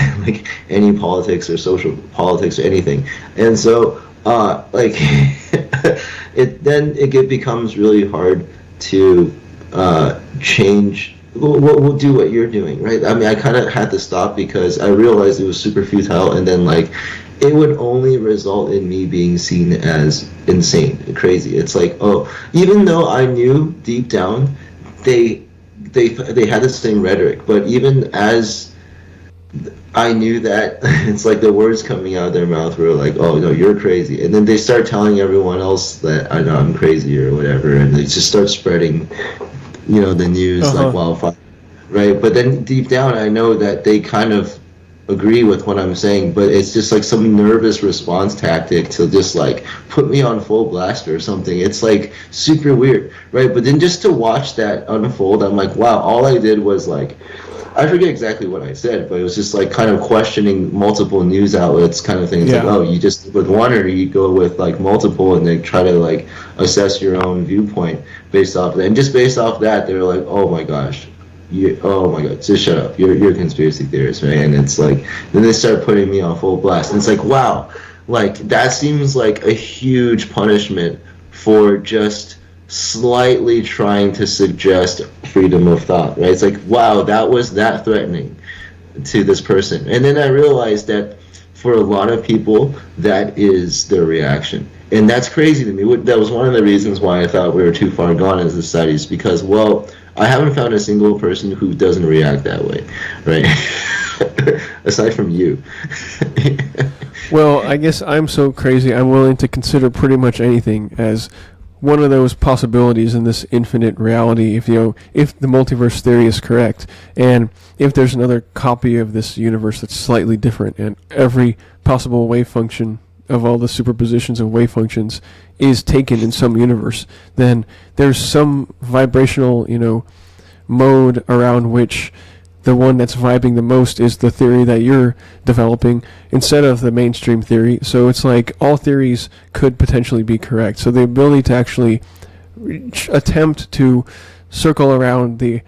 any politics or social politics or anything. And so it becomes really hard to change. We'll do what you're doing, right? I mean, I kind of had to stop because I realized it was super futile, and then it would only result in me being seen as insane, crazy. It's even though I knew deep down they had the same rhetoric, but even as I knew that, it's the words coming out of their mouth were oh no, you're crazy, and then they start telling everyone else that I know I'm crazy or whatever, and they just start spreading the news like wildfire, right? But then deep down I know that they kind of agree with what I'm saying, but it's just some nervous response tactic to just put me on full blast or something. It's super weird, right? But then just to watch that unfold, I'm wow, all I did was I forget exactly what I said, but it was just kind of questioning multiple news outlets kind of thing. It's oh, you just stick with one, or you go with multiple, and they try to assess your own viewpoint based off of that. And just based off that, they're oh my gosh, oh my god, just shut up. You're a conspiracy theorist, right? And it's like, then they start putting me on full blast. And it's like, wow, like that seems like a huge punishment for just slightly trying to suggest freedom of thought, right? It's like, wow, that was that threatening to this person. And then I realized that for a lot of people, that is their reaction. And that's crazy to me. That was one of the reasons why I thought we were too far gone as a society, is because, well, I haven't found a single person who doesn't react that way, right? Aside from you. Well, I guess I'm so crazy, I'm willing to consider pretty much anything as one of those possibilities in this infinite reality, if if the multiverse theory is correct, and if there's another copy of this universe that's slightly different, and every possible wave function of all the superpositions of wave functions is taken in some universe, then there's some vibrational, mode around which the one that's vibing the most is the theory that you're developing instead of the mainstream theory. So it's like all theories could potentially be correct. So the ability to actually attempt to circle around the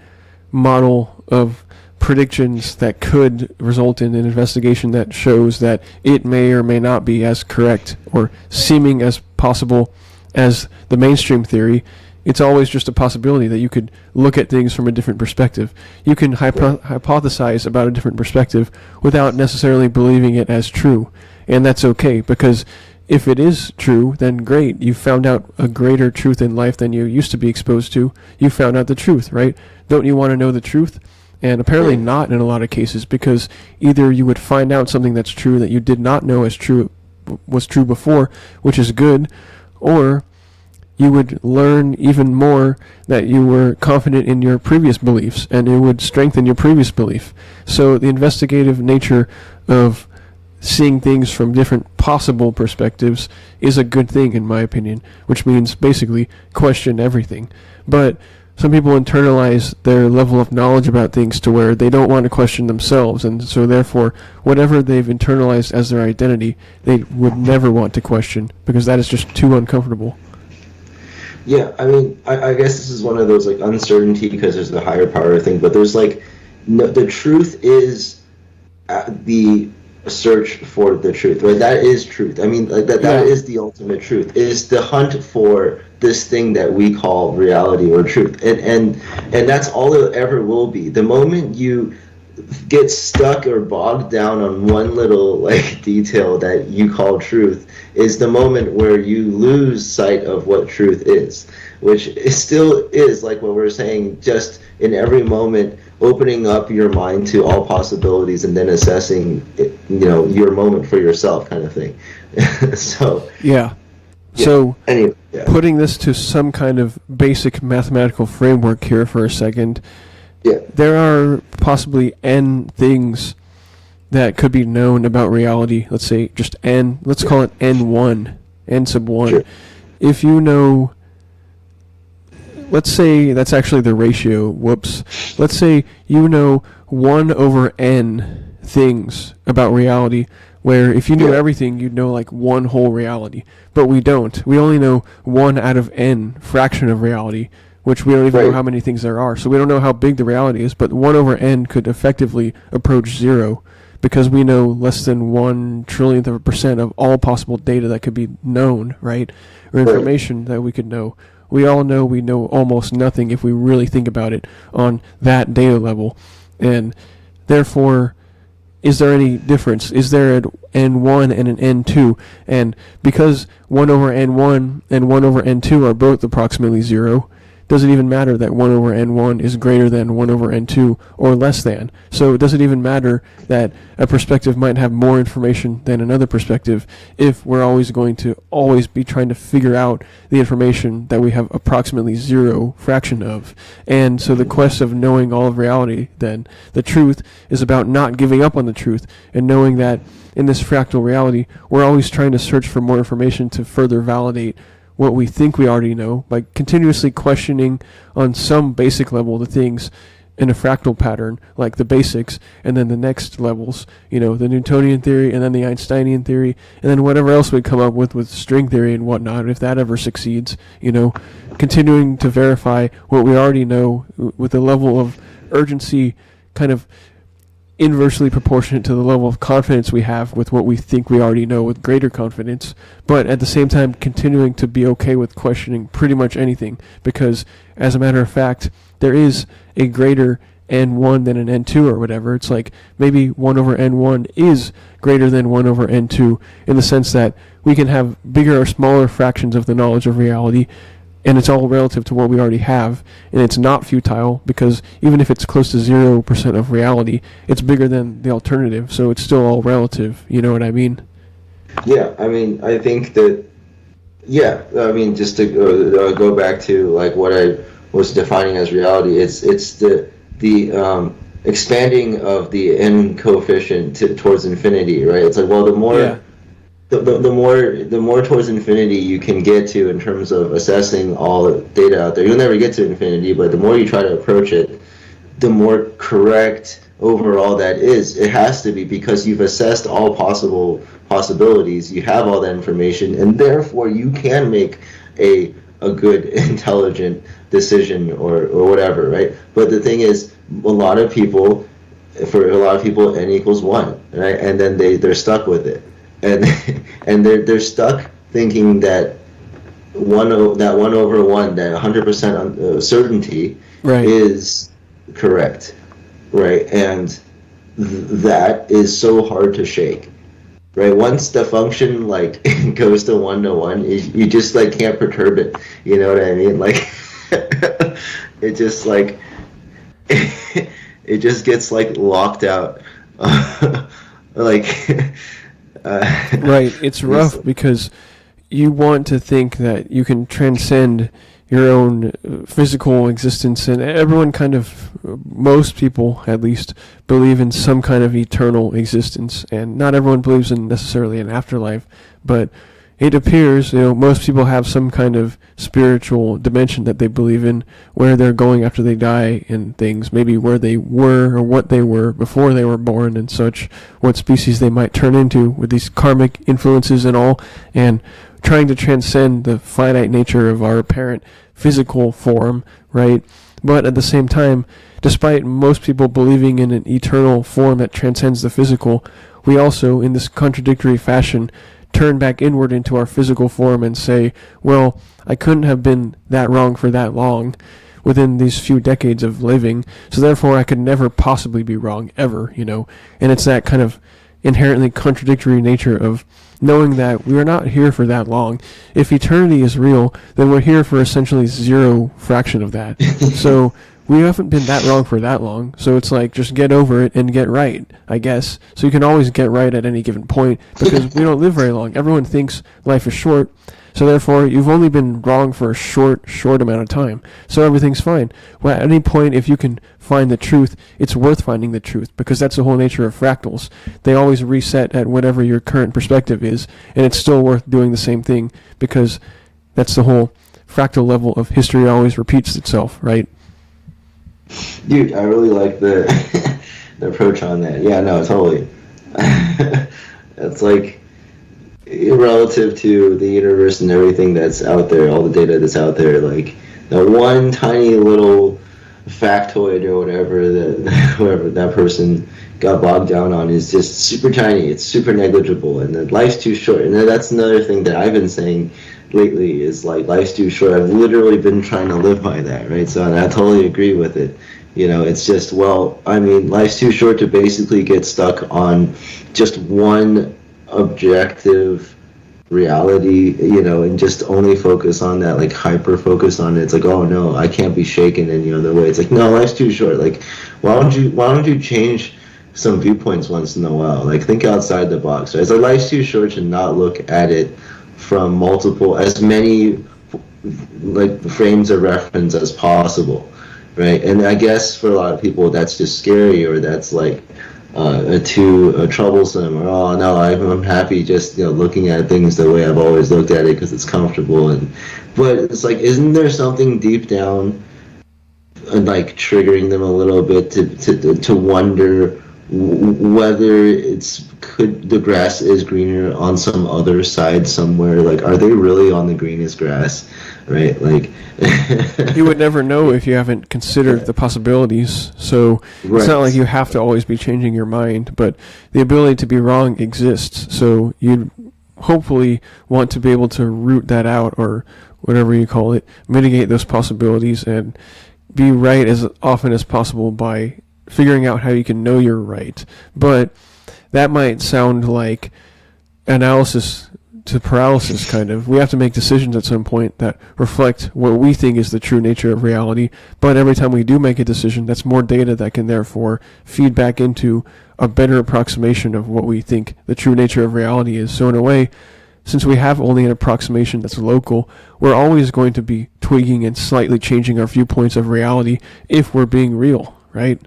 model of predictions that could result in an investigation that shows that it may or may not be as correct or seeming as possible as the mainstream theory. It's always just a possibility that you could look at things from a different perspective. You can hypothesize about a different perspective without necessarily believing it as true. And that's okay, because if it is true, then great. You found out a greater truth in life than you used to be exposed to. You found out the truth, right? Don't you want to know the truth? And apparently not in a lot of cases, because either you would find out something that's true that you did not know was true before, which is good, or you would learn even more that you were confident in your previous beliefs, and it would strengthen your previous belief. So the investigative nature of seeing things from different possible perspectives is a good thing, in my opinion, which means basically question everything. But some people internalize their level of knowledge about things to where they don't want to question themselves, and so therefore whatever they've internalized as their identity, they would never want to question, because that is just too uncomfortable. Yeah, I mean, I guess this is one of those, like, uncertainty because there's the higher power thing, but there's, like, no, the truth is the search for the truth, right? That is truth. I mean, like, that is the ultimate truth, is the hunt for this thing that we call reality or truth. And that's all it ever will be. The moment you get stuck or bogged down on one little, like, detail that you call truth is the moment where you lose sight of what truth is, which still is, like what we're saying, just in every moment opening up your mind to all possibilities and then assessing it, your moment for yourself, kind of thing. So anyway, putting this to some kind of basic mathematical framework here for a second, there are possibly n things that could be known about reality. Let's say just n. Let's call it n1, n sub 1. Sure. If you know, let's say that's actually the ratio. Whoops. Let's say you know 1 over n things about reality, where if you knew everything, you'd know like one whole reality. But we don't. We only know 1 out of n fraction of reality, which we don't even know how many things there are. So we don't know how big the reality is, but 1 over n could effectively approach 0, because we know less than 1/trillionth of a percent of all possible data that could be known, right? Or information that we could know. We all know we know almost nothing if we really think about it on that data level. And therefore, is there any difference? Is there an n1 and an n2? And because 1 over n1 and 1 over n2 are both approximately 0, does it even matter that 1 over n1 is greater than 1 over n2 or less than? So does it even matter that a perspective might have more information than another perspective if we're always going to always be trying to figure out the information that we have approximately 0 fraction of? And so the quest of knowing all of reality, then, the truth, is about not giving up on the truth and knowing that in this fractal reality, we're always trying to search for more information to further validate what we think we already know by continuously questioning on some basic level the things in a fractal pattern, like the basics, and then the next levels, the Newtonian theory, and then the Einsteinian theory, and then whatever else we come up with string theory and whatnot, if that ever succeeds, continuing to verify what we already know with a level of urgency kind of inversely proportionate to the level of confidence we have with what we think we already know with greater confidence, but at the same time continuing to be okay with questioning pretty much anything, because as a matter of fact, there is a greater N1 than an N2 or whatever. It's like maybe 1 over N1 is greater than 1 over N2 in the sense that we can have bigger or smaller fractions of the knowledge of reality, and it's all relative to what we already have, and it's not futile, because even if it's close to 0% of reality, it's bigger than the alternative, so it's still all relative, you know what I mean? Yeah, I mean, I think that, yeah, I mean, just to go back to, like, what I was defining as reality, it's the expanding of the n coefficient towards infinity, right? It's like, well, the more... Yeah. The more towards infinity you can get to in terms of assessing all the data out there, you'll never get to infinity, but the more you try to approach it, the more correct overall that is. It has to be, because you've assessed all possible possibilities, you have all that information, and therefore you can make a good, intelligent decision or whatever, right? But the thing is, for a lot of people, n equals 1, right? And then they're stuck with it. And they're stuck thinking that 1 over 1, that 100% certainty, right, is correct, right? And that is so hard to shake, right? Once the function like goes to 1 to 1, you just like can't perturb it. You know what I mean? Like it just like it just gets like locked out, like. Right, it's rough because you want to think that you can transcend your own physical existence, and everyone kind of, most people at least, believe in some kind of eternal existence, and not everyone believes in necessarily an afterlife, but it appears, most people have some kind of spiritual dimension that they believe in, where they're going after they die and things, maybe where they were or what they were before they were born and such, what species they might turn into with these karmic influences and all, and trying to transcend the finite nature of our apparent physical form, right? But at the same time, despite most people believing in an eternal form that transcends the physical, we also, in this contradictory fashion, turn back inward into our physical form and say, well, I couldn't have been that wrong for that long within these few decades of living, so therefore I could never possibly be wrong, ever, And it's that kind of inherently contradictory nature of knowing that we are not here for that long. If eternity is real, then we're here for essentially 0 fraction of that. So we haven't been that wrong for that long, so it's like, just get over it and get right, I guess. So you can always get right at any given point, because we don't live very long. Everyone thinks life is short, so therefore you've only been wrong for a short amount of time, so everything's fine. Well, at any point, if you can find the truth, it's worth finding the truth, because that's the whole nature of fractals. They always reset at whatever your current perspective is, and it's still worth doing the same thing, because that's the whole fractal level of history always repeats itself, right? Dude, I really like the the approach on that. Yeah, no, totally. It's like, relative to the universe and everything that's out there, all the data that's out there, like the one tiny little factoid or whatever that person got bogged down on is just super tiny. It's super negligible, and then life's too short. And that's another thing that I've been saying lately is like, life's too short. I've literally been trying to live by that, right? So, and I totally agree with it. It's just, well, I mean, life's too short to basically get stuck on just one objective reality, and just only focus on that, like hyper focus on it. It's like, oh no, I can't be shaken any other way. It's like, no, life's too short. Like, why don't you change some viewpoints once in a while? Like, think outside the box, right? It's like, life's too short to not look at it from as many like frames of reference as possible, right? And I guess for a lot of people that's just scary, or that's like too troublesome, or oh no, I'm happy just looking at things the way I've always looked at it because it's comfortable. But it's like, isn't there something deep down like triggering them a little bit to wonder whether the grass is greener on some other side somewhere. Like, are they really on the greenest grass, right? Like, you would never know if you haven't considered the possibilities. So it's not like you have to always be changing your mind, but the ability to be wrong exists. So you'd hopefully want to be able to root that out, or whatever you call it, mitigate those possibilities and be right as often as possible by figuring out how you can know you're right. But that might sound like analysis to paralysis, kind of. We have to make decisions at some point that reflect what we think is the true nature of reality, but every time we do make a decision, that's more data that can therefore feed back into a better approximation of what we think the true nature of reality is. So in a way, since we have only an approximation that's local, we're always going to be tweaking and slightly changing our viewpoints of reality if we're being real, right?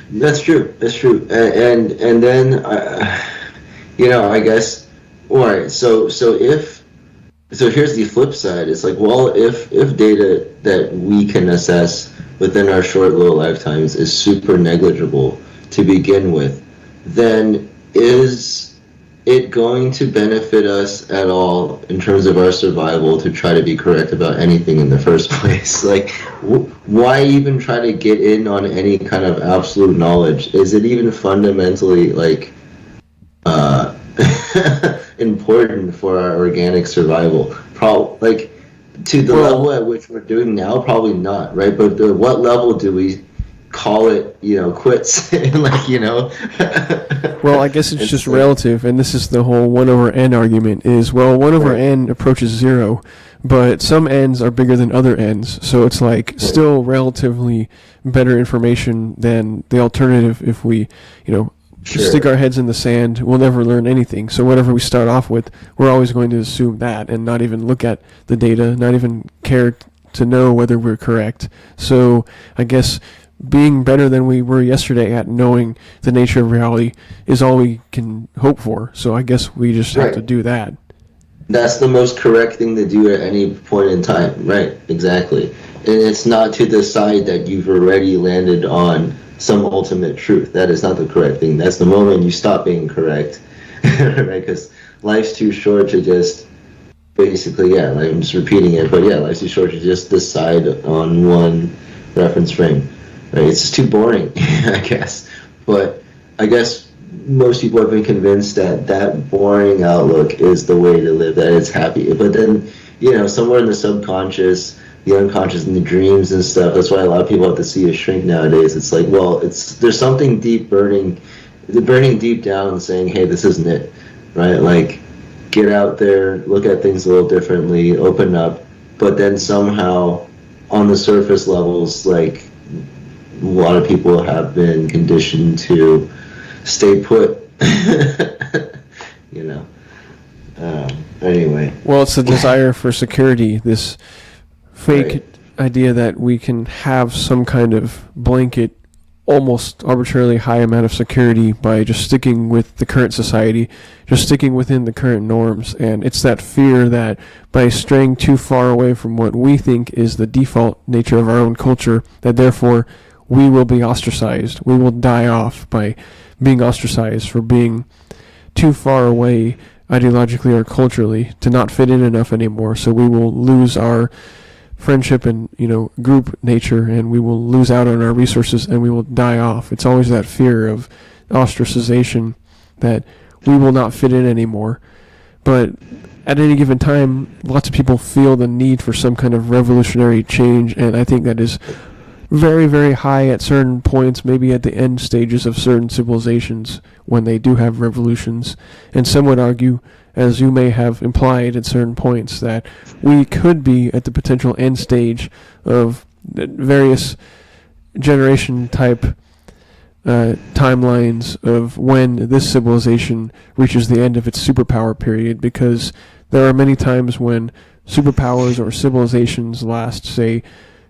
That's true. And then I guess. All right. So here's the flip side. It's like, well, if data that we can assess within our short little lifetimes is super negligible to begin with, then is it going to benefit us at all in terms of our survival to try to be correct about anything in the first place? Like, why even try to get in on any kind of absolute knowledge? Is it even fundamentally important for our organic survival? Like, to the level at which we're doing now, probably not, right? But what level do we call it, quits? Well, I guess it's just relative, and this is the whole 1 over n argument, is, well, 1 over n approaches 0, but some n's are bigger than other n's, so it's like still relatively better information than the alternative. If we, just stick our heads in the sand, we'll never learn anything. So whatever we start off with, we're always going to assume that and not even look at the data, not even care to know whether we're correct. So I guess being better than we were yesterday at knowing the nature of reality is all we can hope for. So I guess we just have to do that. That's the most correct thing to do at any point in time. Right, exactly. And it's not to decide that you've already landed on some ultimate truth. That is not the correct thing. That's the moment you stop being correct, right? Because life's too short to just basically, I'm just repeating it, but life's too short to just decide on one reference frame. Right? It's just too boring, I guess. But I guess most people have been convinced that boring outlook is the way to live, that it's happy. But then, somewhere in the subconscious, the unconscious, and the dreams and stuff, that's why a lot of people have to see a shrink nowadays. It's like, well, there's something burning deep down and saying, hey, this isn't it, right? Like, get out there, look at things a little differently, open up, but then somehow on the surface levels, like, a lot of people have been conditioned to stay put. Anyway. Well, it's the desire for security, this fake idea that we can have some kind of blanket, almost arbitrarily high amount of security by just sticking with the current society, just sticking within the current norms. And it's that fear that by straying too far away from what we think is the default nature of our own culture, that therefore we will be ostracized. We will die off by being ostracized for being too far away ideologically or culturally to not fit in enough anymore. So we will lose our friendship and group nature, and we will lose out on our resources, and we will die off. It's always that fear of ostracization, that we will not fit in anymore. But at any given time, lots of people feel the need for some kind of revolutionary change, and I think that is very, very high at certain points, maybe at the end stages of certain civilizations when they do have revolutions. And some would argue, as you may have implied at certain points, that we could be at the potential end stage of various generation type timelines of when this civilization reaches the end of its superpower period, because there are many times when superpowers or civilizations last, say,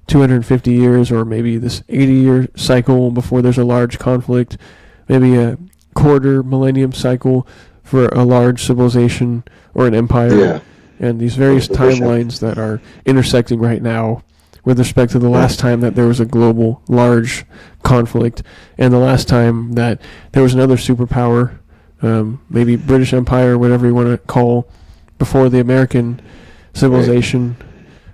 250 years, or maybe this 80-year cycle before there's a large conflict, maybe a quarter millennium cycle for a large civilization or an empire. And these various timelines that are intersecting right now, with respect to the last time that there was a global large conflict, and the last time that there was another superpower, maybe British Empire, whatever you want to call, before the American civilization.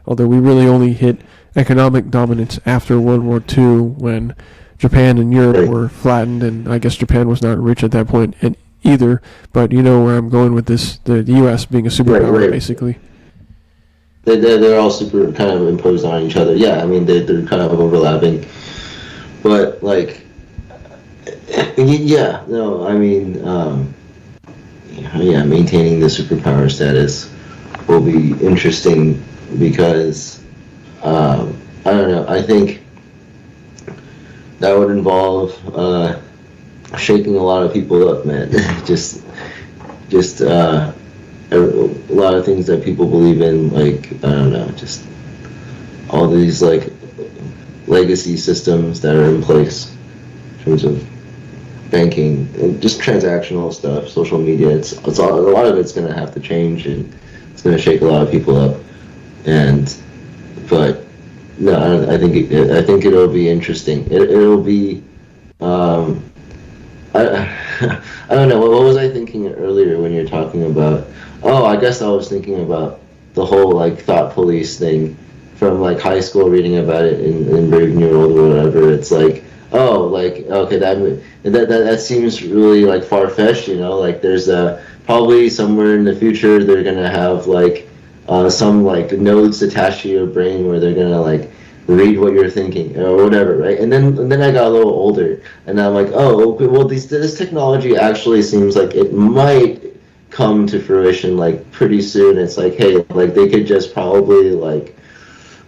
Although we really only hit economic dominance after World War II, when Japan and Europe were flattened, and I guess Japan was not rich at that point either. But you know where I'm going with this, the U.S. being a superpower, basically. They're all super kind of imposed on each other. Yeah, I mean, they're kind of overlapping. But, like, yeah, no, I mean, maintaining the superpower status will be interesting because, I don't know, I think that would involve shaking a lot of people up, man. just a lot of things that people believe in, like, I don't know, just all these, like, legacy systems that are in place in terms of banking and just transactional stuff, social media. It's all, a lot of it's going to have to change, and it's going to shake a lot of people up. But no, I think it'll be interesting. It'll be I don't know, what was I thinking earlier when you're talking about, I guess I was thinking about the whole, like, thought police thing from, like, high school, reading about it in Brave New World or whatever. It's like, okay, that seems really, like, far-fetched, you know, like, there's probably somewhere in the future they're gonna have, like, some, like, nodes attached to your brain where they're gonna, like, read what you're thinking or whatever, right? And then I got a little older, and I'm like, okay, well, this technology actually seems like it might come to fruition, like, pretty soon. It's like, hey, like, they could just probably, like,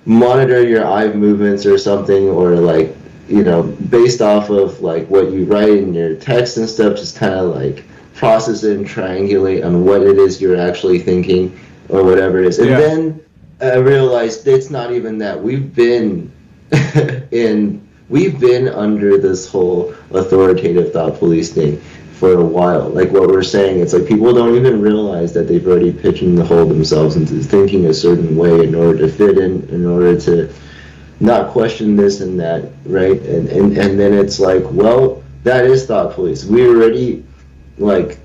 monitor your eye movements or something, or, like, you know, based off of, like, what you write in your text and stuff, just kind of, like, process it and triangulate on what it is you're actually thinking or whatever it is. And then I realized it's not even that. We've been under this whole authoritative thought police thing for a while. Like, what we're saying, it's like people don't even realize that they've already pigeonholed themselves into thinking a certain way in order to fit in order to not question this and that, right? And then it's like, well, that is thought police. We already, like,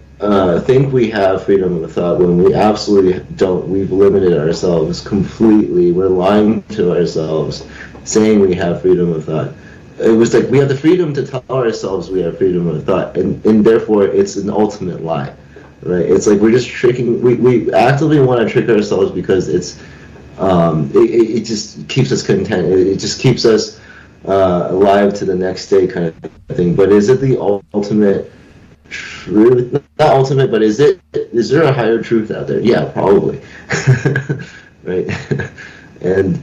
think we have freedom of thought when we absolutely don't. We've limited ourselves completely. We're lying to ourselves, saying we have freedom of thought. It was like we have the freedom to tell ourselves we have freedom of thought, and therefore it's an ultimate lie, right? It's like we're just tricking. We actively want to trick ourselves because it's it just keeps us content. It just keeps us alive to the next day, kind of thing. But is it the ultimate truth? Not ultimate, but is there a higher truth out there? Yeah, probably. Right? And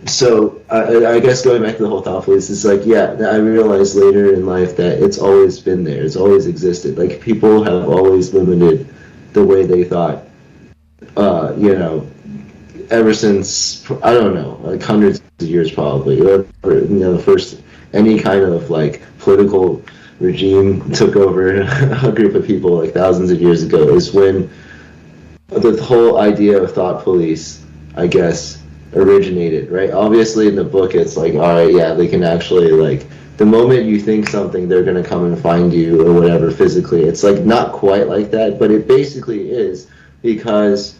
so I guess going back to the whole thought police, it's like, I realized later in life that it's always been there. It's always existed. Like, people have always limited the way they thought, you know, ever since, I don't know, like hundreds of years probably. Or, you know, the first, any kind of, like, political regime took over a group of people, like, thousands of years ago, is when the whole idea of thought police, I guess, originated, right? Obviously in the book it's like, all right, they can actually, like, the moment you think something, they're going to come and find you or whatever physically. It's like not quite like that, but it basically is, because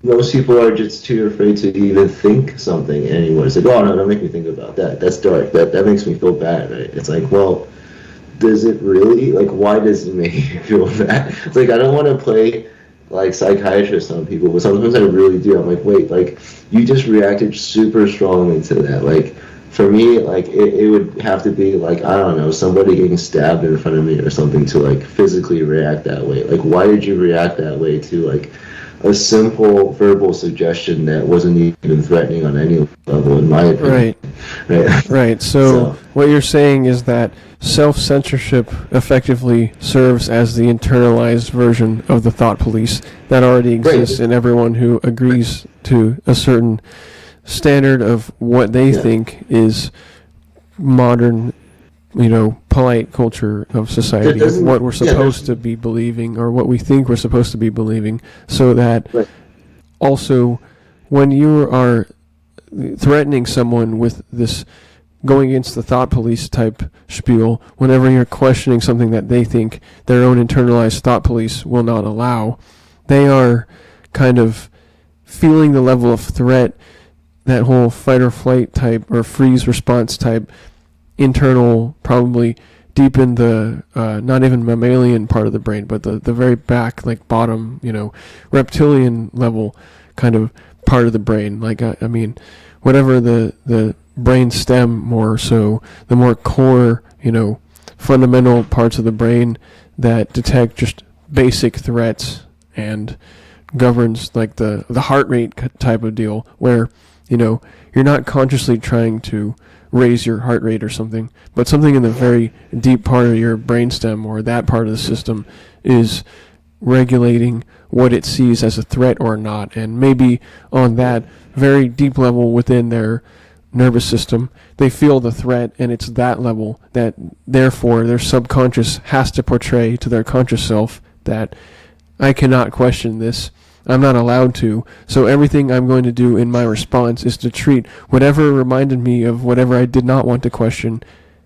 most people are just too afraid to even think something anymore. It's like, oh no, don't make me think about that. That's dark. That makes me feel bad, right? It's like, well, does it really? Like, why does it make you feel bad? It's like, I don't want to play, like, psychiatrist on people, but sometimes I really do. I'm like, wait, like, you just reacted super strongly to that. Like, for me, like, it would have to be, like, I don't know, somebody getting stabbed in front of me or something to, like, physically react that way. Like, why did you react that way to, like, a simple verbal suggestion that wasn't even threatening on any level, in my opinion? Right. So what you're saying is that self-censorship effectively serves as the internalized version of the thought police that already exists in everyone who agrees to a certain standard of what they think is modern, you know, polite culture of society, what we're supposed to be believing, or what we think we're supposed to be believing, so that also when you are threatening someone with this going against the thought police type spiel whenever you're questioning something that they think their own internalized thought police will not allow. They are kind of feeling the level of threat, that whole fight or flight type or freeze response type internal, probably deep in the not even mammalian part of the brain, but the very back, like bottom, reptilian level kind of part of the brain. Like, I mean, whatever the brain stem more so, the more core, fundamental parts of the brain that detect just basic threats and governs like the heart rate type of deal where, you're not consciously trying to raise your heart rate or something, but something in the very deep part of your brainstem or that part of the system is regulating what it sees as a threat or not. And maybe on that very deep level within their nervous system, they feel the threat, and it's that level that therefore their subconscious has to portray to their conscious self that I cannot question this. I'm not allowed to, so everything I'm going to do in my response is to treat whatever reminded me of whatever I did not want to question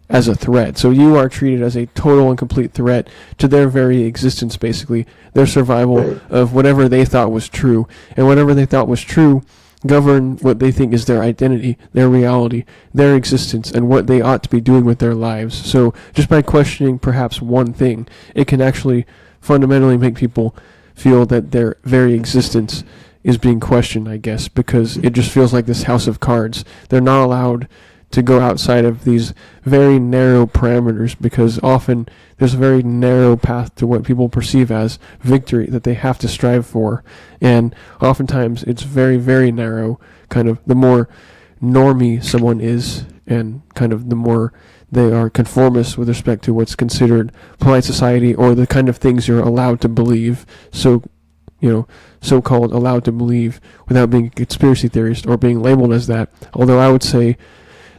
as a threat. So you are treated as a total and complete threat to their very existence, basically, their survival of whatever they thought was true. And whatever they thought was true govern what they think is their identity, their reality, their existence, and what they ought to be doing with their lives. So just by questioning perhaps one thing, it can actually fundamentally make people feel that their very existence is being questioned, I guess, because it just feels like this house of cards. They're not allowed to go outside of these very narrow parameters because often there's a very narrow path to what people perceive as victory that they have to strive for. And oftentimes it's very, very narrow, kind of the more normie someone is and kind of the more they are conformist with respect to what's considered polite society or the kind of things you're allowed to believe, so-called allowed to believe without being a conspiracy theorist or being labeled as that. Although I would say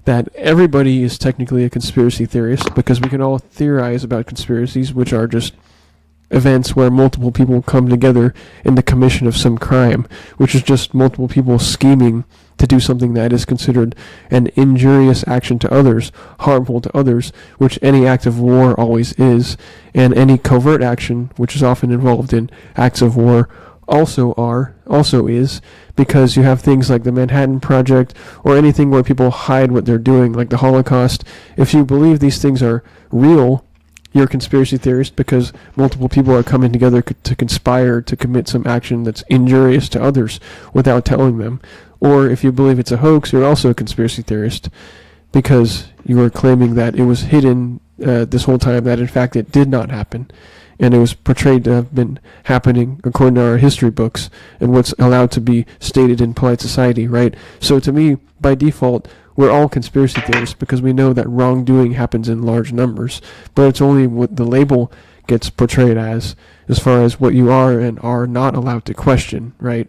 that everybody is technically a conspiracy theorist because we can all theorize about conspiracies, which are just events where multiple people come together in the commission of some crime, which is just multiple people scheming to do something that is considered an injurious action to others, harmful to others, which any act of war always is, and any covert action, which is often involved in acts of war, also is, because you have things like the Manhattan Project or anything where people hide what they're doing, like the Holocaust. If you believe these things are real, you're a conspiracy theorist because multiple people are coming together to conspire to commit some action that's injurious to others without telling them. Or if you believe it's a hoax, you're also a conspiracy theorist because you are claiming that it was hidden this whole time, that in fact it did not happen. And it was portrayed to have been happening according to our history books and what's allowed to be stated in polite society, right? So to me, by default, we're all conspiracy theorists because we know that wrongdoing happens in large numbers, but it's only what the label gets portrayed as far as what you are and are not allowed to question, right?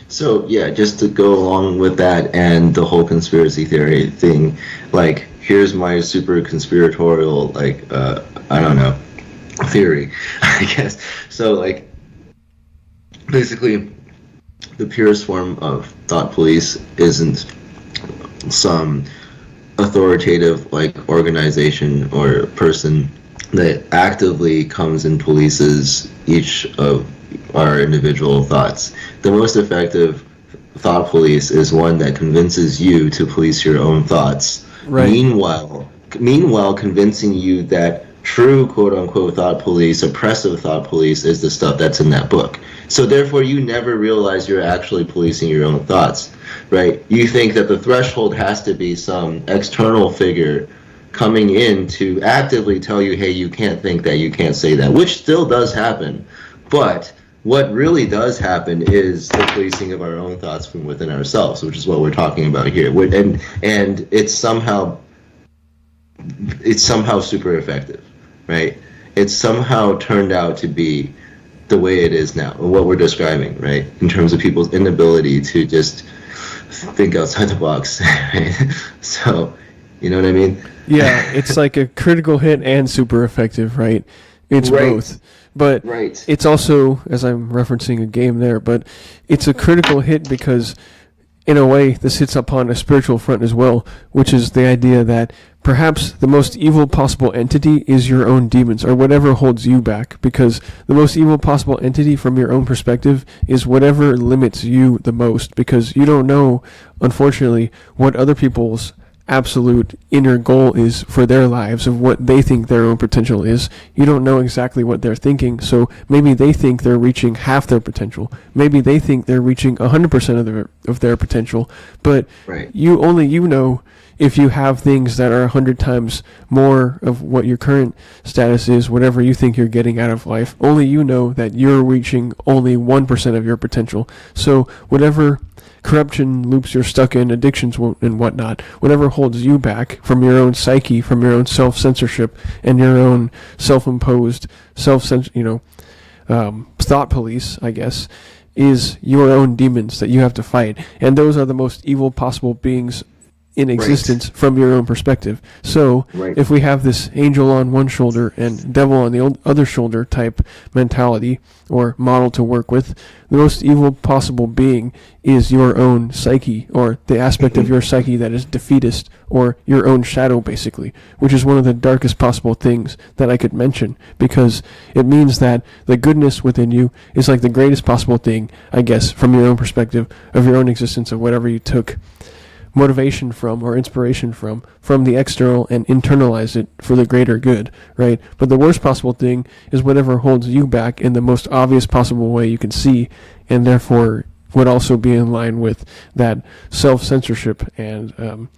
So, yeah, just to go along with that and the whole conspiracy theory thing, like, here's my super conspiratorial, theory, I guess. So, like, basically, the purest form of thought police isn't some authoritative, organization or person that actively comes and polices each of our individual thoughts. The most effective thought police is one that convinces you to police your own thoughts. Right. Meanwhile, convincing you that true quote-unquote thought police, oppressive thought police, is the stuff that's in that book. So therefore, you never realize you're actually policing your own thoughts, right? You think that the threshold has to be some external figure coming in to actively tell you, hey, you can't think that, you can't say that, which still does happen. But what really does happen is the policing of our own thoughts from within ourselves, which is what we're talking about here. And it's somehow super effective, right? It's somehow turned out to be the way it is now, and what we're describing, right? In terms of people's inability to just think outside the box, right? So, you know what I mean? Yeah, it's like a critical hit and super effective, right? It's both. But it's also, as I'm referencing a game there, but it's a critical hit because in a way, this hits upon a spiritual front as well, which is the idea that perhaps the most evil possible entity is your own demons, or whatever holds you back, because the most evil possible entity from your own perspective is whatever limits you the most, because you don't know, unfortunately, what other people's absolute inner goal is for their lives, of what they think their own potential is. You don't know exactly what they're thinking, so maybe they think they're reaching half their potential. Maybe they think they're reaching 100% of their potential, but Right. you know if you have things that are 100 times more of what your current status is, whatever you think you're getting out of life, only you know that you're reaching only 1% of your potential. So whatever corruption loops you're stuck in, addictions and whatnot, whatever holds you back from your own psyche, from your own self-censorship and your own self-imposed thought police, I guess, is your own demons that you have to fight. And those are the most evil possible beings in existence from your own perspective. So if we have this angel on one shoulder and devil on the other shoulder type mentality or model to work with, the most evil possible being is your own psyche, or the aspect of your psyche that is defeatist, or your own shadow, basically, which is one of the darkest possible things that I could mention, because it means that the goodness within you is like the greatest possible thing, I guess, from your own perspective of your own existence, of whatever you took motivation from or inspiration from the external, and internalize it for the greater good, right? But the worst possible thing is whatever holds you back in the most obvious possible way you can see, and therefore would also be in line with that self-censorship and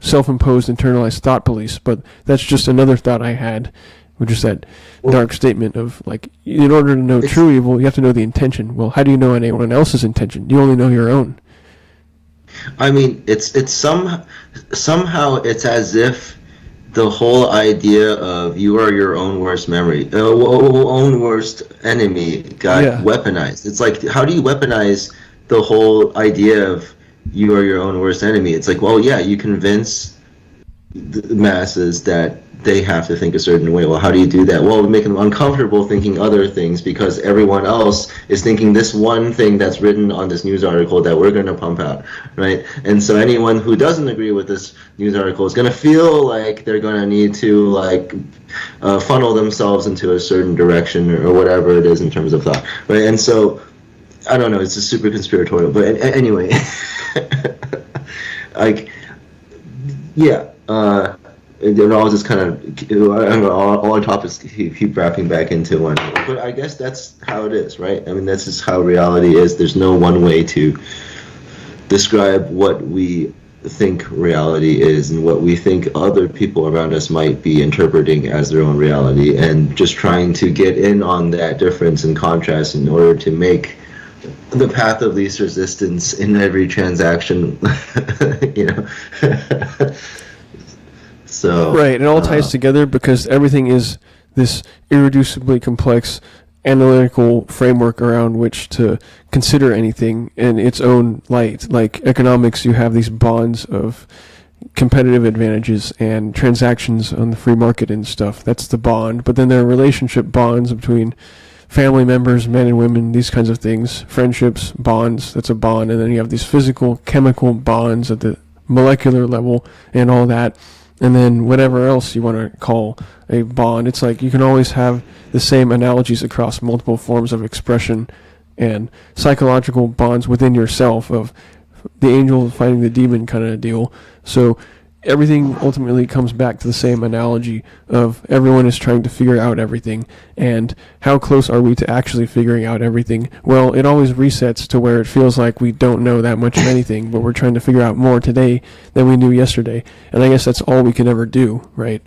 self-imposed internalized thought police. But that's just another thought I had, which is that dark statement of, like, in order to know true evil, you have to know the intention. Well, how do you know anyone else's intention? You only know your own. I mean, it's somehow it's as if the whole idea of you are your own worst own worst enemy got weaponized. It's like, how do you weaponize the whole idea of you are your own worst enemy? It's like, well, yeah, you convince the masses that they have to think a certain way. Well, how do you do that? Well, we make them uncomfortable thinking other things, because everyone else is thinking this one thing that's written on this news article that we're going to pump out, right? And so anyone who doesn't agree with this news article is going to feel like they're going to need to funnel themselves into a certain direction, or whatever it is in terms of thought, right? And so I don't know, it's just super conspiratorial, but anyway, and all just kind of, all our topics keep wrapping back into one. But I guess that's how it is, right? I mean, that's just how reality is. There's no one way to describe what we think reality is and what we think other people around us might be interpreting as their own reality, and just trying to get in on that difference and contrast in order to make the path of least resistance in every transaction, So, right, it all ties together, because everything is this irreducibly complex analytical framework around which to consider anything in its own light. Like economics, you have these bonds of competitive advantages and transactions on the free market and stuff. That's the bond. But then there are relationship bonds between family members, men and women, these kinds of things. Friendships, bonds, that's a bond. And then you have these physical, chemical bonds at the molecular level and all that. And then whatever else you want to call a bond. It's like you can always have the same analogies across multiple forms of expression and psychological bonds within yourself, of the angel fighting the demon kind of deal. So everything ultimately comes back to the same analogy of everyone is trying to figure out everything. And how close are we to actually figuring out everything? Well, it always resets to where it feels like we don't know that much of anything, but we're trying to figure out more today than we knew yesterday. And I guess that's all we can ever do, right?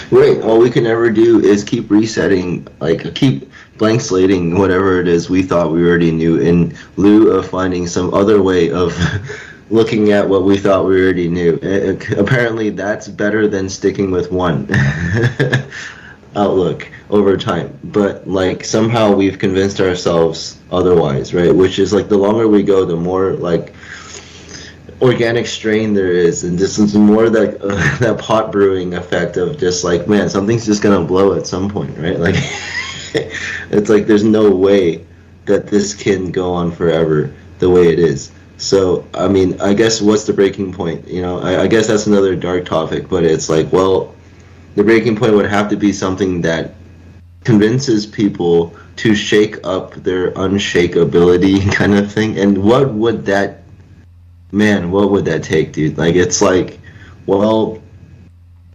Right. All we can ever do is keep resetting, keep blank slating whatever it is we thought we already knew, in lieu of finding some other way of looking at what we thought we already knew. Apparently that's better than sticking with one outlook over time. But somehow we've convinced ourselves otherwise, right? Which is the longer we go, the more organic strain there is, and just the more that pot brewing effect of just man, something's just gonna blow at some point, right? It's there's no way that this can go on forever. the way it is. So, I mean, I guess what's the breaking point? I guess that's another dark topic, but it's like, well, the breaking point would have to be something that convinces people to shake up their unshakability kind of thing. And what would that take, dude? Like, it's like, well,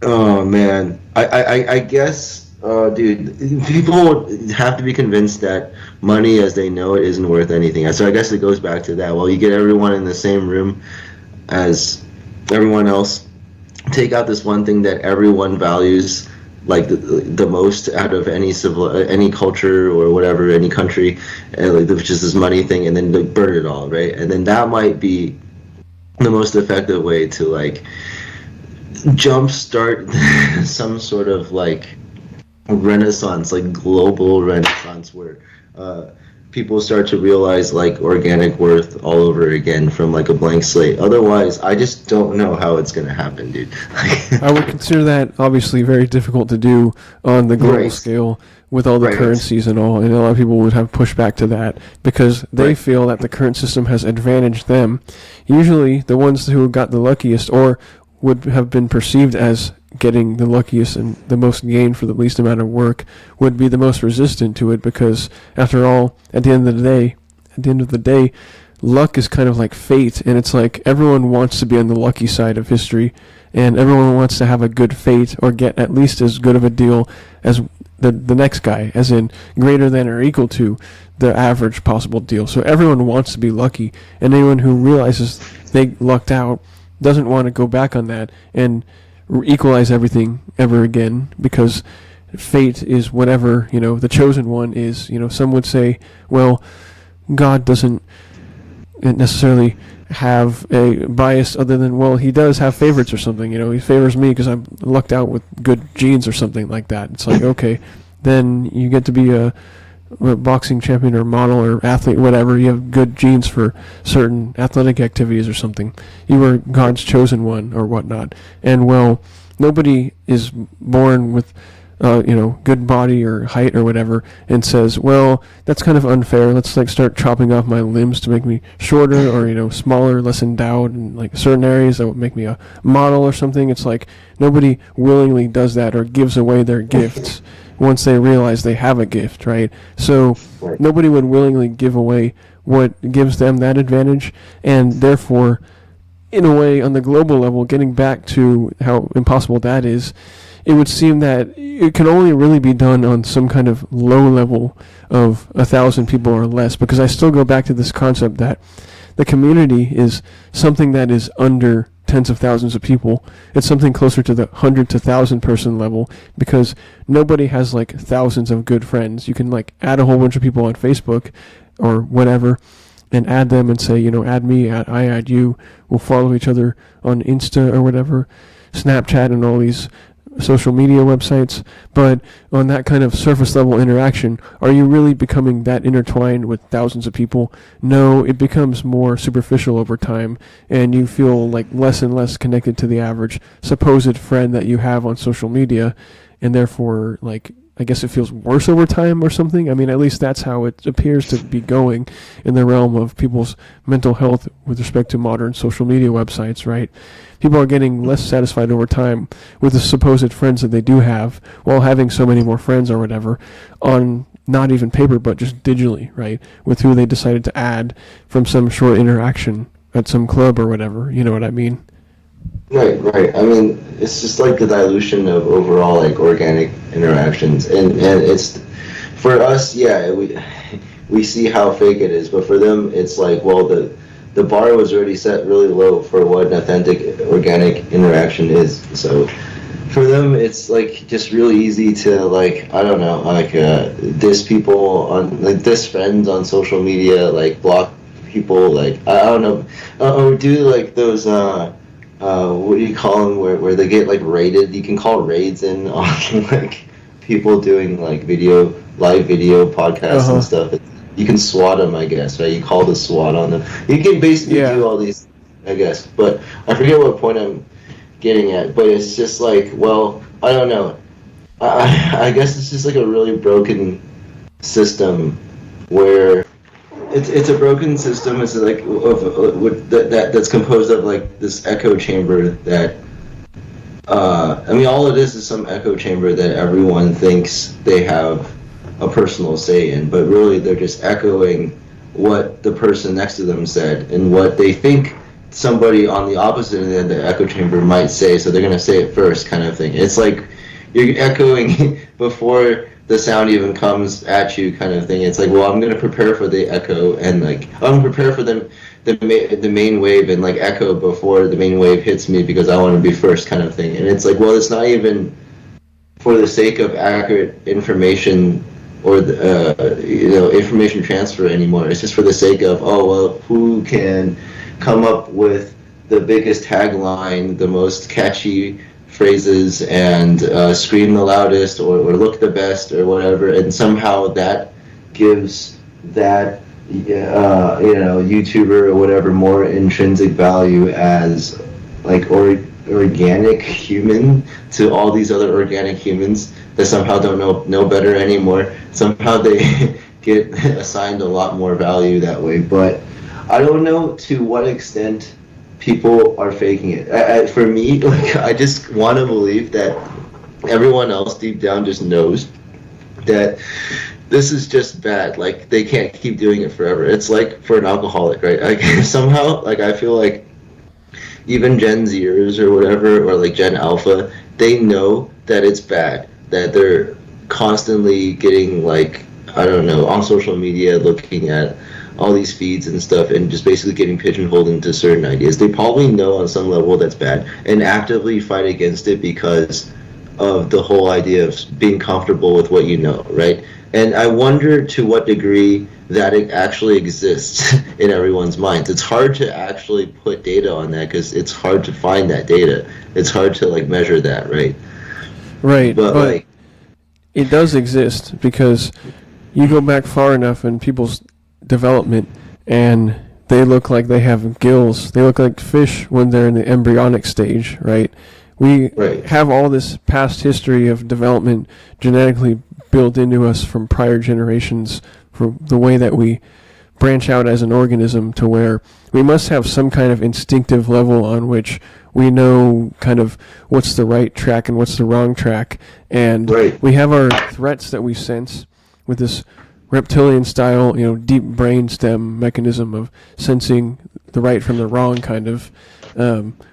oh man, I guess, dude, people would have to be convinced that money as they know it isn't worth anything. So I guess it goes back to that. Well, you get everyone in the same room as everyone else, take out this one thing that everyone values, like the most out of any culture or whatever, any country, and which is this money thing, and then burn it all, right? And then that might be the most effective way to like jumpstart some sort of like renaissance, like global renaissance, where people start to realize like organic worth all over again from like a blank slate. Otherwise, I just don't know how it's gonna happen, dude. I would consider that obviously very difficult to do on the global scale with all the currencies and all, and a lot of people would have pushback to that because they feel that the current system has advantaged them. Usually, the ones who got the luckiest or would have been perceived as getting the luckiest and the most gain for the least amount of work would be the most resistant to it, because after all, at the end of the day, luck is kind of like fate, and it's like everyone wants to be on the lucky side of history, and everyone wants to have a good fate or get at least as good of a deal as the next guy, as in greater than or equal to the average possible deal. So everyone wants to be lucky, and anyone who realizes they lucked out doesn't want to go back on that and equalize everything ever again, because fate is whatever, the chosen one is. Some would say, well, God doesn't necessarily have a bias other than, well, he does have favorites or something. He favors me because I'm lucked out with good genes or something like that. It's like, okay, then you get to be a boxing champion or model or athlete, whatever. You have good genes for certain athletic activities or something. You were God's chosen one or whatnot. And well, nobody is born with good body or height or whatever and says, well, that's kind of unfair. Let's like start chopping off my limbs to make me shorter or, smaller, less endowed in like certain areas that would make me a model or something. It's like nobody willingly does that or gives away their gifts once they realize they have a gift, right? So nobody would willingly give away what gives them that advantage, and therefore, in a way, on the global level, getting back to how impossible that is, it would seem that it can only really be done on some kind of low level of 1,000 people or less, because I still go back to this concept that the community is something that is under tens of thousands of people. It's something closer to the 100 to 1,000 person level, because nobody has like thousands of good friends. You can like add a whole bunch of people on Facebook or whatever and add them and say, add me, I add you. We'll follow each other on Insta or whatever, Snapchat and all these social media websites. But on that kind of surface level interaction, are you really becoming that intertwined with thousands of people? No, it becomes more superficial over time, and you feel like less and less connected to the average supposed friend that you have on social media, and therefore, like, I guess it feels worse over time or something. I mean, at least that's how it appears to be going in the realm of people's mental health with respect to modern social media websites, right? People are getting less satisfied over time with the supposed friends that they do have, while having so many more friends or whatever on not even paper, but just digitally, right? With who they decided to add from some short interaction at some club or whatever. You know what I mean? Right. I mean, it's just like the dilution of overall like organic interactions, and it's for us, yeah, we see how fake it is, but for them, it's like, well, the bar was already set really low for what an authentic organic interaction is. So for them, it's like just really easy to like, I don't know, like diss people on like diss friends on social media, like block people, like I don't know, or do like those what do you call them, where they get like raided. You can call raids in on like people doing like live video podcasts and stuff. You can SWAT them, I guess, right? You call the SWAT on them. You can basically do all these, I guess, but I forget what point I'm getting at, but it's just like, well, I don't know. I guess it's just like a really broken system where it's a broken system. It's like that's composed of like this echo chamber that I mean, all it is some echo chamber that everyone thinks they have a personal say in, but really they're just echoing what the person next to them said and what they think somebody on the opposite end of the echo chamber might say, so they're going to say it first, kind of thing. It's like you're echoing before the sound even comes at you, kind of thing. It's like, well, I'm going to prepare for the echo, and like I'm going to prepare for the main wave and like echo before the main wave hits me because I want to be first, kind of thing. And it's like, well, it's not even for the sake of accurate information or information transfer anymore. It's just for the sake of, oh well, who can come up with the biggest tagline, the most catchy phrases, and scream the loudest or look the best or whatever, and somehow that gives that YouTuber or whatever more intrinsic value as like organic human to all these other organic humans that somehow don't know better anymore. Somehow they get assigned a lot more value that way. But I don't know to what extent people are faking it. For me, like, I just want to believe that everyone else deep down just knows that this is just bad. Like, they can't keep doing it forever. It's like for an alcoholic, right? Like, somehow, like, I feel like even Gen Zers or whatever, or like Gen Alpha, they know that it's bad, that they're constantly getting, like, I don't know, on social media looking at all these feeds and stuff and just basically getting pigeonholed into certain ideas. They probably know on some level that's bad and actively fight against it because of the whole idea of being comfortable with what you know, right? And I wonder to what degree that it actually exists in everyone's minds. It's hard to actually put data on that because it's hard to find that data. It's hard to like measure that, right? Right, but like, it does exist because you go back far enough in people's development and they look like they have gills. They look like fish when they're in the embryonic stage, right? We have all this past history of development genetically built into us from prior generations, for the way that we branch out as an organism, to where we must have some kind of instinctive level on which we know kind of what's the right track and what's the wrong track. And we have our threats that we sense with this reptilian style, deep brainstem mechanism of sensing the right from the wrong, kind of,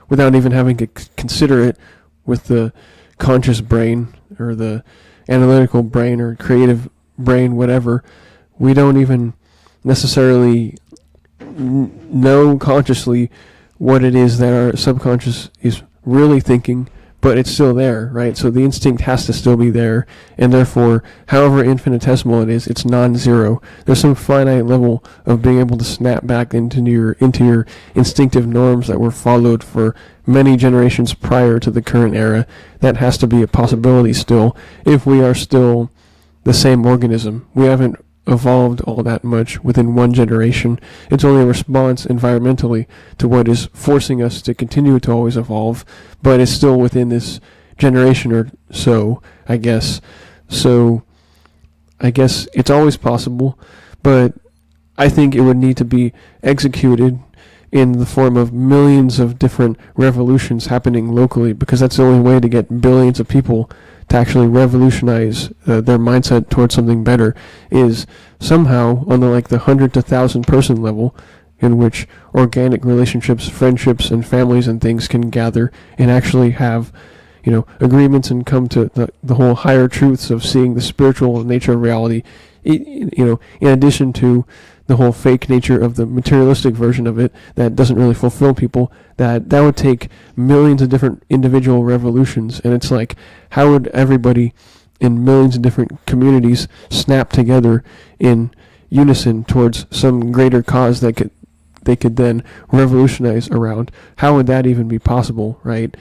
without even having to consider it with the conscious brain or the analytical brain or creative brain, whatever. We don't even necessarily know consciously what it is that our subconscious is really thinking, but it's still there, right? So the instinct has to still be there, and therefore, however infinitesimal it is, it's non-zero. There's some finite level of being able to snap back into your instinctive norms that were followed for many generations prior to the current era. That has to be a possibility still, if we are still the same organism. We haven't evolved all that much within one generation. It's only a response environmentally to what is forcing us to continue to always evolve, but it's still within this generation or so, I guess. So I guess it's always possible, but I think it would need to be executed in the form of millions of different revolutions happening locally, because that's the only way to get billions of people to actually revolutionize their mindset towards something better, is somehow on the 100 to 1,000 person level, in which organic relationships, friendships, and families and things can gather and actually have, agreements and come to the whole higher truths of seeing the spiritual nature of reality, in addition to the whole fake nature of the materialistic version of it that doesn't really fulfill people. That would take millions of different individual revolutions, and it's like, how would everybody in millions of different communities snap together in unison towards some greater cause that they could then revolutionize around? How would that even be possible, right?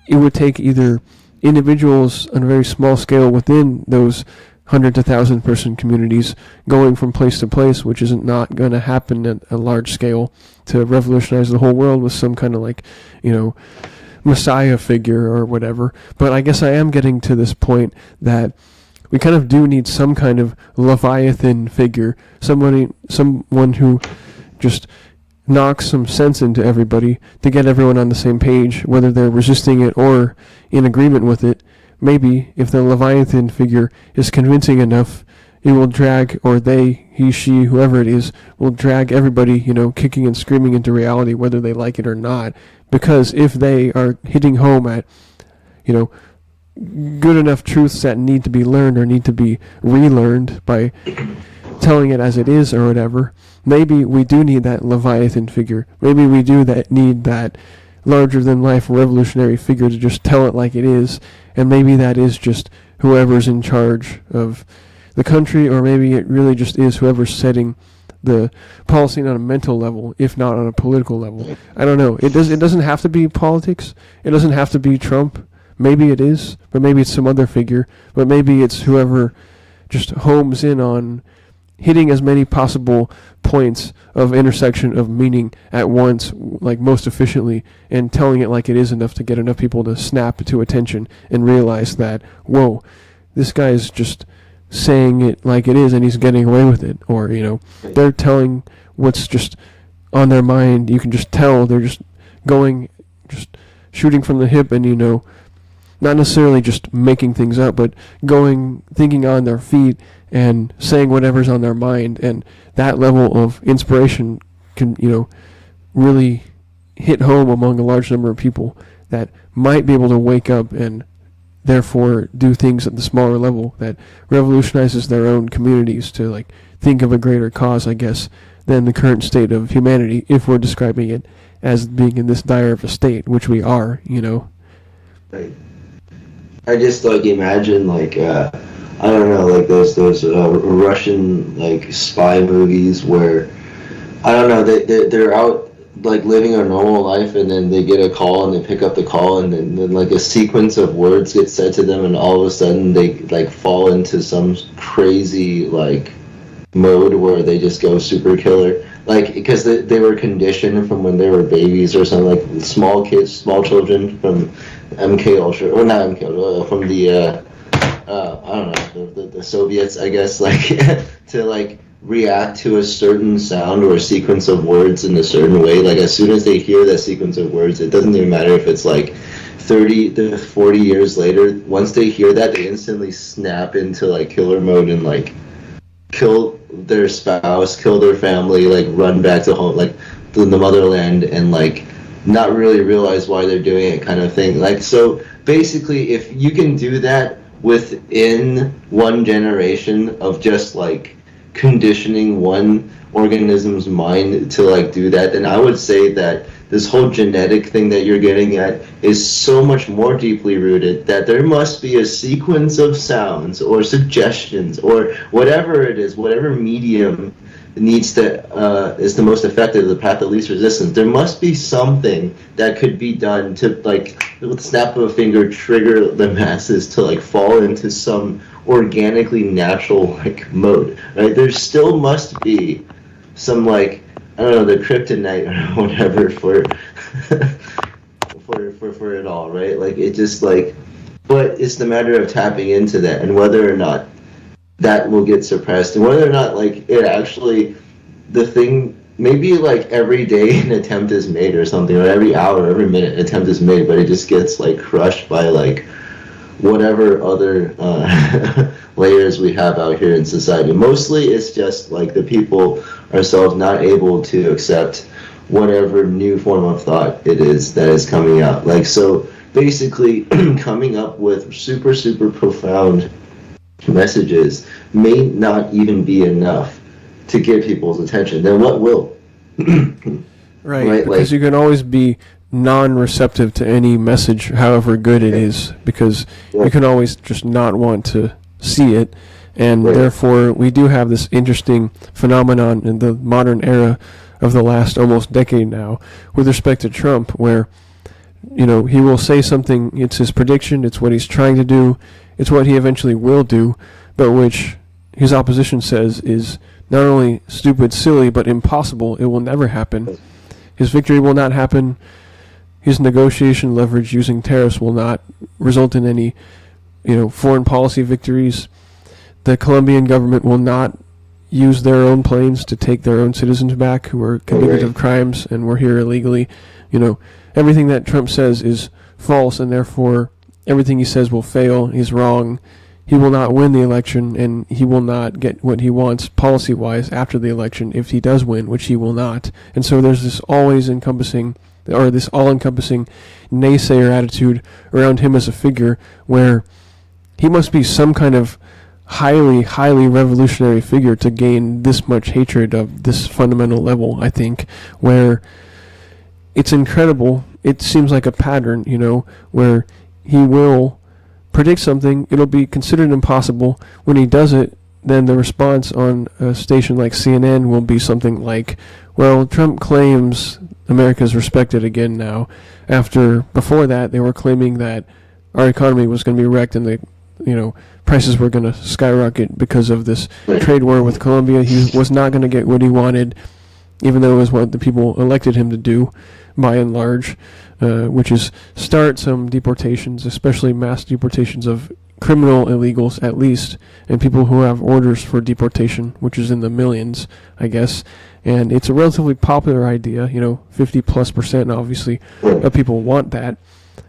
It would take either individuals on a very small scale within those 100 to 1,000 person communities going from place to place, which isn't not going to happen at a large scale, to revolutionize the whole world with some kind of messiah figure or whatever. But I guess I am getting to this point that we kind of do need some kind of Leviathan figure, someone who just knocks some sense into everybody to get everyone on the same page, whether they're resisting it or in agreement with it. Maybe if the Leviathan figure is convincing enough, it will drag, or they, he, she, whoever it is, will drag everybody, kicking and screaming into reality, whether they like it or not. Because if they are hitting home at, good enough truths that need to be learned or need to be relearned by telling it as it is or whatever, maybe we do need that Leviathan figure. Maybe we do need that larger-than-life revolutionary figure to just tell it like it is, and maybe that is just whoever's in charge of the country, or maybe it really just is whoever's setting the policy on a mental level, if not on a political level. I don't know. It doesn't have to be politics. It doesn't have to be Trump. Maybe it is, but maybe it's some other figure. But maybe it's whoever just homes in on hitting as many possible points of intersection of meaning at once, like most efficiently, and telling it like it is enough to get enough people to snap to attention and realize that, whoa, this guy's just saying it like it is and he's getting away with it. Or, they're telling what's just on their mind. You can just tell they're just shooting from the hip and, not necessarily just making things up, but thinking on their feet and saying whatever's on their mind. And that level of inspiration can, really hit home among a large number of people that might be able to wake up and therefore do things at the smaller level that revolutionizes their own communities to think of a greater cause, I guess, than the current state of humanity, if we're describing it as being in this dire of a state, which we are, Right. I just imagine I don't know, those Russian spy movies where, I don't know, they're out living a normal life, and then they get a call and they pick up the call, and then a sequence of words gets said to them, and all of a sudden they fall into some crazy mode where they just go super killer, because they were conditioned from when they were babies or something, small children from MK Ultra, or not MK Ultra, from the I don't know, the Soviets, I guess, to react to a certain sound or a sequence of words in a certain way. As soon as they hear that sequence of words, it doesn't even matter if it's 30 to 40 years later. Once they hear that, they instantly snap into killer mode and kill their spouse, kill their family, run back to home, to the motherland, and not really realize why they're doing it, kind of thing. So basically, if you can do that within one generation of just conditioning one organism's mind to do that, then I would say that this whole genetic thing that you're getting at is so much more deeply rooted, that there must be a sequence of sounds or suggestions or whatever it is, whatever medium needs to is the most effective, the path of least resistance. There must be something that could be done to with the snap of a finger trigger the masses to fall into some organically natural mode, right? There still must be some I don't know, the kryptonite or whatever for for it all, right? It just but it's the matter of tapping into that, and whether or not that will get suppressed, and whether or not it actually, the thing, maybe every day an attempt is made or something, or every hour, every minute an attempt is made, but it just gets crushed by whatever other layers we have out here in society. Mostly it's just the people ourselves not able to accept whatever new form of thought it is that is coming out. So basically coming up with super, super profound messages may not even be enough to get people's attention. Then what will? Right, because you can always be non-receptive to any message, however good it is, because you can always just not want to see it, and therefore we do have this interesting phenomenon in the modern era of the last almost decade now with respect to Trump, where he will say something, it's his prediction, it's what he's trying to do, it's what he eventually will do, but which his opposition says is not only stupid, silly, but impossible. It will never happen. His victory will not happen. His negotiation leverage using tariffs will not result in any, foreign policy victories. the Colombian government will not use their own planes to take their own citizens back who are convicted of crimes and were here illegally. Everything that Trump says is false, and therefore everything he says will fail. He's wrong. He will not win the election, and he will not get what he wants policy-wise after the election if he does win, which he will not. And so there's this all-encompassing naysayer attitude around him as a figure, where he must be some kind of highly, highly revolutionary figure to gain this much hatred of this fundamental level, I think, where it's incredible. It seems like a pattern, where he will predict something, it'll be considered impossible. When he does it, then the response on a station like CNN will be something like, well, Trump claims America's respected again now, after before that they were claiming that our economy was going to be wrecked and the prices were going to skyrocket because of this trade war with Colombia. He was not going to get what he wanted, even though it was what the people elected him to do, by and large, which is start some deportations, especially mass deportations of criminal illegals at least, and people who have orders for deportation, which is in the millions, I guess. And it's a relatively popular idea, 50+% obviously of people want that,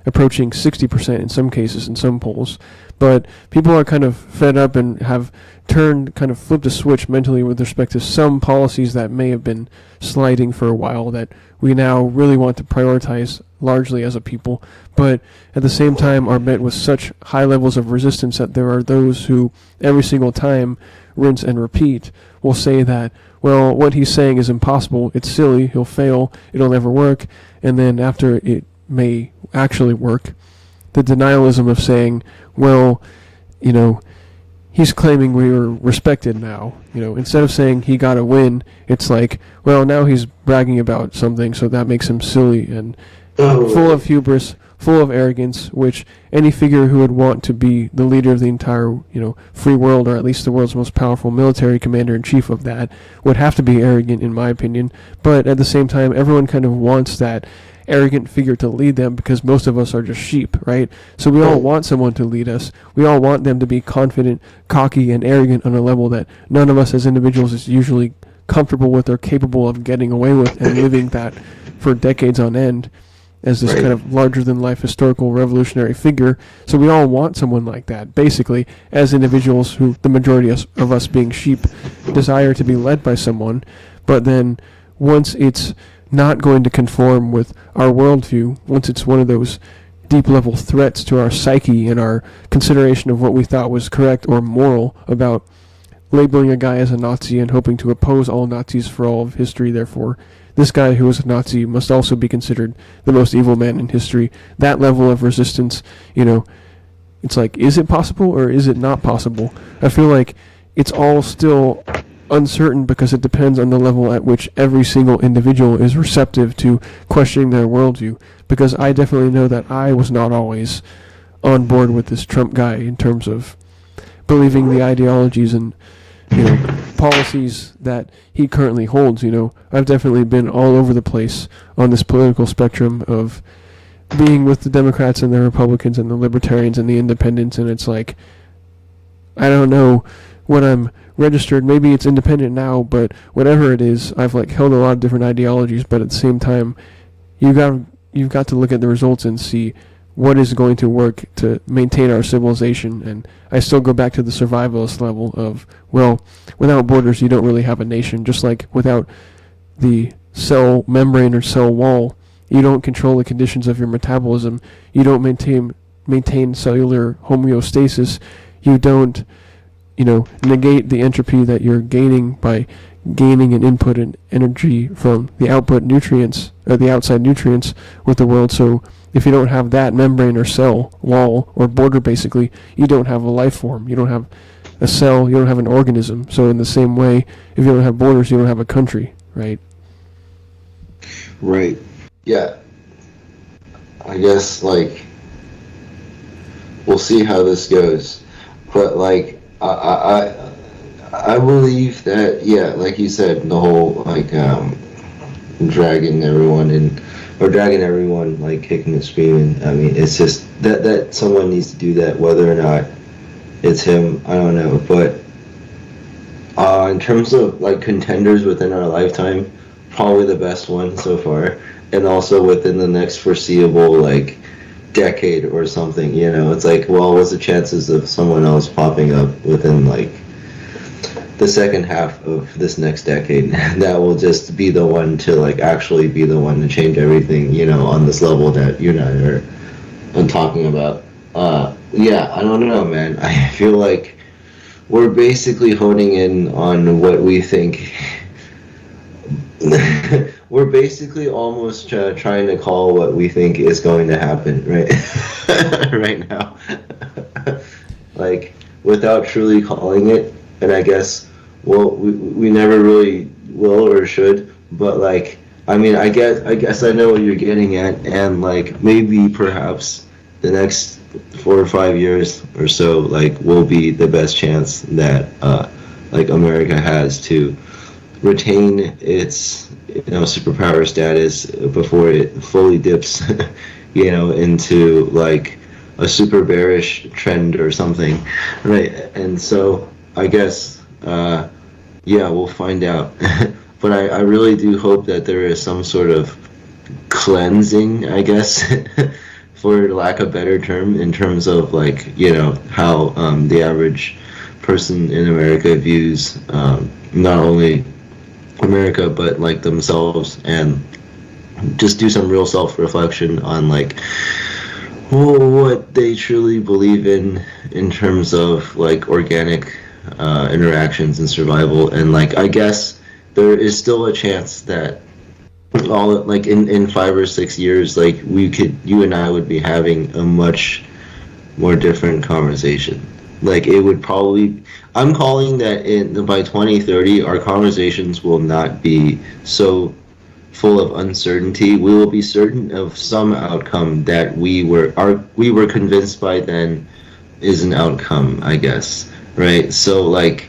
approaching 60% in some cases in some polls. But people are kind of fed up and have flipped a switch mentally with respect to some policies that may have been sliding for a while that we now really want to prioritize largely as a people, but at the same time are met with such high levels of resistance that there are those who every single time, rinse and repeat, will say that, well, what he's saying is impossible, it's silly, he'll fail, it'll never work, and then after it may actually work, the denialism of saying, well, he's claiming we were respected now. Instead of saying he got a win, it's like, well, now he's bragging about something, so that makes him silly and full of hubris, full of arrogance, which any figure who would want to be the leader of the entire, free world, or at least the world's most powerful military commander-in-chief of that, would have to be arrogant, in my opinion. But at the same time, everyone kind of wants that arrogant figure to lead them because most of us are just sheep, right? So we all want someone to lead us. We all want them to be confident, cocky, and arrogant on a level that none of us as individuals is usually comfortable with or capable of getting away with and living that for decades on end as this kind of larger-than-life historical revolutionary figure. So we all want someone like that, basically, as individuals who, the majority of us being sheep, desire to be led by someone. But then once it's not going to conform with our worldview, once it's one of those deep-level threats to our psyche and our consideration of what we thought was correct or moral about labeling a guy as a Nazi and hoping to oppose all Nazis for all of history, therefore this guy who was a Nazi must also be considered the most evil man in history. That level of resistance, it's like, is it possible or is it not possible? I feel like it's all still uncertain because it depends on the level at which every single individual is receptive to questioning their worldview. Because I definitely know that I was not always on board with this Trump guy in terms of believing the ideologies and policies that he currently holds. I've definitely been all over the place on this political spectrum of being with the Democrats and the Republicans and the Libertarians and the Independents, and it's like, I don't know what I'm registered. Maybe it's independent now, but whatever it is, I've held a lot of different ideologies, but at the same time, you've got to look at the results and see what is going to work to maintain our civilization. And I still go back to the survivalist level of, well, without borders you don't really have a nation, just like without the cell membrane or cell wall you don't control the conditions of your metabolism, you don't maintain cellular homeostasis, you don't negate the entropy that you're gaining by gaining an input and energy from the output nutrients, or the outside nutrients with the world. So if you don't have that membrane or cell wall or border, basically, you don't have a life form. You don't have a cell, you don't have an organism. So in the same way, if you don't have borders, you don't have a country, right? Right. Yeah. I guess, we'll see how this goes. But, I believe that, yeah, like you said, the whole, dragging everyone kicking and screaming. I mean, it's just that someone needs to do that, whether or not it's him, I don't know. But in terms of like contenders within our lifetime, probably the best one so far, and also within the next foreseeable like decade or something. It's like, well, what's the chances of someone else popping up within like the second half of this next decade that will just be the one to like actually be the one to change everything, on this level that you and I are talking about. Yeah, I don't know, man. I feel like we're basically honing in on what we think. We're basically almost trying to call what we think is going to happen, right? Right now. Like, without truly calling it, and I guess, well, we never really will or should, but like, I mean, I guess I know what you're getting at, and like, maybe perhaps the next 4 or 5 years or so, like, will be the best chance that like America has to retain its superpower status before it fully dips into like a super bearish trend or something, right? And so I guess yeah, we'll find out. But I really do hope that there is some sort of cleansing, I guess, for lack of a better term, in terms of like how the average person in America views not only America but like themselves, and just do some real self-reflection on like what they truly believe in terms of like organic interactions and survival. And like, I guess there is still a chance that all like in 5 or 6 years, like you and I would be having a much more different conversation. Like, it would probably, I'm calling that by 2030 our conversations will not be so full of uncertainty. We will be certain of some outcome that we were convinced by then is an outcome, I guess, right? So like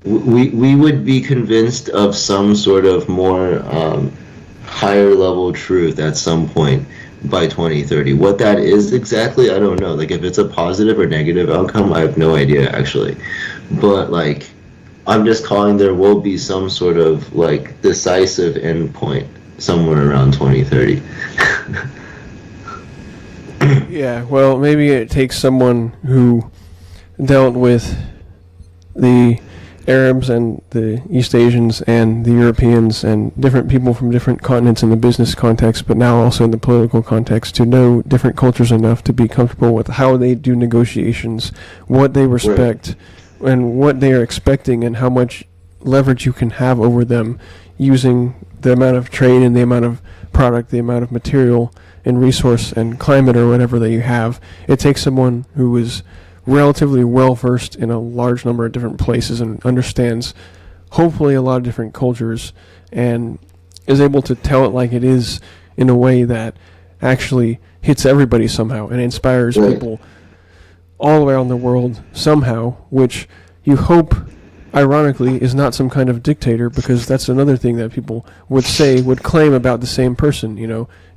we would be convinced of some sort of more higher level truth at some point by 2030. What that is exactly, I don't know. Like, if it's a positive or negative outcome, I have no idea actually. But like, I'm just calling there will be some sort of like decisive endpoint somewhere around 2030. Yeah, well, maybe it takes someone who dealt with the Arabs and the East Asians and the Europeans and different people from different continents in the business context, but now also in the political context, to know different cultures enough to be comfortable with how they do negotiations, what they respect, right, and what they are expecting, and how much leverage you can have over them using the amount of trade and the amount of product, the amount of material and resource and climate or whatever that you have. It takes someone who is relatively well versed in a large number of different places and understands hopefully a lot of different cultures and is able to tell it like it is in a way that actually hits everybody somehow and inspires people all around the world somehow, which you hope, ironically, is not some kind of dictator, because that's another thing that people would claim about the same person,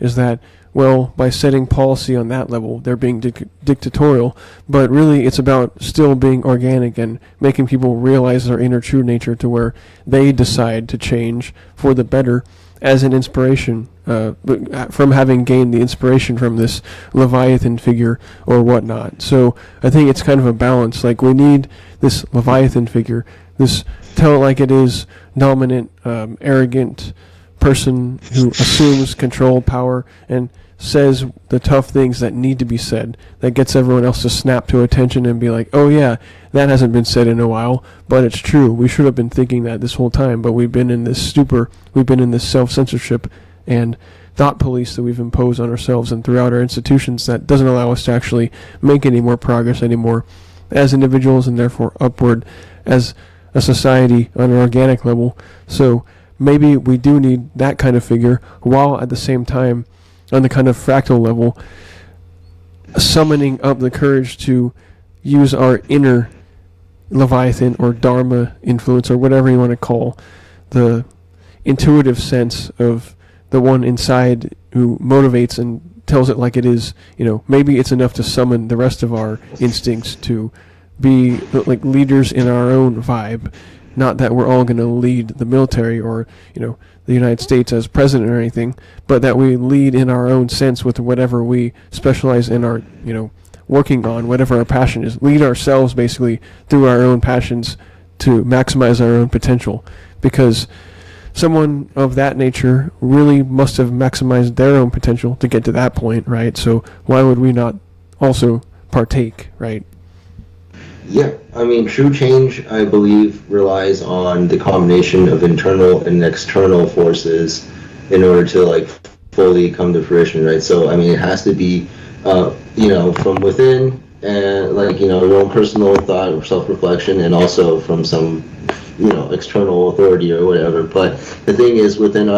is that, well, by setting policy on that level, they're being dictatorial, but really it's about still being organic and making people realize their inner true nature to where they decide to change for the better as an inspiration, from having gained the inspiration from this Leviathan figure or whatnot. So I think it's kind of a balance. Like, we need this Leviathan figure, this tell it like it is, dominant, arrogant person who assumes control, power, and says the tough things that need to be said, that gets everyone else to snap to attention and be like, oh yeah, that hasn't been said in a while, but it's true, we should have been thinking that this whole time, but we've been in this stupor, we've been in this self-censorship and thought police that we've imposed on ourselves and throughout our institutions that doesn't allow us to actually make any more progress anymore as individuals, and therefore upward as a society on an organic level. So maybe we do need that kind of figure, while at the same time, on the kind of fractal level, summoning up the courage to use our inner Leviathan or Dharma influence, or whatever you want to call the intuitive sense of the one inside who motivates and tells it like it is. Maybe it's enough to summon the rest of our instincts to be like leaders in our own vibe, Not that we're all going to lead the military or, the United States as president or anything, but that we lead in our own sense with whatever we specialize in our, working on, whatever our passion is. Lead ourselves basically through our own passions to maximize our own potential. Because someone of that nature really must have maximized their own potential to get to that point, right? So why would we not also partake, right? Yeah, I mean, true change, I believe, relies on the combination of internal and external forces in order to, like, fully come to fruition, right? So, I mean, it has to be, from within and, like, your own personal thought or self-reflection, and also from some, external authority or whatever. But the thing is, within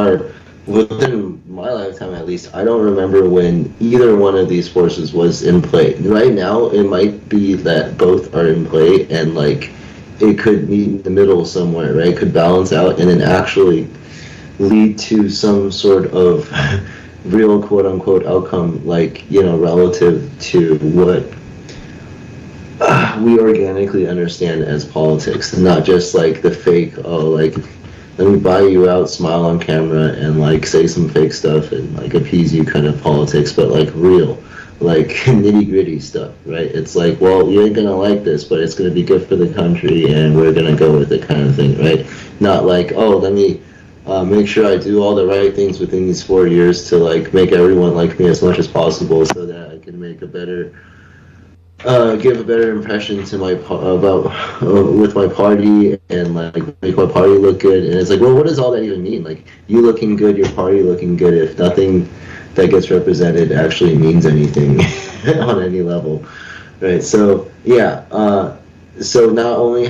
my lifetime at least, I don't remember when either one of these forces was in play. Right now, it might be that both are in play, and, like, it could meet in the middle somewhere, right? It could balance out and then actually lead to some sort of real quote-unquote outcome, like, relative to what we organically understand as politics, and not just, like, the fake, like, let me buy you out, smile on camera, and, like, say some fake stuff and, like, appease you kind of politics, but, like, real, like, nitty-gritty stuff, right? It's like, well, you ain't gonna like this, but it's gonna be good for the country, and we're gonna go with it kind of thing, right? Not like, oh, let me make sure I do all the right things within these 4 years to, like, make everyone like me as much as possible so that I can make a better give a better impression to with my party, and, like, make my party look good. And it's like, well, what does all that even mean? Like, you looking good, your party looking good, if nothing that gets represented actually means anything on any level, right? So yeah, so not only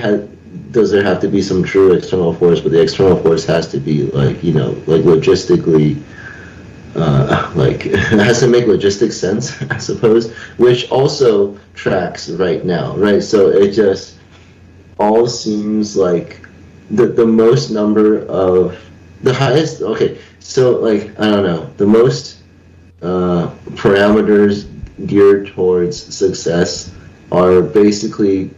does there have to be some true external force, but the external force has to be, like, like, logistically. Like, it has to make logistic sense, I suppose, which also tracks right now, right? So it just all seems like the most number of the highest. Okay, so, like, I don't know, the most parameters geared towards success are basically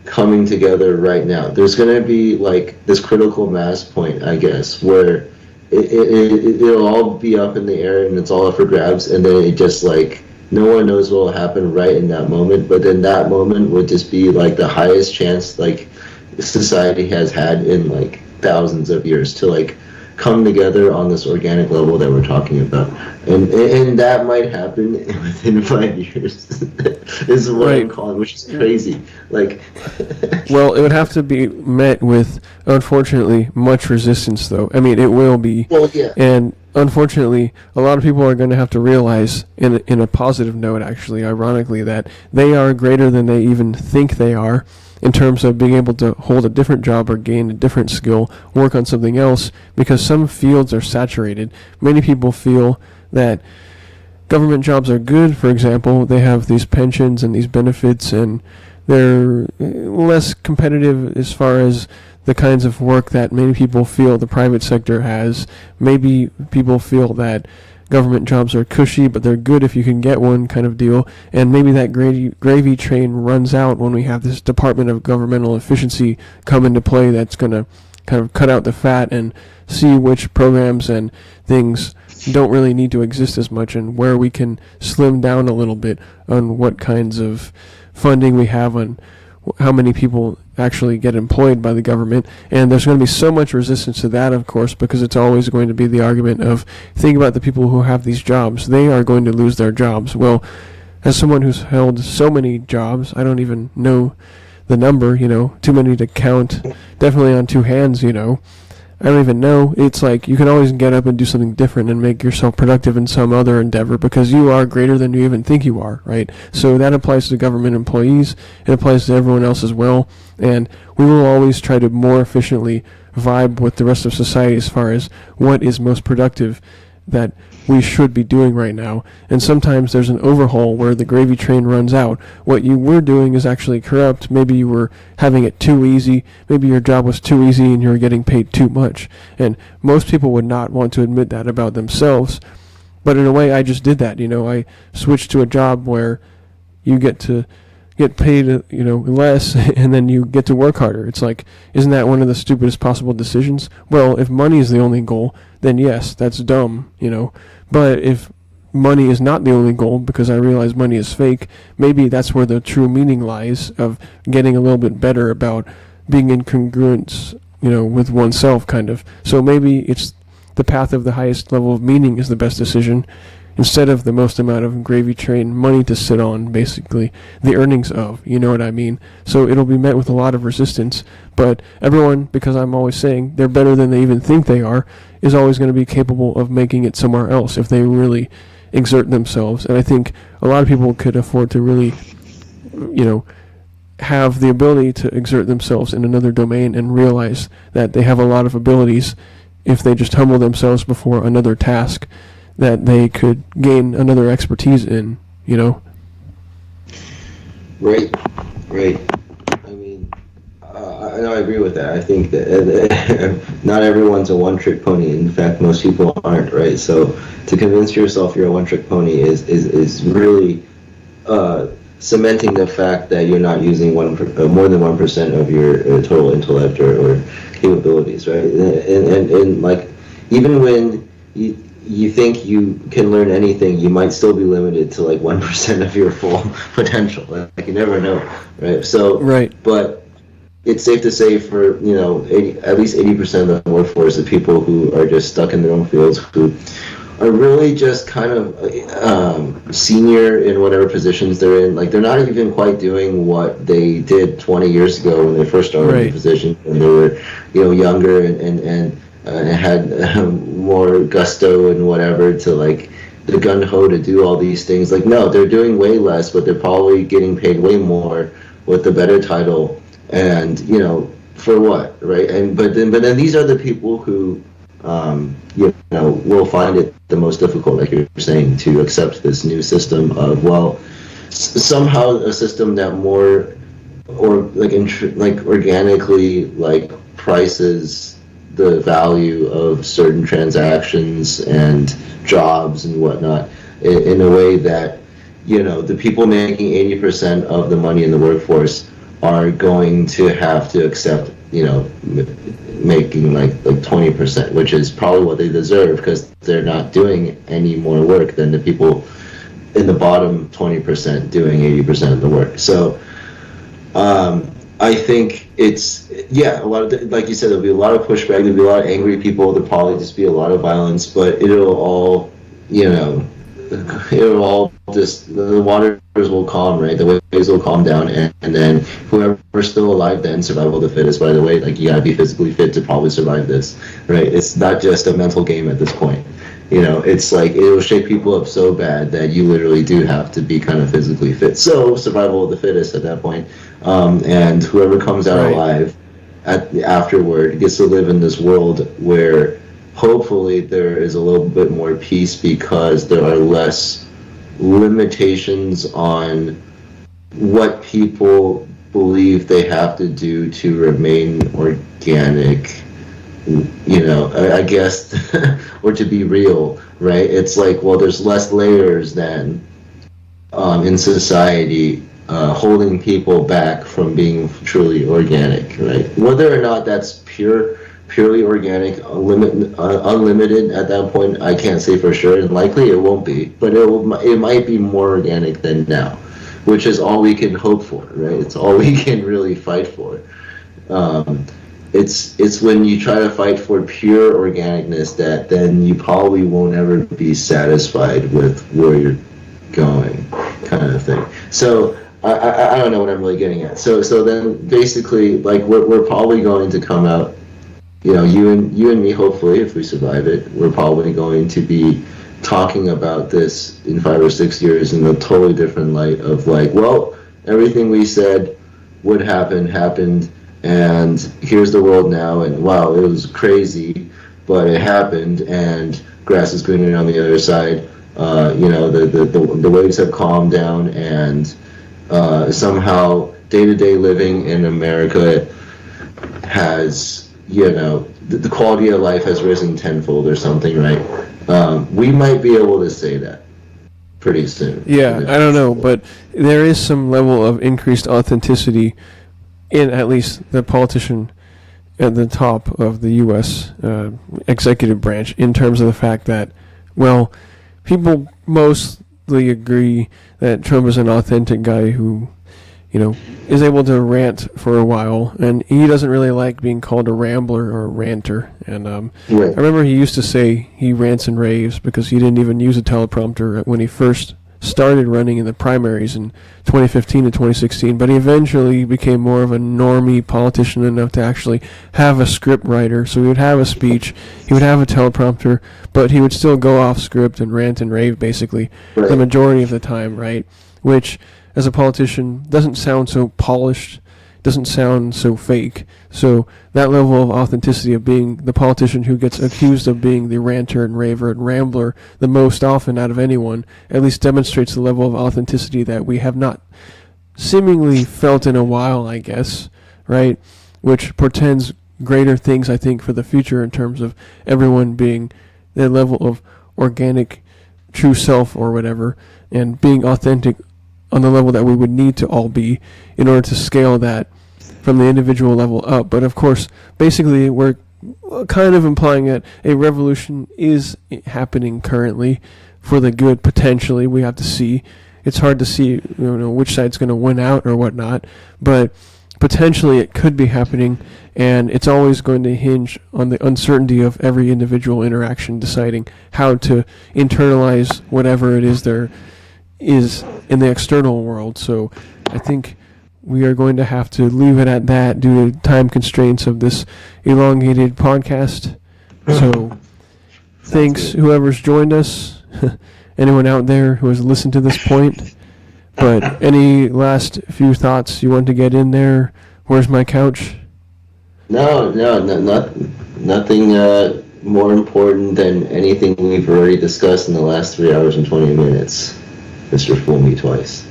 coming together right now. There's going to be, like, this critical mass point, I guess, where it'll all be up in the air and it's all up for grabs, and then it just, like, no one knows what will happen right in that moment, but then that moment would just be, like, the highest chance, like, society has had in, like, thousands of years to, like, come together on this organic level that we're talking about, and that might happen within 5 years. Is what I'm calling, which is crazy. Like, well, it would have to be met with, unfortunately, much resistance, though. I mean, it will be. Well, yeah. And unfortunately, a lot of people are going to have to realize, in a positive note, actually, ironically, that they are greater than they even think they are, in terms of being able to hold a different job or gain a different skill, work on something else, because some fields are saturated. Many people feel that government jobs are good. For example, they have these pensions and these benefits, and they're less competitive as far as the kinds of work that many people feel the private sector has. Maybe people feel that government jobs are cushy, but they're good if you can get one, kind of deal. And maybe that gravy train runs out when we have this Department of Governmental Efficiency come into play that's going to kind of cut out the fat and see which programs and things don't really need to exist as much, and where we can slim down a little bit on what kinds of funding we have, on how many people actually get employed by the government. And there's going to be so much resistance to that, of course, because it's always going to be the argument of, think about the people who have these jobs. They are going to lose their jobs. Well, as someone who's held so many jobs, I don't even know the number, too many to count, definitely on two hands, I don't even know. It's like you can always get up and do something different and make yourself productive in some other endeavor, because you are greater than you even think you are, right? So that applies to government employees. It applies to everyone else as well. And we will always try to more efficiently vibe with the rest of society as far as what is most productive that we should be doing right now. And sometimes there's an overhaul where the gravy train runs out. What you were doing is actually corrupt. Maybe you were having it too easy. Maybe your job was too easy and you were getting paid too much. And most people would not want to admit that about themselves. But in a way, I just did that. I switched to a job where you get to get paid, less, and then you get to work harder. It's like, isn't that one of the stupidest possible decisions? Well, if money is the only goal, then yes, that's dumb, But if money is not the only goal, because I realize money is fake, maybe that's where the true meaning lies of getting a little bit better about being in congruence, with oneself, kind of. So maybe it's the path of the highest level of meaning is the best decision, instead of the most amount of gravy train money to sit on, basically, the earnings of, you know what I mean? So it'll be met with a lot of resistance, but everyone, because I'm always saying they're better than they even think they are, is always going to be capable of making it somewhere else if they really exert themselves. And I think a lot of people could afford to really, have the ability to exert themselves in another domain and realize that they have a lot of abilities if they just humble themselves before another task that they could gain another expertise in, Right. I mean, I agree with that. I think that not everyone's a one-trick pony. In fact, most people aren't, right? So to convince yourself you're a one-trick pony is really cementing the fact that you're not using more than 1% of your total intellect or capabilities, right? And like, even when you think you can learn anything, you might still be limited to like 1% of your full potential. Like, you never know, right? So, right. But it's safe to say for, at least 80% of the workforce of people who are just stuck in their own fields, who are really just kind of senior in whatever positions they're in. Like, they're not even quite doing what they did 20 years ago when they first started in the position, when they were, younger and had more gusto and whatever to, like, the gun-ho to do all these things. Like, no, they're doing way less, but they're probably getting paid way more with the better title, and for what, right? And but then these are the people who will find it the most difficult, like you're saying, to accept this new system of, well, somehow a system that more or like organically like prices the value of certain transactions and jobs and whatnot in a way that the people making 80% of the money in the workforce are going to have to accept making like 20%, which is probably what they deserve, because they're not doing any more work than the people in the bottom 20% doing 80% of the work. So I think it's, a lot of, like you said, there'll be a lot of pushback, there'll be a lot of angry people, there'll probably just be a lot of violence, but it'll all, it'll all just, the waters will calm, right? The waves will calm down, and then whoever's still alive then, survival of the fittest, by the way. Like, you gotta be physically fit to probably survive this, right? It's not just a mental game at this point. It's like, it'll shake people up so bad that you literally do have to be kind of physically fit. So, survival of the fittest at that point. And whoever comes out alive afterward gets to live in this world where hopefully there is a little bit more peace, because there are less limitations on what people believe they have to do to remain organic, I guess, or to be real, right? It's like, well, there's less layers then in society holding people back from being truly organic, right? Whether or not that's purely organic, unlimited at that point, I can't say for sure, and likely it won't be, but it might be more organic than now, which is all we can hope for, right? It's all we can really fight for. It's when you try to fight for pure organicness that then you probably won't ever be satisfied with where you're going, kind of thing. So I don't know what I'm really getting at. So then basically, like, we're probably going to come out, you and me, hopefully, if we survive it, we're probably going to be talking about this in 5 or 6 years in a totally different light of, like, well, everything we said would happen happened, and here's the world now, and wow, it was crazy, but it happened, and grass is greener on the other side. The waves have calmed down, and somehow day-to-day living in America has, the quality of life has risen tenfold or something, right? We might be able to say that pretty soon. Yeah, I don't know, but there is some level of increased authenticity in at least the politician at the top of the U.S. Executive branch in terms of the fact that, well, people mostly agree that Trump is an authentic guy who, is able to rant for a while, and he doesn't really like being called a rambler or a ranter. And Right. I remember he used to say he rants and raves because he didn't even use a teleprompter when he first started running in the primaries in 2015 and 2016, but he eventually became more of a normie politician enough to actually have a script writer. So he would have a speech, he would have a teleprompter, but he would still go off script and rant and rave basically Right. the majority of the time, right? Which, as a politician, doesn't sound so polished, doesn't sound so fake. So that level of authenticity of being the politician who gets accused of being the ranter and raver and rambler the most often out of anyone at least demonstrates the level of authenticity that we have not seemingly felt in a while, I guess, right? Which portends greater things, I think, for the future in terms of everyone being their level of organic true self or whatever, and being authentic on the level that we would need to all be in order to scale that from the individual level up. But of course, basically, we're kind of implying that a revolution is happening currently for the good, potentially. We have to see. It's hard to see, which side's going to win out or whatnot, but potentially it could be happening, and it's always going to hinge on the uncertainty of every individual interaction deciding how to internalize whatever it is there is in the external world. So I think we are going to have to leave it at that due to time constraints of this elongated podcast. So thanks good. whoever's joined us, anyone out there who has listened to this point. But any last few thoughts you want to get in there? Where's my couch? No, nothing more important than anything we've already discussed in the last 3 hours and 20 minutes. Mr. Fool Me Twice.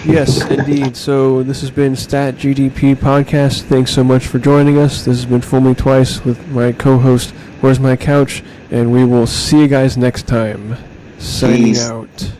Yes, indeed. So this has been StatGDP Podcast. Thanks so much for joining us. This has been Fool Me Twice with my co-host, Where's My Couch? And we will see you guys next time. Signing Peace. out.